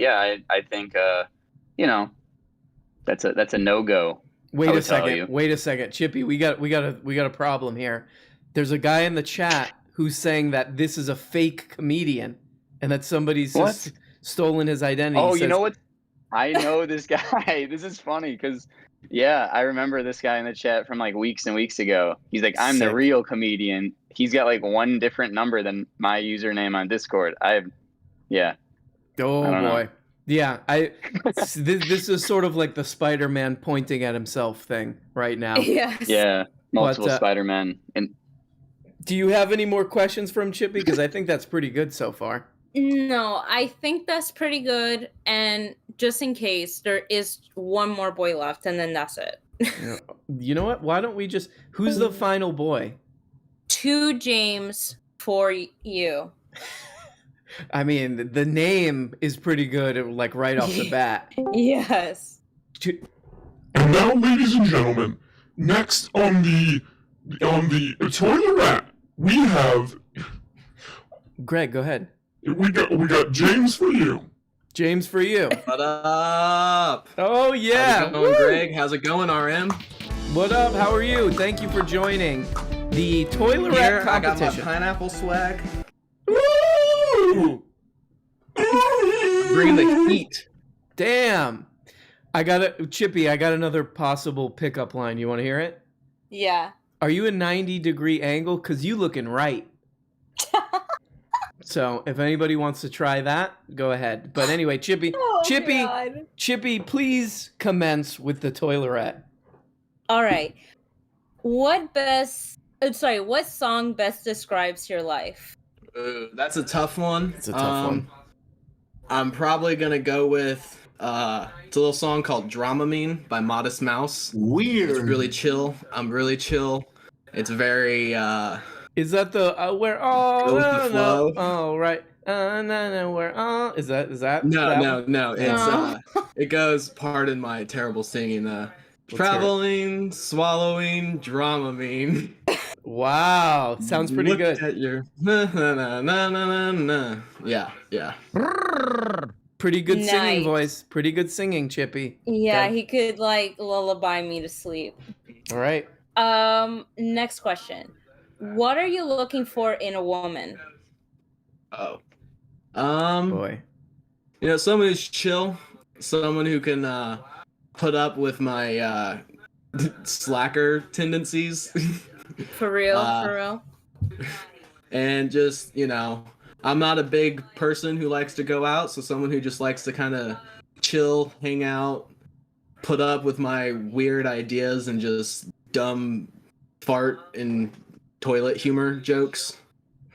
think that's a no-go. Wait a second, Chippy. We got a problem here. There's a guy in the chat who's saying that this is a fake comedian and that somebody's just stolen his identity. Oh, He you know says- what? I know this guy. This is funny because, I remember this guy in the chat from like weeks and weeks ago. He's like, I'm the Sick. real comedian. He's got like one different number than my username on Discord. Oh I don't know. boy. Yeah, this is sort of like the Spider-Man pointing at himself thing right now. Yes. Yeah, multiple But, Spider-Men. And do you have any more questions from Chippy? Because I think that's pretty good so far. No, I think that's pretty good. And just in case, there is one more boy left, and then that's it. You know what? Why don't we just... Who's the final boy? To James for you. I mean, the name is pretty good, like right off the bat. Yes. And now, ladies and gentlemen, next on the toilet we have. Greg, go ahead. We got James for you. James for you. What up? Oh yeah. How's it going, Greg? How's it going, RM? What up? How are you? Thank you for joining the Toilet Here, I competition. got my pineapple swag. Woo! Bring the heat. Damn. Chippy, I got another possible pickup line. You want to hear it? Yeah. Are you a 90-degree angle? Because you looking right. So if anybody wants to try that, go ahead. But anyway, Chippy, Chippy, please commence with the toilet. All right. What song best describes your life? That's a tough one. It's a tough one. I'm probably gonna go with it's a little song called Dramamine by Modest Mouse. Weird. It's really chill. I'm really chill. It's very Is that the where all Go with the flow. oh right no where all is that No. It's No. it goes, pardon my terrible singing, traveling, swallowing, Dramamine. Wow, sounds pretty Looked good. At your na na na na na na. Yeah. Pretty good singing Nice. voice. Pretty good singing, Chippy. Yeah, Okay. he could like lullaby me to sleep. All right. Next question. What are you looking for in a woman? Oh. Boy. Someone who's chill, someone who can put up with my slacker tendencies. For real? And just, I'm not a big person who likes to go out, so someone who just likes to kind of chill, hang out, put up with my weird ideas and just dumb fart and toilet humor jokes.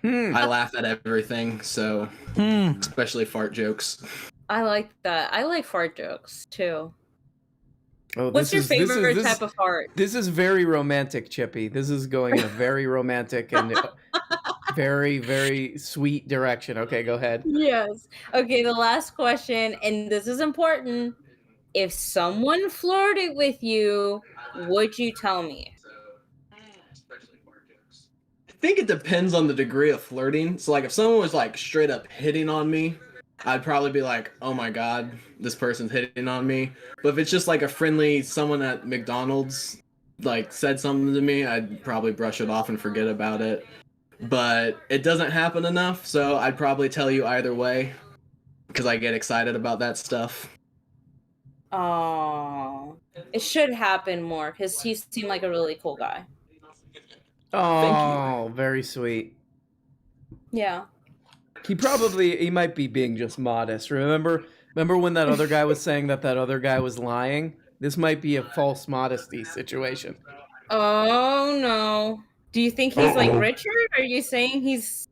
I laugh at everything, so especially fart jokes. I like that. I like fart jokes too. Oh, What's your favorite type of fart? This is very romantic, Chippy. This is going in a very romantic and very, very sweet direction. Okay, go ahead. Yes. Okay, the last question, and this is important. If someone flirted with you, would you tell me? I think it depends on the degree of flirting. So like if someone was like straight up hitting on me, I'd probably be like, oh my god, this person's hitting on me. But if it's just like a friendly someone at McDonald's like said something to me, I'd probably brush it off and forget about it. But it doesn't happen enough, so I'd probably tell you either way because I get excited about that stuff. Oh, it should happen more because he seemed like a really cool guy. Oh, very sweet. Yeah. He might be being just modest. Remember when that other guy was saying that other guy was lying? This might be a false modesty situation. Oh no. Do you think he's like Richard? Or are you saying he's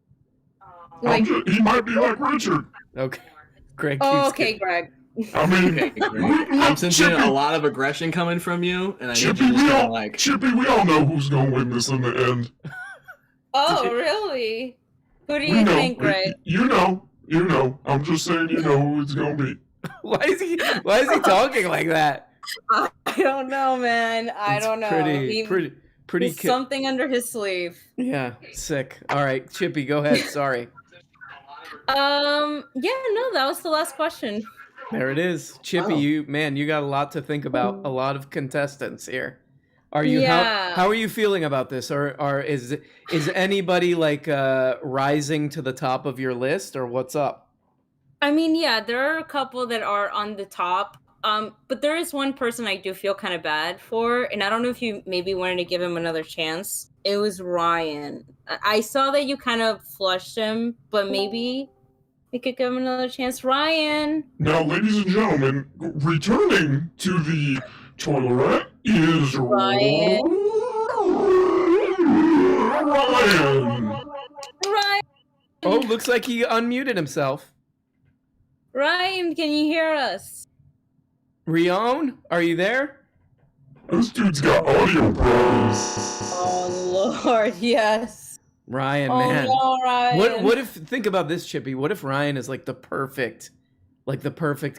like he might be like Richard. Okay. Greg. Oh, okay, Greg. I mean, I'm sensing a lot of aggression coming from you, and I need you to just kind of like. Chippy, we all know who's gonna win this in the end. Oh, really? Who do you think, Greg? You know. I'm just saying, you know who it's gonna be. Why is he talking like that? I don't know, man. I don't know. Pretty He's something under his sleeve. Yeah, sick. All right, Chippy, go ahead. Sorry. Yeah, no, that was the last question. There it is. Chippy, you got a lot to think about. A lot of contestants here. Are you how are you feeling about this? Or is anybody like rising to the top of your list, or what's up? I mean, yeah, there are a couple that are on the top. But there is one person I do feel kind of bad for, and I don't know if you maybe wanted to give him another chance. It was Ryan. I saw that you kind of flushed him, but maybe we could give him another chance. Ryan! Now, ladies and gentlemen, returning to the toilet is Ryan. Ryan! Oh, looks like he unmuted himself. Ryan, can you hear us? Rion, are you there? This dude's got audio problems. Oh Lord, yes. Ryan, oh, man. No, Ryan. What if think about this, Chippy? What if Ryan is like the perfect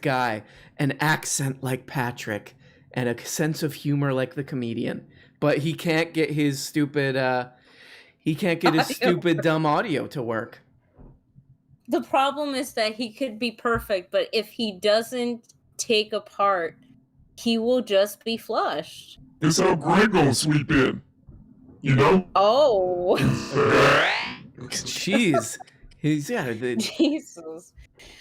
guy, an accent like Patrick, and a sense of humor like the comedian, but he can't get his stupid dumb audio to work. The problem is that he could be perfect, but if he doesn't take a part, he will just be flushed. This how Greg gonna sweep in, you know? Oh. Jeez. He's Jesus.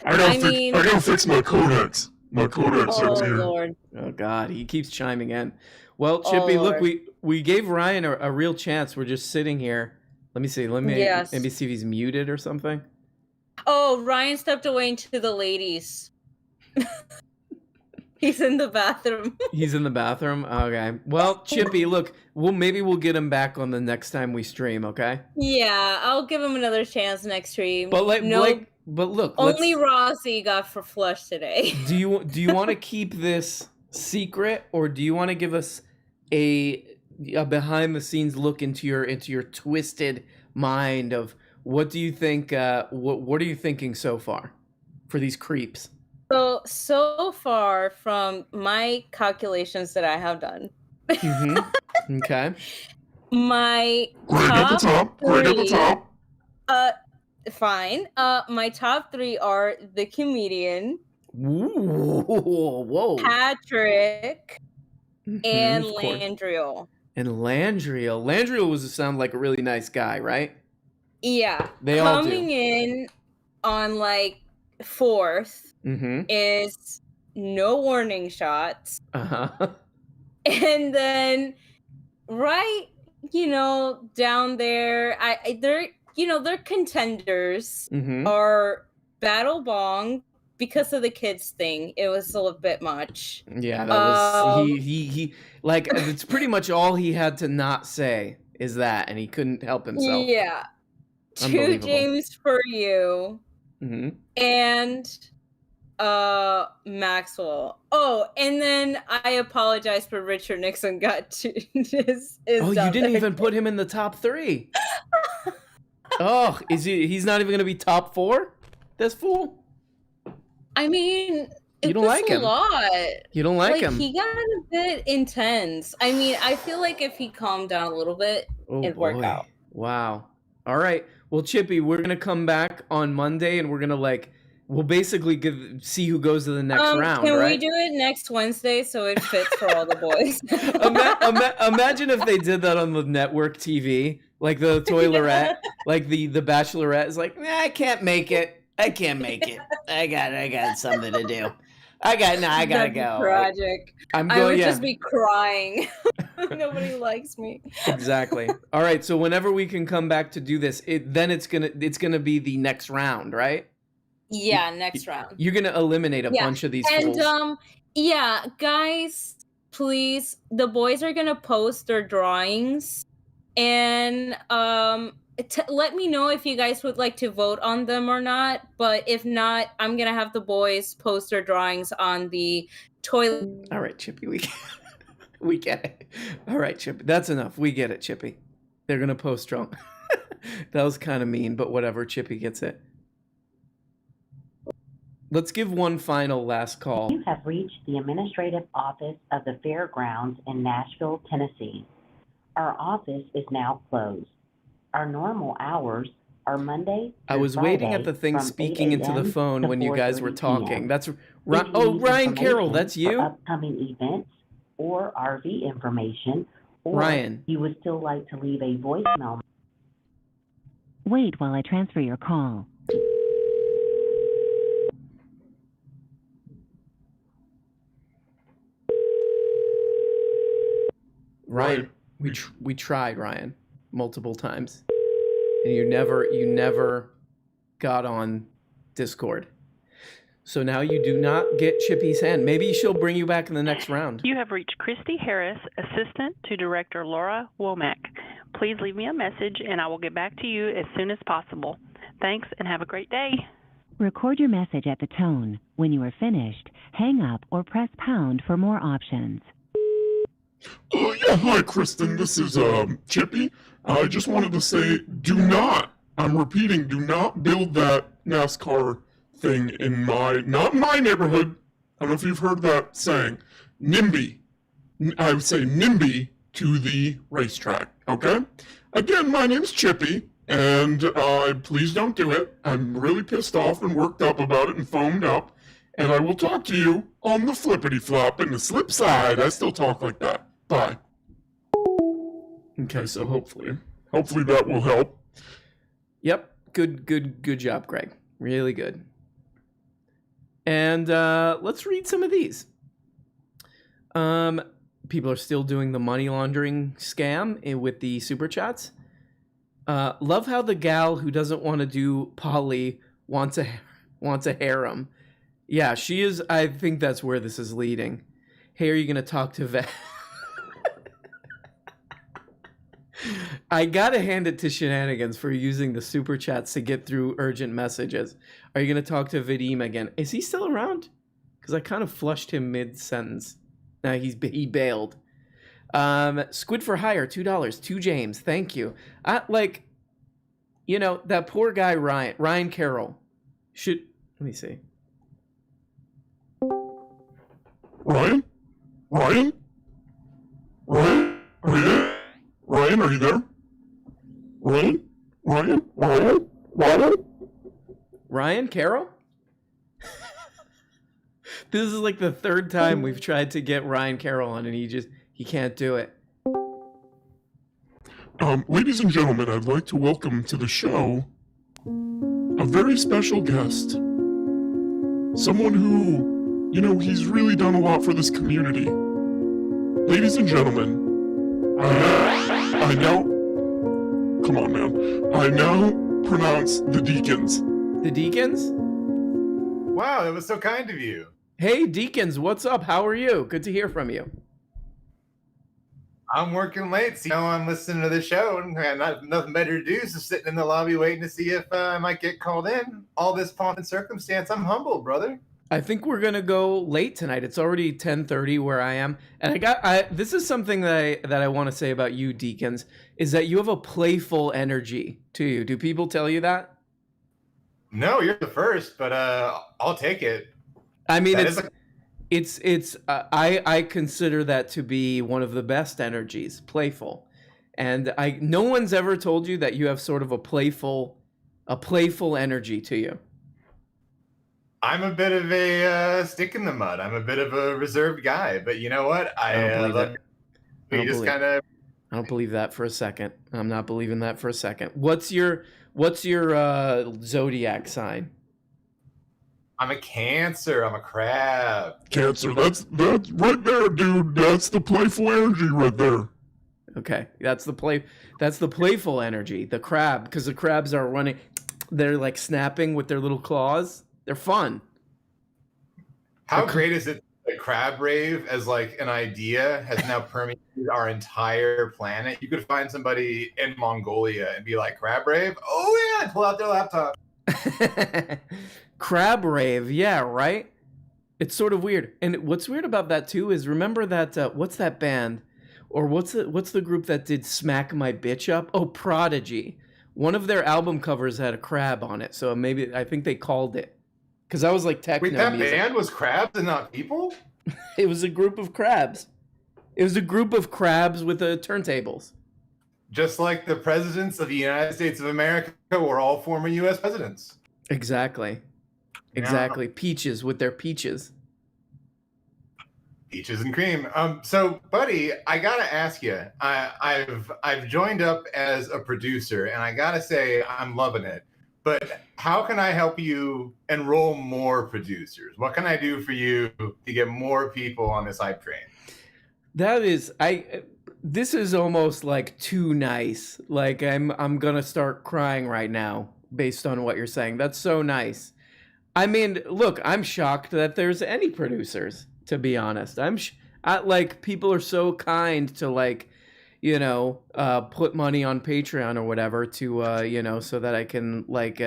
I gotta fix my codex. My codex is here. Lord. Oh God, he keeps chiming in. Well, Chippy, look, we gave Ryan a real chance. We're just sitting here. Let me see. Maybe see if he's muted or something. Oh, Ryan stepped away into the ladies. He's in the bathroom. He's in the bathroom? Okay. Well, Chippy, look, maybe we'll get him back on the next time we stream, okay? Yeah, I'll give him another chance next stream. But but look, only Rossi got for flush today. Do you want to keep this secret, or do you want to give us a behind the scenes look into your twisted mind of what do you think what are you thinking so far for these creeps? So far from my calculations that I have done. Mm-hmm. Okay. My Greg at the top. Greg at the top. Fine. My top 3 are the comedian. Ooh, whoa. Patrick and Landriel. And Landriel. Landriel sound like a really nice guy, right? Yeah. They all do. Coming in on like 4th is No Warning Shots. Uh-huh. And then right, down there, they're contenders are Battle Bong because of the kids thing, it was a little bit much. Yeah, that was he like it's pretty much all he had to not say is that, and he couldn't help himself. Yeah. 2 Unbelievable. James for you. Mm-hmm. And Maxwell. Oh, and then I apologize for Richard Nixon got to is Oh, you down didn't there. even put him in the top 3. Oh, is he's not even gonna be top 4? This fool. I mean, You it don't was like a him. lot. You don't like him. He got a bit intense. I mean, I feel like if he calmed down a little bit, it'd work boy. out. Wow. All right. Well, Chippy, we're gonna come back on Monday, and we're gonna we'll basically see who goes to the next round. Can right? we do it next Wednesday so it fits for all the boys? Imagine if they did that on the network TV, like the Toilerette, like the Bachelorette is like, I can't make it. I can't make it. I got something to do. I gotta That'd be go. tragic. I'm I going. would Yeah, just be crying. Nobody likes me. exactly. All right. So whenever we can come back to do this, it's gonna be the next round, right? Yeah, next round. You're gonna eliminate a bunch of these and fools. yeah, guys, please, the boys are gonna post their drawings, and let me know if you guys would like to vote on them or not. But if not, I'm gonna have the boys post their drawings on the toilet. All right, Chippy, we get it. All right, Chippy, that's enough. We get it, Chippy. They're gonna post drunk. That was kind of mean, but whatever. Chippy gets it. Let's give one final last call. You have reached the administrative office of the Fairgrounds in Nashville, Tennessee. Our office is now closed. Our normal hours are Monday. I was waiting at the thing speaking into the phone when you guys were talking. That's Ryan Carroll. That's you. Upcoming events or RV information, or Ryan. you would still like to leave a voicemail. Wait while I transfer your call. Ryan, we tried, Ryan, multiple times, and you never got on Discord. So now you do not get Chippy's hand. Maybe she'll bring you back in the next round. You have reached Christy Harris, Assistant to Director Laura Womack. Please leave me a message and I will get back to you as soon as possible. Thanks and have a great day. Record your message at the tone. When you are finished, hang up or press pound for more options. Yeah, hi, Kristen. This is Chippy. I just wanted to say, I'm repeating, do not build that NASCAR thing in not my neighborhood. I don't know if you've heard that saying. NIMBY. I would say NIMBY to the racetrack, okay? Again, my name's Chippy, and please don't do it. I'm really pissed off and worked up about it and foamed up, and I will talk to you on the flippity flop and the slip side. I still talk like that. Bye. Okay, so hopefully that will help. Yep, good job, Greg. Really good. And let's read some of these. People are still doing the money laundering scam with the super chats. Love how the gal who doesn't want to do poly wants a harem. Yeah, she is. I think that's where this is leading. Hey, are you gonna talk to Vet? I gotta hand it to Shenanigans for using the super chats to get through urgent messages. Are you gonna talk to Vadim again? Is he still around? Because I kind of flushed him mid-sentence. Now he bailed. Squid for Hire, $2. 2 James, thank you. That poor guy Ryan Carroll. Let me see. Ryan? Are you there? Ryan, are you there? Ryan Carroll? This is like the third time we've tried to get Ryan Carroll on and he can't do it. Ladies and gentlemen, I'd like to welcome to the show a very special guest. Someone who, he's really done a lot for this community. Ladies and gentlemen, I now pronounce the Deacons. The Deacons? Wow, that was so kind of you. Hey, Deacons, what's up? How are you? Good to hear from you. I'm working late, so I'm listening to the show, and I got nothing better to do, so sitting in the lobby waiting to see if I might get called in. All this pomp and circumstance, I'm humbled, brother. I think we're gonna go late tonight. It's already 10:30 where I am, and this is something that I want to say about you, Deacons, is that you have a playful energy to you. Do people tell you that? No, you're the first, but I'll take it. I mean, That I consider that to be one of the best energies, playful, and no one's ever told you that you have sort of a playful energy to you. I'm a bit of a stick in the mud. I'm a bit of a reserved guy, but you know what? I don't believe that for a second. I'm not believing that for a second. What's your zodiac sign? I'm a Cancer. I'm a crab. Cancer, that's right there, dude. That's the playful energy right there. Okay, that's the playful energy. The crab, because the crabs are running, they're like snapping with their little claws. They're fun. How great is it that crab rave as like an idea has now permeated our entire planet? You could find somebody in Mongolia and be like, crab rave? Oh yeah, and pull out their laptop. Crab rave, yeah, right? It's sort of weird. And what's weird about that too is, remember that what's that band, or what's the group that did Smack My Bitch Up? Oh, Prodigy. One of their album covers had a crab on it, so maybe I think they called it, because I was like techno Wait, that music. band was crabs and not people? It was a group of crabs. It was a group of crabs with turntables. Just like the presidents of the United States of America were all former U.S. presidents. Exactly. Exactly. Peaches with their peaches. Peaches and cream. So, buddy, I gotta ask you. I've joined up as a producer, and I gotta say I'm loving it. But how can I help you enroll more producers? What can I do for you to get more people on this hype train? This is almost like too nice. Like I'm gonna start crying right now based on what you're saying. That's so nice. I mean, look, I'm shocked that there's any producers, to be honest. Like, people are so kind to, like, put money on Patreon or whatever to, so that I can, like,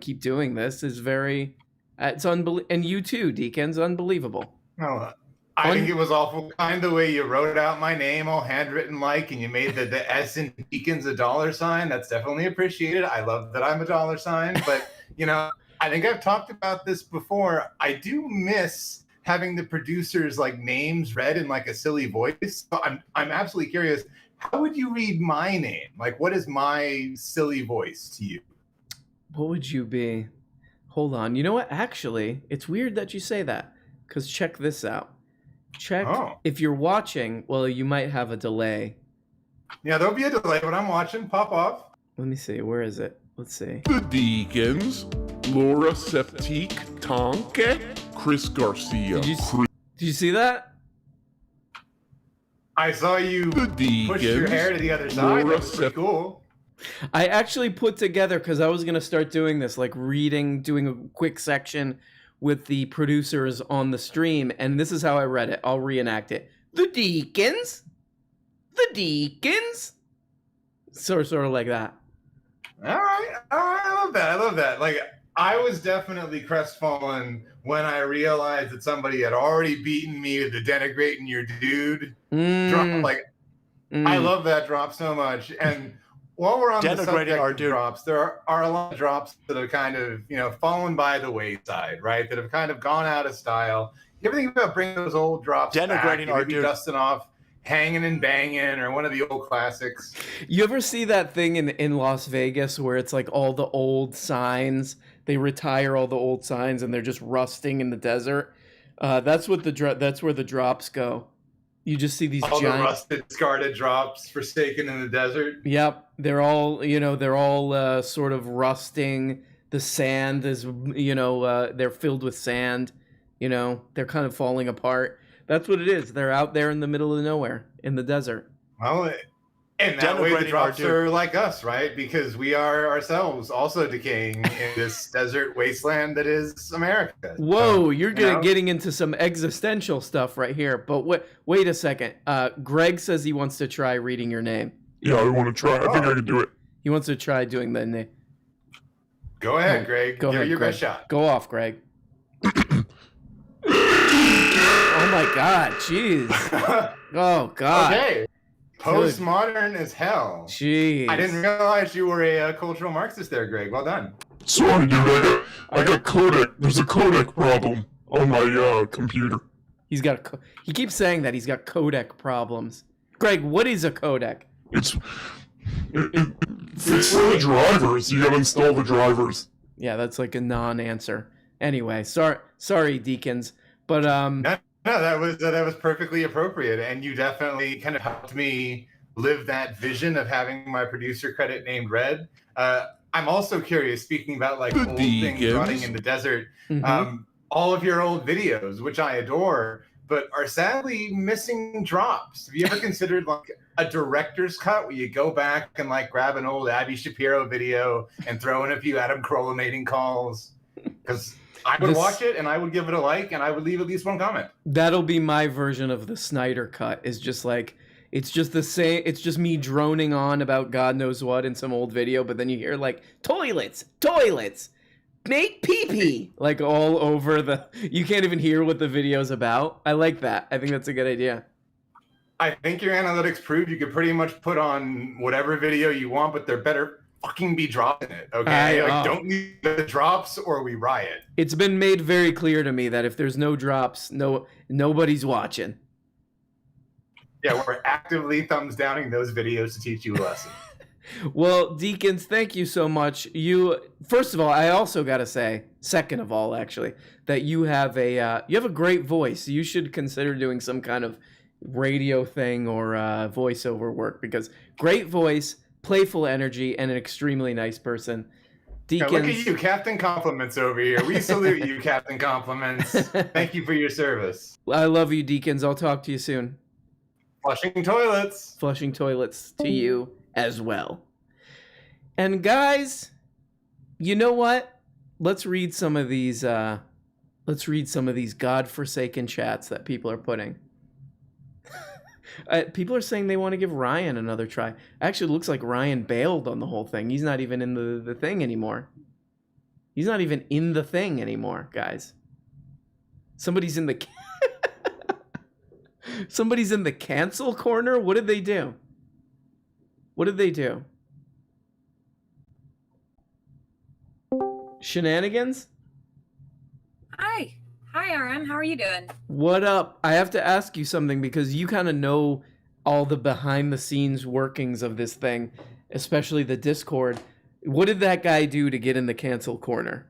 keep doing this is very, it's unbelievable. And you too, Deacons, unbelievable. Oh, I think it was awful kind the way you wrote out my name all handwritten and you made the S in Deacons a $sign. That's definitely appreciated. I love that I'm a $sign, but, I think I've talked about this before. I do miss having the producers like names read in like a silly voice. So I'm absolutely curious. How would you read my name? Like, what is my silly voice to you? What would you be? Hold on. You know what? Actually, it's weird that you say that, because check this out. If you're watching, well, you might have a delay. Yeah, there'll be a delay, but I'm watching. Pop off. Let me see. Where is it? Let's see. The Deacons, Laura Septique, Tonke, Chris Garcia. Did you see that? I saw you push your hair to the other side. That's pretty cool. I actually put together, because I was going to start doing this, like doing a quick section with the producers on the stream, and this is how I read it. I'll reenact it. The Deacons? The Deacons? Sort of like that. All right. I love that. Like, I was definitely crestfallen when I realized that somebody had already beaten me to the denigrating your dude drop. Like, I love that drop so much. And while we're on the subject of drops, there are a lot of drops that have kind of, fallen by the wayside, right? That have kind of gone out of style. You ever think about bringing those old drops back, maybe dusting off Hanging and Banging or one of the old classics? You ever see that thing in Las Vegas where it's like all the old signs, they retire all the old signs and they're just rusting in the desert? That's where the drops go. You just see these all giant, the rusted, discarded drops forsaken in the desert. Yep, they're all sort of rusting. The sand is they're filled with sand. They're kind of falling apart. That's what it is. They're out there in the middle of nowhere in the desert. Well, And that way the denigrating drops our dude. are like us, right? Because we are ourselves also decaying in this desert wasteland that is America. Whoa, you're you know? getting into some existential stuff right here. But wait a second. Greg says he wants to try reading your name. Yeah, I want to try. I think I can do it. He wants to try doing the name. Go ahead, Greg. Go Give ahead, it your Greg. best shot. Go off, Greg. Oh my God! Jeez. Oh God. Okay. Postmodern as hell. Jeez. I didn't realize you were a cultural Marxist there, Greg. Well done. Sorry, dude. I got codec. There's a codec problem on my computer. He keeps saying that he's got codec problems. Greg, what is a codec? It's for the drivers. You gotta install the drivers. Yeah, that's like a non-answer. Anyway, sorry, Deacons, but No, that was perfectly appropriate, and you definitely kind of helped me live that vision of having my producer credit named Red. I'm also curious, speaking about like old things Deacons. running in the desert, Mm-hmm. all of your old videos, which I adore, but are sadly missing drops. Have you ever considered like a director's cut where you go back and like grab an old Abby Shapiro video and throw in a few Adam Carolla mating calls? Because I would watch it and I would give it a like and I would leave at least one comment. that'll be my version of the Snyder cut. Is just like it's just the same. It's just me droning on about God knows what in some old video, but then you hear like toilets, make pee-pee, like all over the. You can't even hear what the video's about. I like that. I think that's a good idea. I think your analytics prove you could pretty much put on whatever video you want, but there better fucking be dropping it, okay? Don't leave the drops or we riot. It's been made very clear to me that if there's no drops, nobody's watching. Yeah, we're actively thumbs downing those videos to teach you a lesson. Well, Deacons, thank you so much. First of all, I also got to say, second of all, actually, that you have a great voice. You should consider doing some kind of radio thing or voiceover work because great voice, playful energy, and an extremely nice person. Now, Deacons, look at you, Captain Compliments over here. We salute you, Captain Compliments. Thank you for your service. I love you, Deacons. I'll talk to you soon. Flushing toilets. Flushing toilets to you as well. And guys, you know what? Let's read some of these godforsaken chats that people are putting. People are saying they want to give Ryan another try. Actually, it looks like Ryan bailed on the whole thing. He's not even in the thing anymore. He's not even in the thing anymore, guys. Somebody's in the cancel corner. What did they do? Shenanigans? Hi, RM. How are you doing? What up? I have to ask you something because you kind of know all the behind the scenes workings of this thing, especially the Discord. What did that guy do to get in the cancel corner?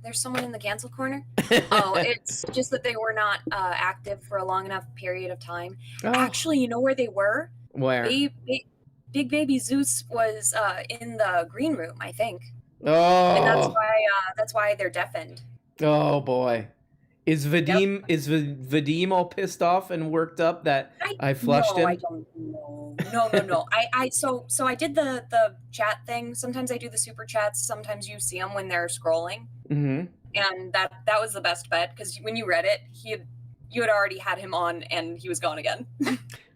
There's someone in the cancel corner. Oh, it's just that they were not active for a long enough period of time. Oh. Actually, you know where they were? Where? Big Baby Zeus was in the green room, I think. Oh. And that's why they're deafened. Oh boy. Is Vadim all pissed off and worked up that I flushed him? I don't know. No. So I did the chat thing. Sometimes I do the super chats. Sometimes you see them when they're scrolling. Mm-hmm. And that was the best bet because when you read it, you had already had him on and he was gone again.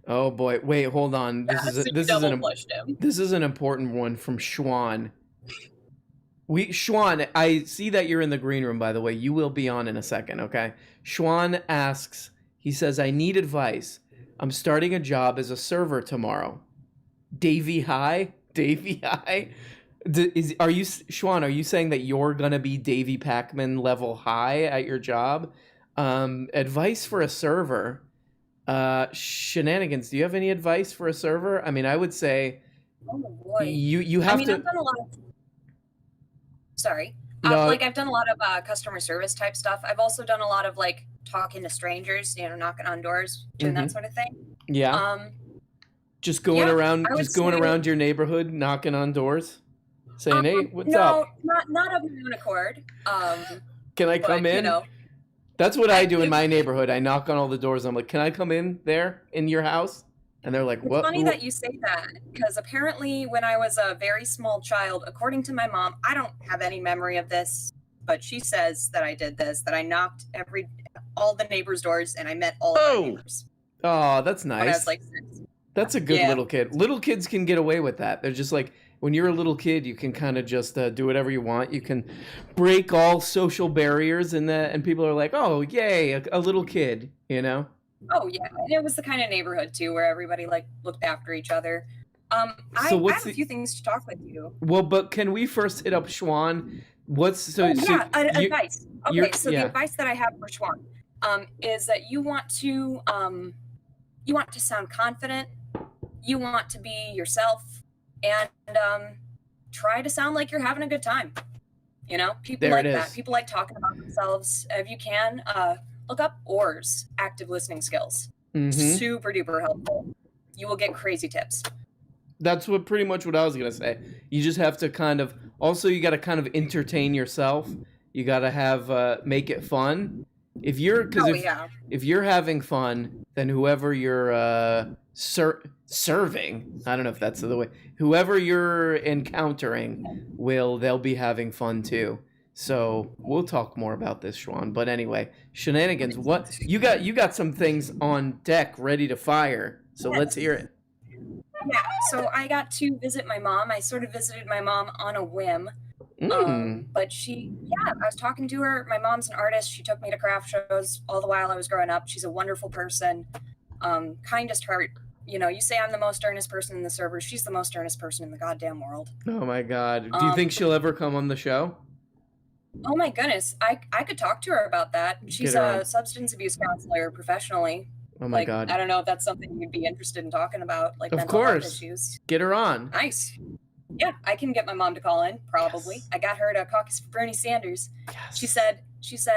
Oh boy. Wait, hold on. This is an important one from Schwan. Schwan, I see that you're in the green room, by the way. You will be on in a second, okay? Schwan asks, he says, I need advice. I'm starting a job as a server tomorrow. Davey High? Schwan, are you saying that you're going to be Davey Pac-Man level high at your job? Advice for a server. Shenanigans, do you have any advice for a server? I mean, I would say you have to... I've done a lot of... Sorry. No. I've done a lot of customer service type stuff. I've also done a lot of talking to strangers, knocking on doors, doing that sort of thing. Yeah. Just going around your neighborhood, knocking on doors, saying, "Hey, what's up?" No, not of my own accord. Can I come in? That's what I do in my neighborhood. I knock on all the doors. I'm like, "Can I come in there in your house?" And they're like, It's what? funny that you say that, because apparently when I was a very small child, according to my mom, I don't have any memory of this, but she says that I did this, that I knocked all the neighbors' doors and I met all of the neighbors. Oh, that's nice. When I was like 6. That's a good Yeah. little kid. Little kids can get away with that. They're just like, when you're a little kid, you can kind of just do whatever you want. You can break all social barriers, and people are like, oh, yay, a little kid, you know? Oh yeah, and it was the kind of neighborhood too where everybody like looked after each other. I what's have a few things to talk with you. Well, but can we first hit up Schwan? What's advice. Okay, so yeah. the advice that I have for Schwan is that you want to sound confident, you want to be yourself, and try to sound like you're having a good time. You know, people There like it that. is. People like talking about themselves. If you can, look up ORS, active listening skills. Mhm. Super duper helpful. You will get crazy tips. That's pretty much what I was gonna say. You just have to kind of you got to kind of entertain yourself. You got to have make it fun. If you're if you're having fun, then whoever you're serving, I don't know if that's the way. Whoever you're encountering they'll be having fun too. So we'll talk more about this, Schwan. But anyway, shenanigans. What you got some things on deck ready to fire. So let's hear it. Yeah, so I got to visit my mom. I sort of visited my mom on a whim. But I was talking to her. My mom's an artist. She took me to craft shows all the while I was growing up. She's a wonderful person. Kindest heart. You know, you say I'm the most earnest person in the server. She's the most earnest person in the goddamn world. Oh my God. Do you think she'll ever come on the show? Oh my goodness. I could talk to her about that. She's her a on. substance abuse counselor professionally. Oh my God. I don't know if that's something you'd be interested in talking about, like Of mental health course. issues. Get her on. Nice. Yeah, I can get my mom to call in, probably. I got her to caucus for Bernie Sanders. She said,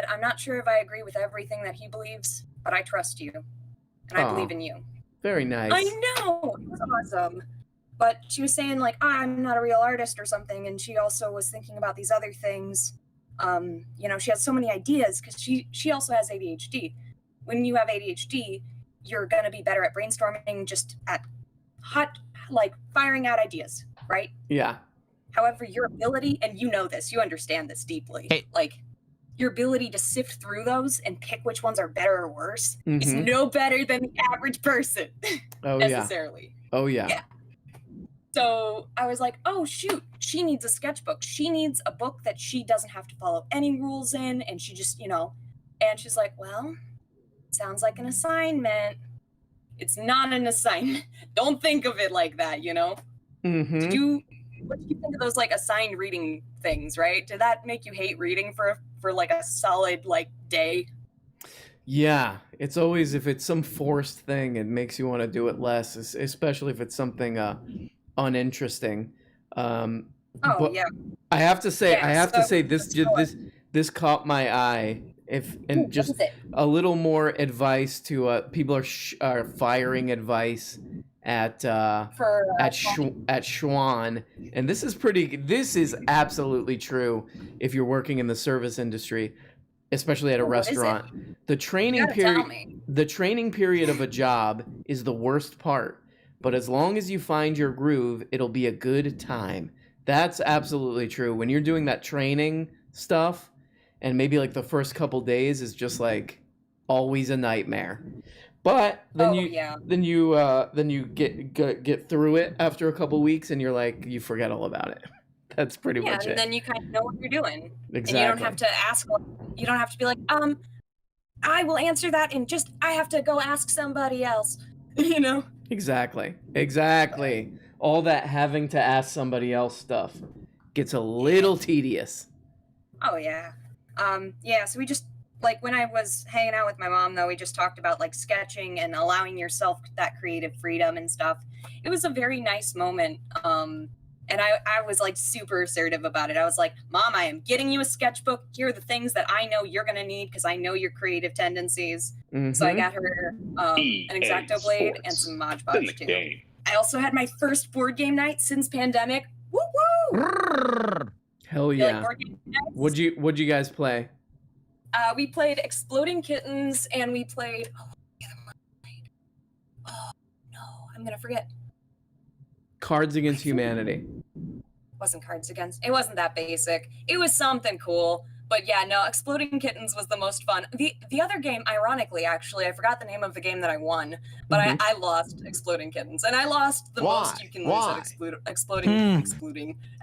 I'm not sure if I agree with everything that he believes, but I trust you. And I Aw. believe in you. Very nice. I know. It was awesome. But she was saying, like, I'm not a real artist or something. And she also was thinking about these other things. You know, she has so many ideas because she also has ADHD. When you have ADHD, you're going to be better at brainstorming, just at firing out ideas, right? Yeah. However, your ability, and you know this, you understand this deeply, like your ability to sift through those and pick which ones are better or worse is Mhm. no better than the average person Oh yeah. necessarily. Oh yeah. Yeah. So I was like, oh shoot, she needs a sketchbook. She needs a book that she doesn't have to follow any rules in. And she just, and she's like, well, sounds like an assignment. It's not an assignment. Don't think of it like that, Mm-hmm. What do you think of those like assigned reading things, right? Did that make you hate reading for like a solid day? Yeah, it's always if it's some forced thing, it makes you want to do it less, especially if it's something uninteresting. But yeah. I have to say, Yeah, this caught my eye. Just a little more advice to people are firing advice at Schwan, and this is absolutely true if you're working in the service industry, especially at a restaurant. The training period of a job is the worst part, but as long as you find your groove, it'll be a good time. That's absolutely true. When you're doing that training stuff, and maybe like the first couple days is just like always a nightmare. But then you get through it after a couple weeks, and you're like, you forget all about it. That's pretty much it. And then you kind of know what you're doing. Exactly. And you don't have to ask. You don't have to be like, I will answer that, and I have to go ask somebody else. Exactly. All that having to ask somebody else stuff gets a little tedious. Oh yeah. So we just when I was hanging out with my mom, though, we just talked about sketching and allowing yourself that creative freedom and stuff. It was a very nice moment. And I was super assertive about it. I was like, Mom, I am getting you a sketchbook. Here are the things that I know you're going to need because I know your creative tendencies. So I got her an X-Acto blade and some Mod Podge too. I also had my first board game night since pandemic. Woo woo! Hell You like yeah. board game nights? What'd you guys play? We played Exploding Kittens, and we played. I'm I'm gonna forget. Cards Against Humanity. Wasn't Cards Against. It wasn't that basic. It was something cool. But yeah, no, Exploding Kittens was the most fun. The other game, ironically, actually, I forgot the name of the game that I won, but I lost Exploding Kittens, and I lost the most you can lose at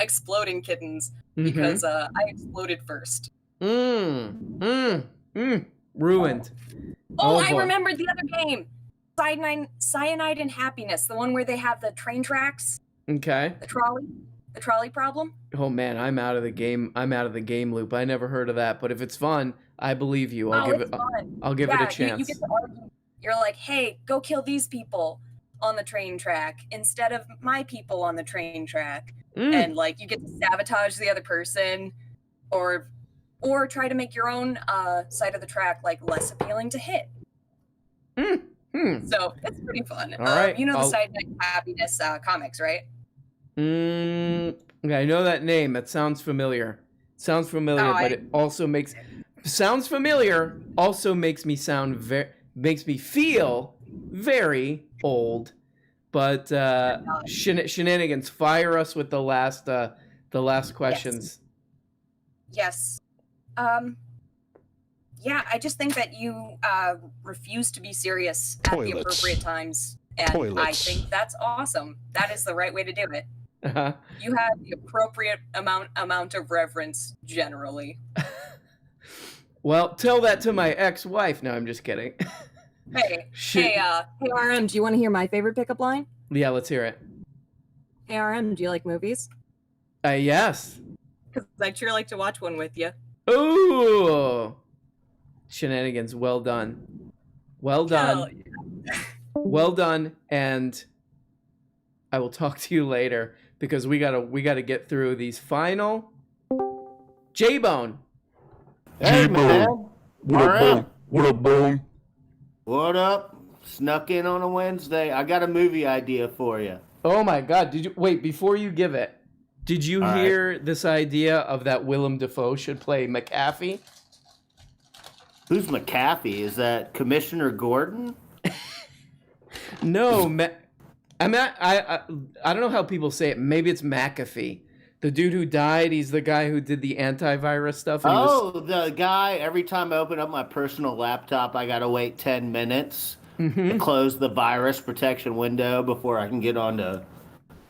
Exploding Kittens because I exploded first. Ruined. Oh, I boy. remembered the other game. Cyanide and Happiness, the one where they have the train tracks, Okay. the trolley problem. Oh man, I'm out of the game. I'm out of the game loop. I never heard of that. But if it's fun, I believe you. I'll give it's it. fun. I'll give it Yeah, a chance. You get to argue. You're like, hey, go kill these people on the train track instead of my people on the train track, and like you get to sabotage the other person, or try to make your own side of the track like less appealing to hit. So it's pretty fun. All right, You know the I'll- Side Night Happiness comics, right? Okay, I know that name. That sounds familiar. Sounds familiar, Oh, but it also makes sounds familiar. Also makes me makes me feel very old. But shenanigans, fire us with the last questions. Yes. Yeah, I just think that you refuse to be serious at the Toilets. appropriate times. And I Toilets. think that's awesome. That is the right way to do it. Uh-huh. You have the appropriate amount of reverence generally. Well, tell that to my ex-wife. No, I'm just kidding. Hey, Shit. hey, RM, do you want to hear my favorite pickup line? Yeah, let's hear it. Hey, RM, do you like movies? Yes. Because I'd sure like to watch one with you. Ooh. Shenanigans, well done. Well done. Well done, and I will talk to you later because we gotta get through these final. J-Bone. Hey, man. What up, Bone? What up, Bone? What up? Snuck in on a Wednesday. I got a movie idea for you. Oh my God! Did you wait before you give it? Did you All right. hear this idea of that Willem Dafoe should play McAfee? Who's McAfee? Is that Commissioner Gordon? No, I don't know how people say it. Maybe it's McAfee. The dude who died, he's the guy who did the antivirus stuff. And he was- Oh, the guy, every time I open up my personal laptop, I gotta wait 10 minutes to close the virus protection window before I can get onto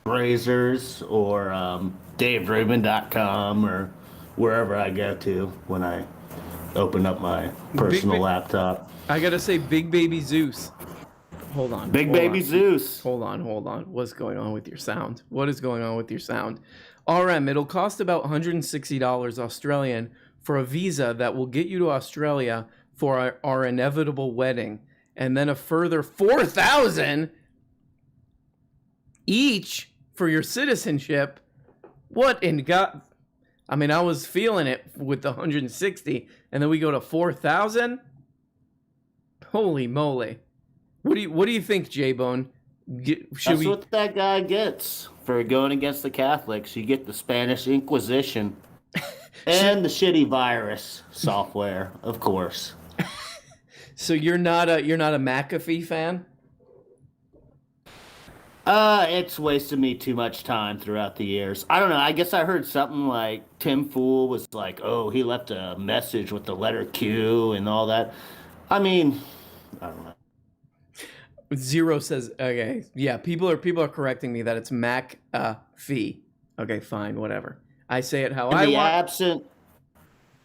Brazers or DaveRubin.com or wherever I go to when I open up my personal laptop. I gotta say, Big Baby Zeus. Hold on. Big hold Baby on. Zeus. Hold on. What's going on with your sound? What is going on with your sound? RM, it'll cost about $160 Australian for a visa that will get you to Australia for our inevitable wedding, and then a further 4,000 each for your citizenship. What in God? I mean, I was feeling it with the 160, and then we go to 4,000. Holy moly! What do you think, J-Bone? That's what that guy gets for going against the Catholics. You get the Spanish Inquisition and the shitty virus software, of course. So you're not a McAfee fan? It's wasted me too much time throughout the years. I don't know. I guess I heard something like Tim Fool was like, "Oh, he left a message with the letter Q and all that." I mean, I don't know. Zero says, okay, yeah, people are correcting me that it's McAfee. Okay, fine, whatever. I say it how I In the want. absent,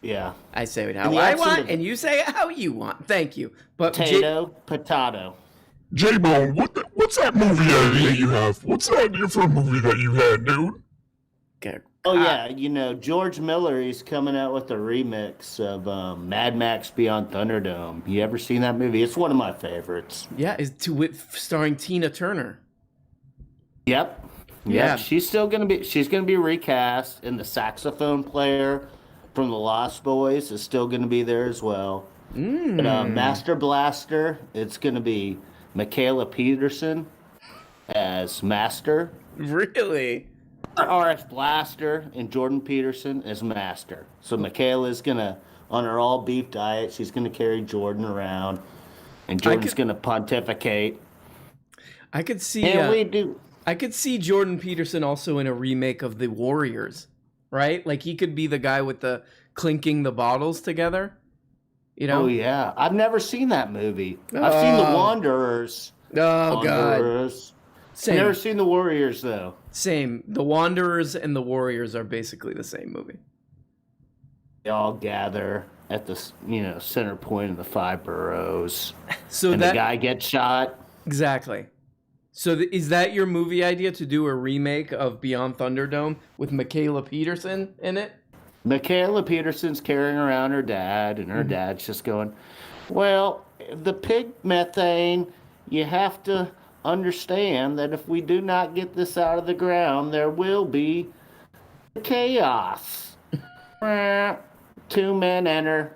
yeah. I say it In how the I absent want, of- and you say it how you want. Thank you. But Potato. J-Bone, what's that movie idea you have? What's the idea for a movie that you had, dude? Oh yeah, you know George Miller. He's coming out with a remix of Mad Max Beyond Thunderdome. You ever seen that movie? It's one of my favorites. Yeah, starring Tina Turner. Yep. Yeah. She's gonna be recast, and the saxophone player from the Lost Boys is still gonna be there as well. But Master Blaster, it's gonna be Michaela Peterson as Master. Really? RF Blaster and Jordan Peterson as Master. So Michaela's gonna, on her all beef diet, she's gonna carry Jordan around, and Jordan's gonna pontificate. I could see. And we do. I could see Jordan Peterson also in a remake of The Warriors, right? Like he could be the guy with the clinking the bottles together. You know? Oh yeah, I've never seen that movie. I've seen The Wanderers. Oh Wanderers. God. I've never seen The Warriors though. Same. The Wanderers and The Warriors are basically the same movie. They all gather at the center point of the 5 boroughs. So and that the guy gets shot. Exactly. So is that your movie idea, to do a remake of Beyond Thunderdome with Michaela Peterson in it? Michaela Peterson's carrying around her dad, and her dad's just going, well, the pig methane, you have to understand that if we do not get this out of the ground, there will be chaos. 2 men enter.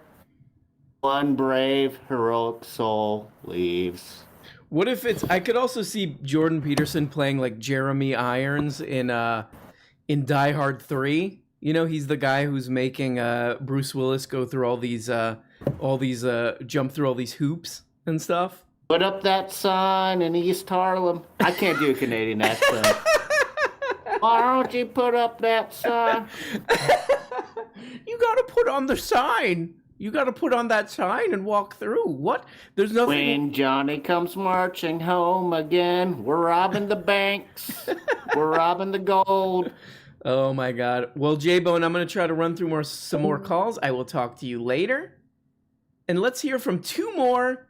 1 brave, heroic soul leaves. What if it's... I could also see Jordan Peterson playing like Jeremy Irons in Die Hard 3. You know, he's the guy who's making Bruce Willis go through all these jump through all these hoops and stuff. Put up that sign in East Harlem. I can't do a Canadian accent. Why don't you put up that sign? You gotta put on the sign. You gotta put on that sign and walk through. What? There's nothing... When Johnny comes marching home again, we're robbing the banks. We're robbing the gold. Oh my God. Well, J-Bone, I'm going to try to run through some more calls. I will talk to you later. And let's hear from two more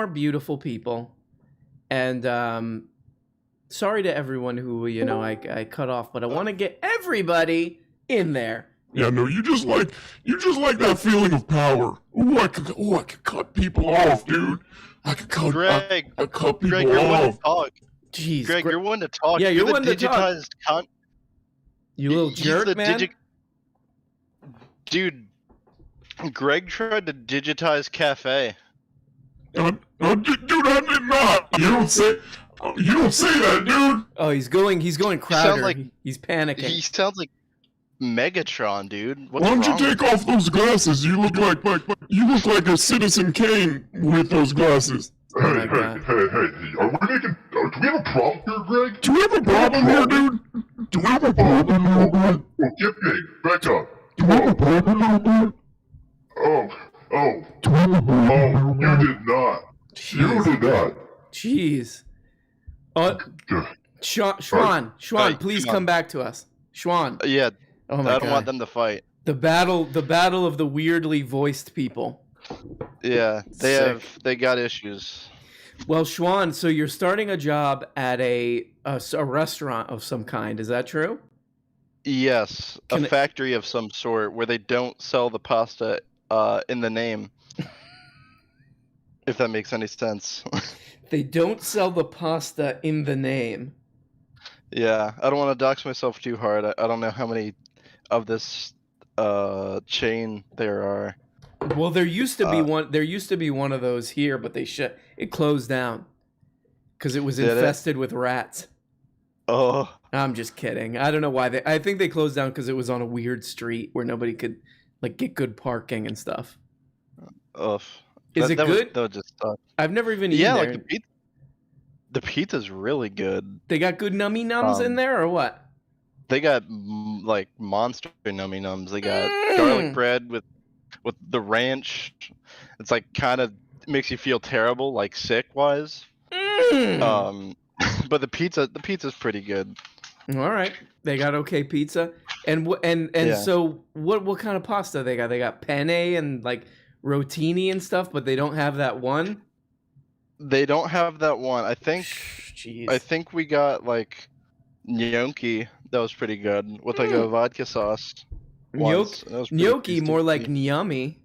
beautiful people. And sorry to everyone who, I cut off, but I want to get everybody in there. Yeah, no, you just like that feeling of power. I could cut people off, dude. I could cut Greg, I cut people Greg, you're one off. to talk. Jeez, Greg, you're one to talk. Yeah, you're the one to talk. digitized cunt. You little jerk, man. Dude, Greg tried to digitize Cafe. Dude, I did not. You don't say that, dude. Oh, he's going Crowder. He's panicking. He sounds like Megatron, dude. What's Why don't wrong you take off those glasses? You look like a Citizen Kane with those glasses. Hey, are we making... do we have a problem here, Greg? Do we have a problem here, dude? Do we have a problem here, Greg? Well, get me. Back up. Do we have a problem here, Greg? Do we have a problem here, you did not. You did not. Jeez. Schwan, please come back to us. Schwan. Yeah. Oh my I don't God. want them to fight. The battle of the weirdly voiced people. Yeah, they got issues. Well, Schwan, so you're starting a job at a restaurant of some kind. Is that true? Yes, a factory of some sort where they don't sell the pasta in the name. If that makes any sense. They don't sell the pasta in the name. Yeah, I don't want to dox myself too hard. I don't know how many of this chain there are. Well, there used to be one. There used to be one of those here, but it closed down because it was infested with rats. Oh, I'm just kidding. I don't know why I think they closed down because it was on a weird street where nobody could get good parking and stuff. Oh, is it good? That just I've never even eaten there. Like the pizza's really good. They got good nummy nums in there, or what? They got like monster nummy nums. They got garlic bread with the ranch. It's like kind of makes you feel terrible, like sick wise. But the pizza's pretty good. All right, they got okay pizza, and so what kind of pasta they got? They got penne and like rotini and stuff, but they don't have that one. They don't have that one. I think we got like gnocchi. That was pretty good with like a vodka sauce. Gnocchi, more like nyummy.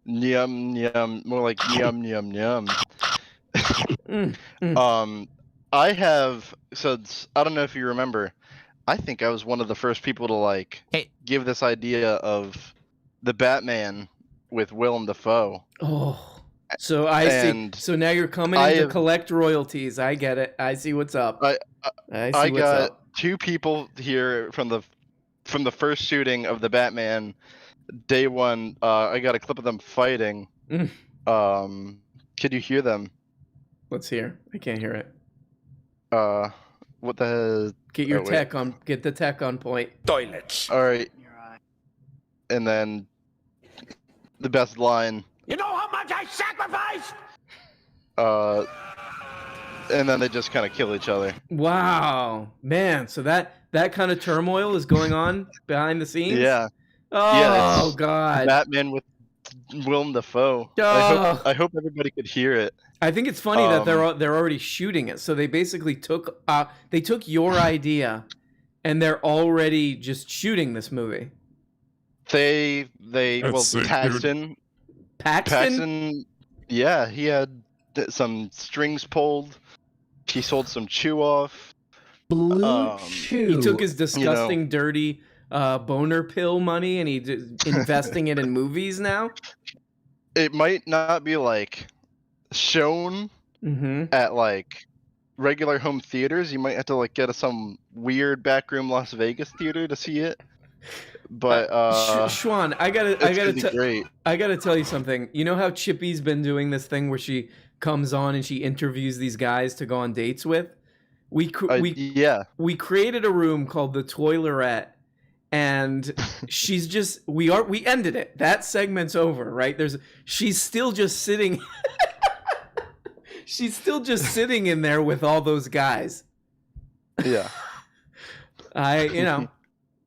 Yum, more like yum. I have, I don't know if you remember, I think I was one of the first people to give this idea of the Batman with Willem Dafoe. Oh, so I see. So now you're coming in to collect royalties. I get it. I see what's up. I got two people here from the first shooting of the Batman, day one. I got a clip of them fighting. Could you hear them? Let's hear. I can't hear it. What the? Get your wait. tech on. Get the tech on point. Toilets. All right. And then the best line. You know how much I sacrificed? And then they just kind of kill each other. Wow, man. So that kind of turmoil is going on behind the scenes. Yeah. Oh it's God. Batman with Willem Dafoe. Oh. I hope everybody could hear it. I think it's funny that they're already shooting it. So they basically took your idea, and they're already just shooting this movie. They That's sick, dude. Paxton. Yeah, he had some strings pulled. He sold some chew off. Blue Chew. He took his disgusting, dirty boner pill money and he's investing it in movies now. It might not be like shown at like regular home theaters. You might have to like get some weird backroom Las Vegas theater to see it. But Schwan, I gotta tell you something. You know how Chippy's been doing this thing where she comes on and she interviews these guys to go on dates with? We created a room called the Toilerette, and she's just we ended it. That segment's over, right? She's still just sitting. She's still just sitting in there with all those guys. Yeah.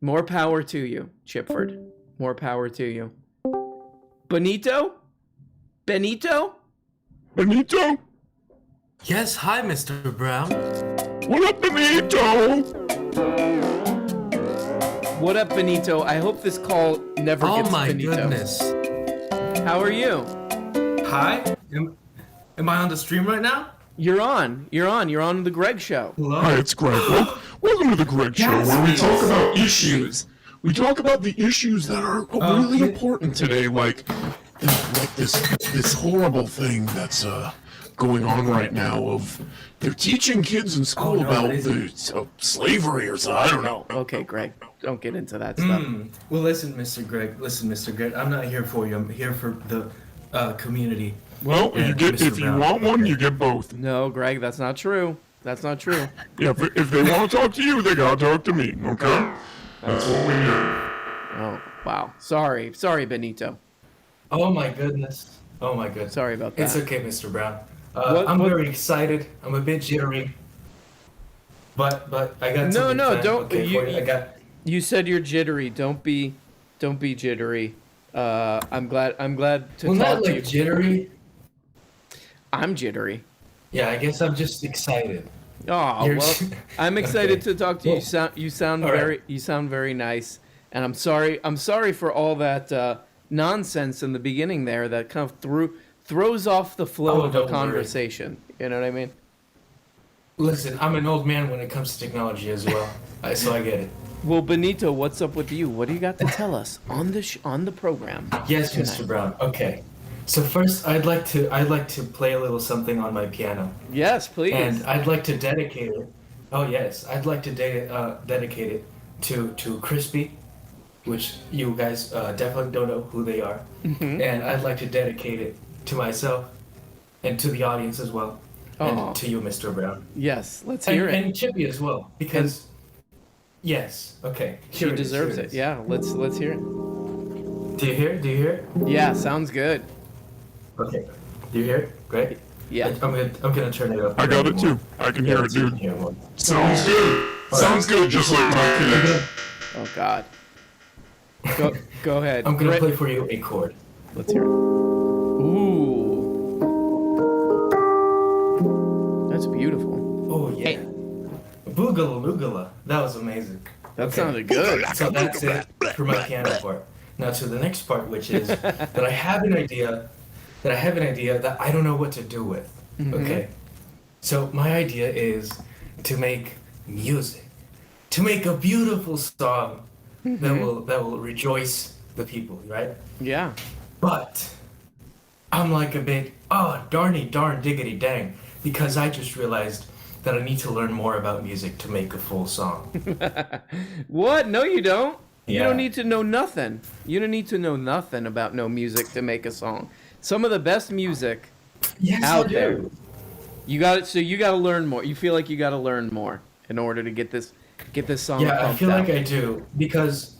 More power to you, Chipford. More power to you. Benito? Yes, hi, Mr. Brown. What up, Benito? What up, Benito? I hope this call never gets Oh my Benito. goodness. How are you? Hi? Am I on the stream right now? You're on the Greg Show. Hello? Hi, it's Greg. Welcome to the Greg Show, where we talk about issues. We talk about the issues that are really important today, like this horrible thing that's going on right now. Of they're teaching kids in school about slavery or something. I don't know. Okay, Greg, don't get into that stuff. Well, listen, Mr. Greg. I'm not here for you. I'm here for the community. Well, if you want one, you get both. No, Greg, that's not true. Yeah, if they want to talk to you, they gotta talk to me. Okay, that's what we do. Oh wow, sorry, Benito. Oh my goodness. Sorry about that. It's okay, Mr. Brown. I'm very excited. I'm a bit jittery. But I got No, don't. Okay, You said you're jittery. Don't be jittery. I'm glad to not talk to like you. Jittery. I'm jittery. Yeah, I guess I'm just excited. Oh well, I'm excited to talk to you. You sound All very right. very nice, and I'm sorry for all that nonsense in the beginning there that kind of throws off the flow of the don't worry. conversation. You know what I mean? Listen, I'm an old man when it comes to technology as well, so I get it. Well, Benito, what's up with you? What do you got to tell us on the program? Yes, tonight? Mr. Brown. Okay. So first, I'd like to play a little something on my piano. Yes, please. And I'd like to dedicate it. Oh yes, I'd like to dedicate it to Crispy, which you guys definitely don't know who they are. Mhm. And I'd like to dedicate it to myself and to the audience as well, Aw. and to you, Mr. Brown. Yes, let's hear it. And Chippy as well, because yes, okay. She here it is, deserves here it. Yeah, let's hear it. Do you hear it? Do you hear it? Yeah, sounds good. Okay. Do you hear it? Great. Yeah. I'm gonna turn it up. I got it too. I can hear it, dude. Sounds good. Sounds good, just like my kids. Oh God. Go ahead. I'm gonna play for you a chord. Let's hear it. Ooh. That's beautiful. Oh yeah. Boogala Moogala. That was amazing. That sounded good. So that's it for my piano part. Now to the next part, which is that I have an idea that I don't know what to do with. Mhm. Okay. So my idea is to make music, to make a beautiful song that will rejoice the people, right? Yeah. But I'm like a bit, darn diggity dang, because I just realized that I need to learn more about music to make a full song. What? No, you don't. You Yeah. don't need to know nothing. You don't need to know nothing about no music to make a song. Some of the best music Yes, out I do. there. You got it. So you got to learn more. You feel like you got to learn more in order to get this song. Yeah, I pumped feel out. like I do because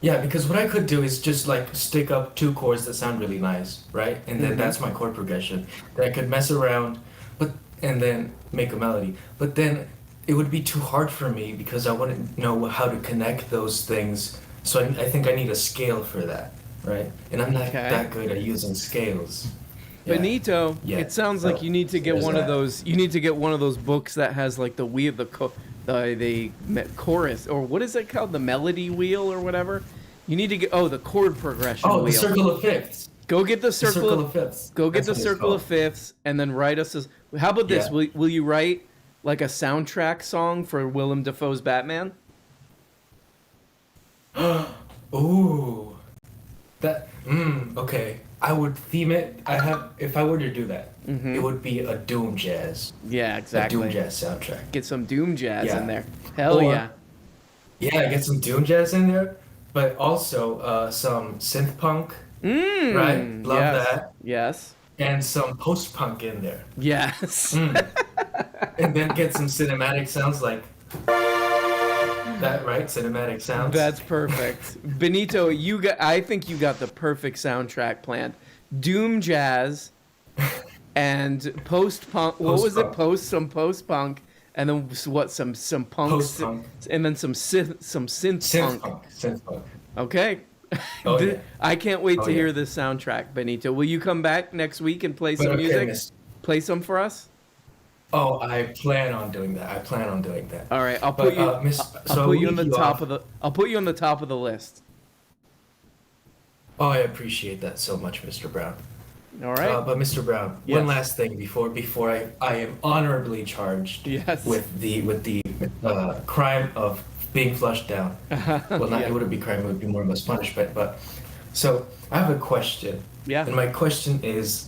what I could do is just like stick up 2 chords that sound really nice, right? And then that's my chord progression. Then I could mess around, and then make a melody. But then it would be too hard for me because I wouldn't know how to connect those things. So I think I need a scale for that, right? And I'm not that good at using scales. Yeah. Benito, Yeah, it sounds so like you need to get there's one of that. those. You need to get one of those books that has like the chorus, or what is it called? The melody wheel or whatever. You need to get the chord progression wheel. Oh, the circle of fifths. Go get the circle of fifths. Go get That's the what it's circle of called. fifths, and then write us. How about this? Yeah. Will you write like a soundtrack song for Willem Dafoe's Batman? Ooh, okay. I would theme it. If I were to do that, it would be a doom jazz. Yeah, exactly. A doom jazz soundtrack. Get some doom jazz Yeah. in there. Hell Or- yeah. Yeah, get some doom jazz in there, but also some synth punk. Right, love yes. that. Yes. And some post punk in there. Yes. And then get some cinematic sounds like that, right? Cinematic sounds. That's perfect. Benito, I think you got the perfect soundtrack planned. Doom jazz and post punk. What was it? Some post punk, and then what? Some punk, Post-punk. and then some synth punk. Synth punk. Okay. Oh, yeah. I can't wait Oh, to yeah. hear this soundtrack, Benito. Will you come back next week and play But some okay, music? miss- Play some for us. Oh, I plan on doing that. All right, I'll But, put you. miss- I'll so put you on leave the you top off. of the. I'll put you on the top of the list. Oh, I appreciate that so much, Mr. Brown. All right. But Mr. Brown, Yes. one last thing before I am honorably charged with the crime of being flushed down. Well, not Yeah. it wouldn't be crime; it would be more or less punishment. But so I have a question. Yeah. And my question is,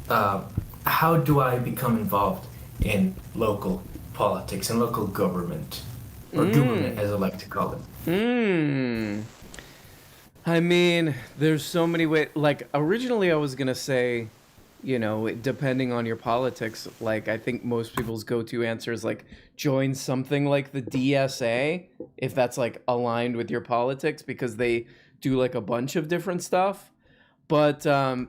how do I become involved in local politics and local government, or government as I like to call it? I mean, there's so many ways. Like, originally I was going to say, depending on your politics, like, I think most people's go-to answer is, like, join something like the DSA, if that's, like, aligned with your politics, because they do, like, a bunch of different stuff. But,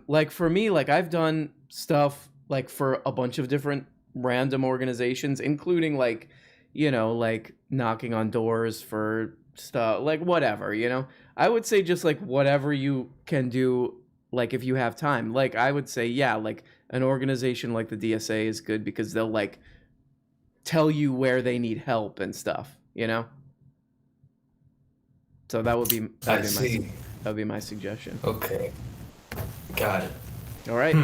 like, for me, like, I've done stuff, like, for a bunch of different random organizations, including, like, like, knocking on doors for stuff, like, whatever, I would say just like whatever you can do, like if you have time. Like I would say, yeah, like an organization like the DSA is good because they'll like tell you where they need help and stuff, So that would be that'd be my suggestion. Okay, got it. All right.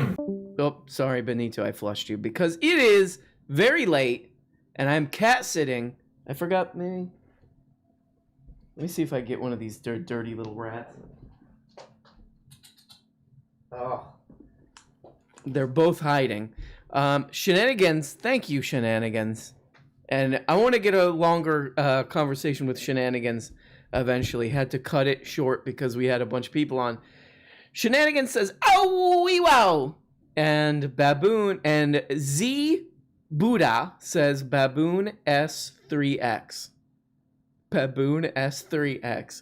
Oh, sorry, Benito, I flushed you because it is very late and I'm cat sitting. I forgot maybe. Let me see if I get one of these dirty little rats. Oh. They're both hiding. Shenanigans, thank you, Shenanigans. And I want to get a longer conversation with Shenanigans eventually. Had to cut it short because we had a bunch of people on. Shenanigans says, "Oh, wee wow." And Baboon and Z Buddha says Baboon S3X. Baboon S3X.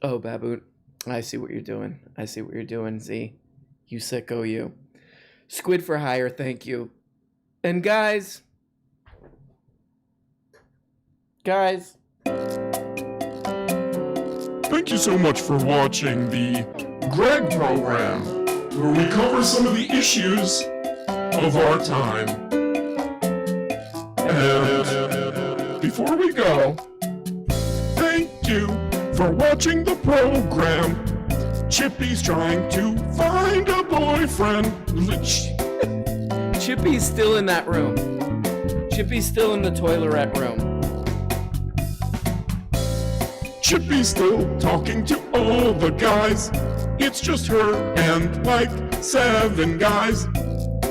Oh, Baboon. I see what you're doing. Z. You sicko, you. Squid for hire, thank you. And guys. Thank you so much for watching the Greg program, where we cover some of the issues of our time. And before we go, thank you for watching the program. Chippy's trying to find a boyfriend. Chippy's still in that room. Chippy's still in the toilet room. Chippy's still talking to all the guys. It's just her and like 7 guys.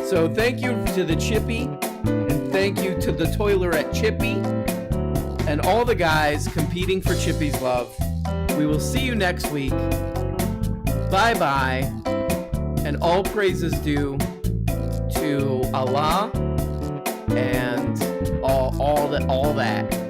So thank you to the Chippy, and thank you to the Toilerette Chippy, and all the guys competing for Chippy's love. We will see you next week. Bye-bye, and all praises due to Allah and all that.